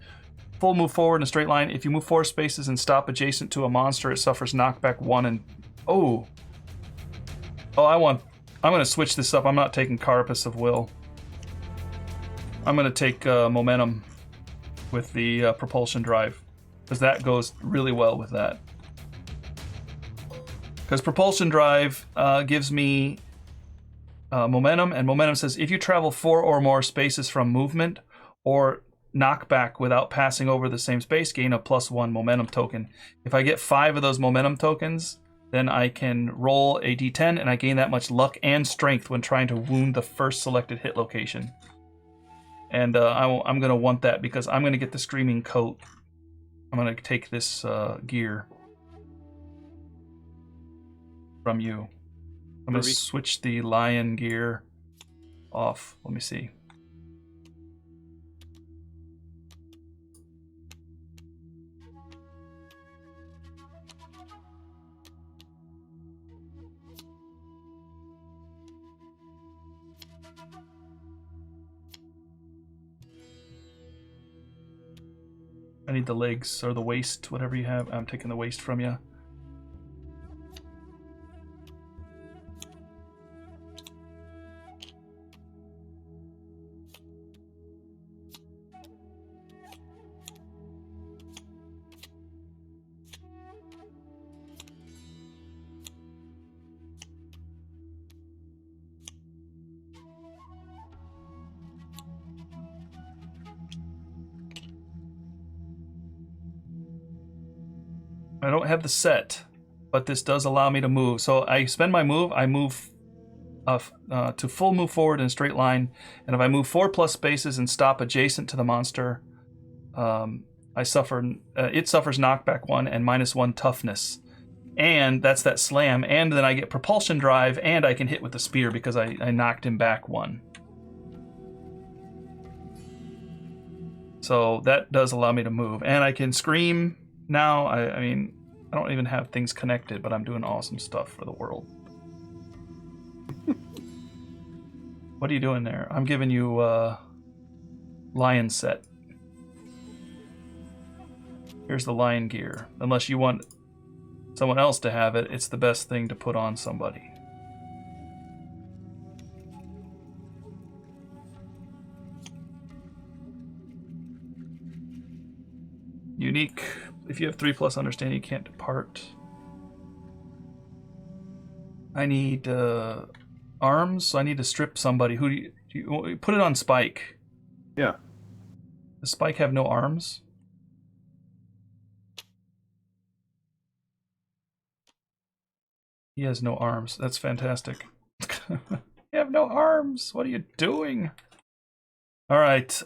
Full move forward in a straight line. If you move 4 spaces and stop adjacent to a monster, it suffers knockback 1 and I'm going to switch this up. I'm not taking Carapace of Will. I'm going to take Momentum with the Propulsion Drive, because that goes really well with that. Because Propulsion Drive gives me Momentum, and Momentum says if you travel 4 or more spaces from movement or knockback without passing over the same space, gain a +1 Momentum token. If I get 5 of those Momentum tokens, then I can roll a d10, and I gain that much luck and strength when trying to wound the first selected hit location. And I'm going to want that because I'm going to get the Screaming Coat. I'm going to take this gear from you. I'm going to switch the lion gear off. Let me see. I need the legs or the waist, whatever you have. I'm taking the waist from you. I don't have the set, but this does allow me to move. So I spend my move, I move to full move forward in a straight line, and if I move 4+ spaces and stop adjacent to the monster, it suffers knockback 1 and -1 toughness. And that's that slam, and then I get Propulsion Drive, and I can hit with the spear because I knocked him back 1. So that does allow me to move, and I can scream. Now, I mean, I don't even have things connected, but I'm doing awesome stuff for the world. What are you doing there? I'm giving you lion set. Here's the lion gear. Unless you want someone else to have it, it's the best thing to put on somebody. Unique. If you have 3+ understanding, you can't depart. I need arms, so I need to strip somebody. Who do you put it on Spike? Yeah. Does Spike have no arms? He has no arms. That's fantastic. You have no arms. What are you doing? All right.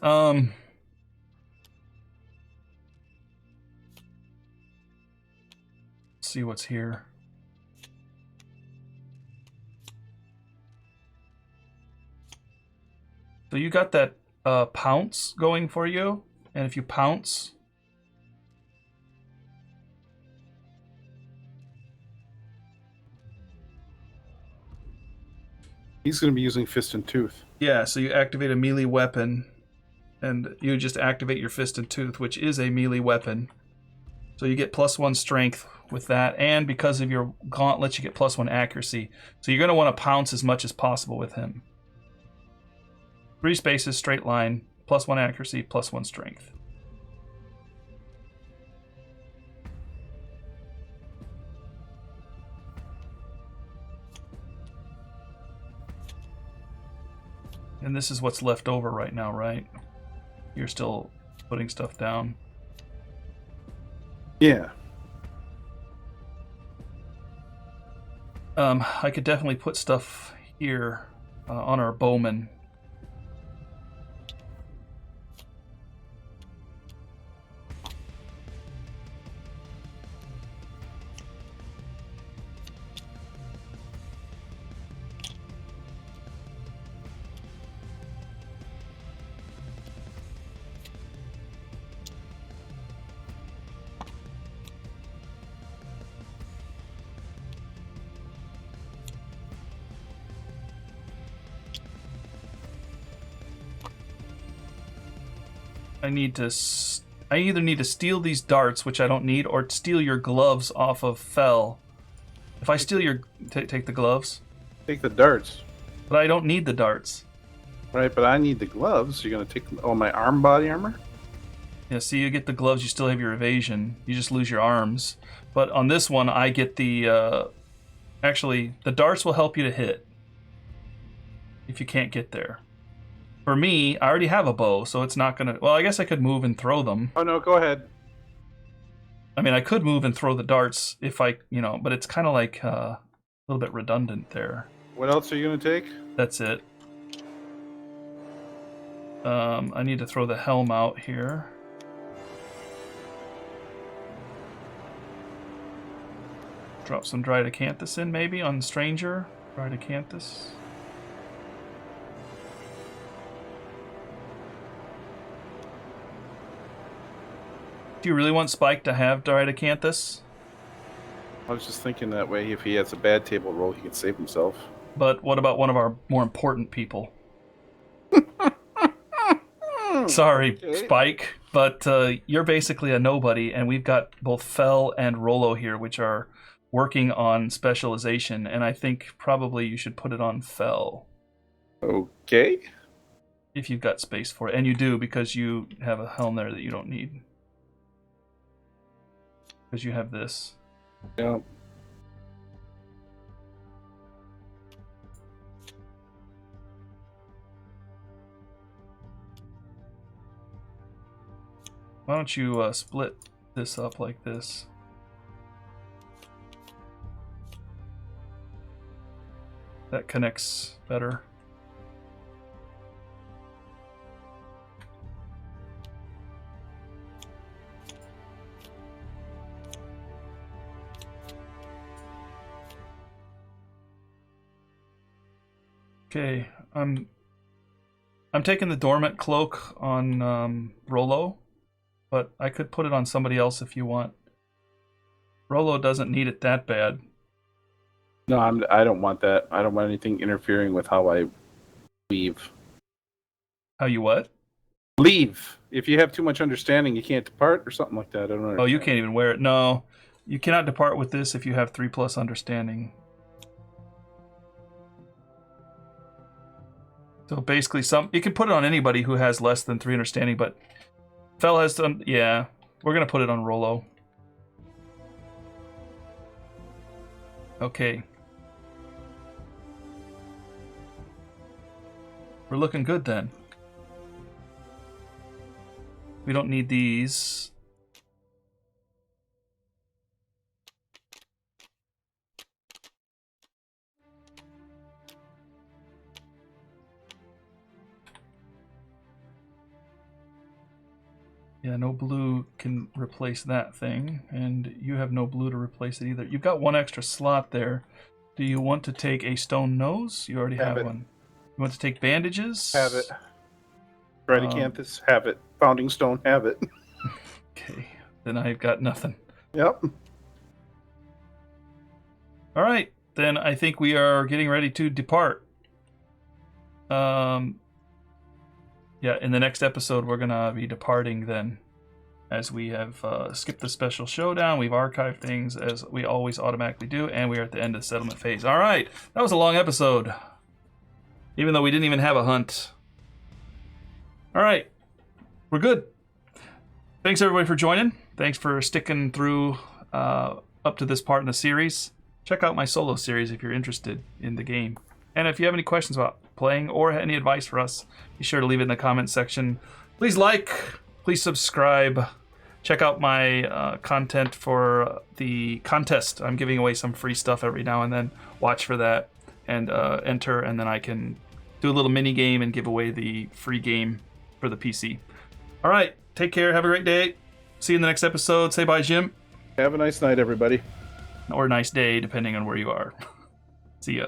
Let's see what's here. So you got that pounce going for you, and if you pounce, He's going to be using Fist and Tooth. Yeah, so you activate a melee weapon, and you just activate your Fist and Tooth, which is a melee weapon. So you get +1 strength with that, and because of your gauntlets, you get +1 accuracy. So you're going to want to pounce as much as possible with him. 3 spaces, straight line, +1 accuracy, +1 strength. And this is what's left over right now, right? You're still putting stuff down. Yeah. I could definitely put stuff here on our bowman. I either need to steal these darts, which I don't need, or steal your gloves off of Fell. If I steal your... take the gloves. Take the darts. But I don't need the darts. Right, but I need the gloves. You're going to take my body armor? Yeah, see, you get the gloves, you still have your evasion. You just lose your arms. But on this one, I get the... actually, the darts will help you to hit. If you can't get there. For me, I already have a bow, so it's not gonna... Well, I guess I could move and throw them. Oh, no, go ahead. I mean, I could move and throw the darts if I, but it's kind of like a little bit redundant there. What else are you going to take? That's it. I need to throw the helm out here. Drop some Dried Acanthus in, maybe, on Stranger. Dried Acanthus. Do you really want Spike to have Dried Acanthus? I was just thinking that way, if he has a bad table roll, he can save himself. But what about one of our more important people? Sorry, Okay. Spike, but you're basically a nobody, and we've got both Fell and Rollo here, which are working on specialization, and I think probably you should put it on Fell. Okay. If you've got space for it. And you do, because you have a helm there that you don't need. Because you have this. Yeah. Why don't you split this up like this? That connects better. Okay, I'm taking the dormant cloak on Rollo, but I could put it on somebody else if you want. Rollo doesn't need it that bad. No, I don't want that. I don't want anything interfering with how I leave. How you what? Leave. If you have too much understanding, you can't depart or something like that. I don't know. Oh, you can't even wear it. No, you cannot depart with this if you have 3+ understanding. So basically, you can put it on anybody who has less than 3 understanding, but Fell has done. Yeah, we're gonna put it on Rollo. Okay. We're looking good then. We don't need these. Yeah, no blue can replace that thing, and you have no blue to replace it either. You've got one extra slot there. Do you want to take a stone nose? You already have one. You want to take bandages? Have it. Dried Acanthus, have it. Founding Stone, have it. Okay, then I've got nothing. Yep. All right, then I think we are getting ready to depart. Yeah, in the next episode, we're going to be departing then, as we have skipped the special showdown. We've archived things as we always automatically do, and we are at the end of the settlement phase. All right, that was a long episode, even though we didn't even have a hunt. All right, we're good. Thanks everybody for joining. Thanks for sticking through up to this part in the series. Check out my solo series if you're interested in the game. And if you have any questions about playing or any advice for us, be sure to leave it in the comments section. Please like, please subscribe. Check out my content for the contest. I'm giving away some free stuff every now and then. Watch for that and enter, and then I can do a little mini game and give away the free game for the PC. All right, take care. Have a great day. See you in the next episode. Say bye, Jim. Have a nice night, everybody. Or a nice day, depending on where you are. See ya.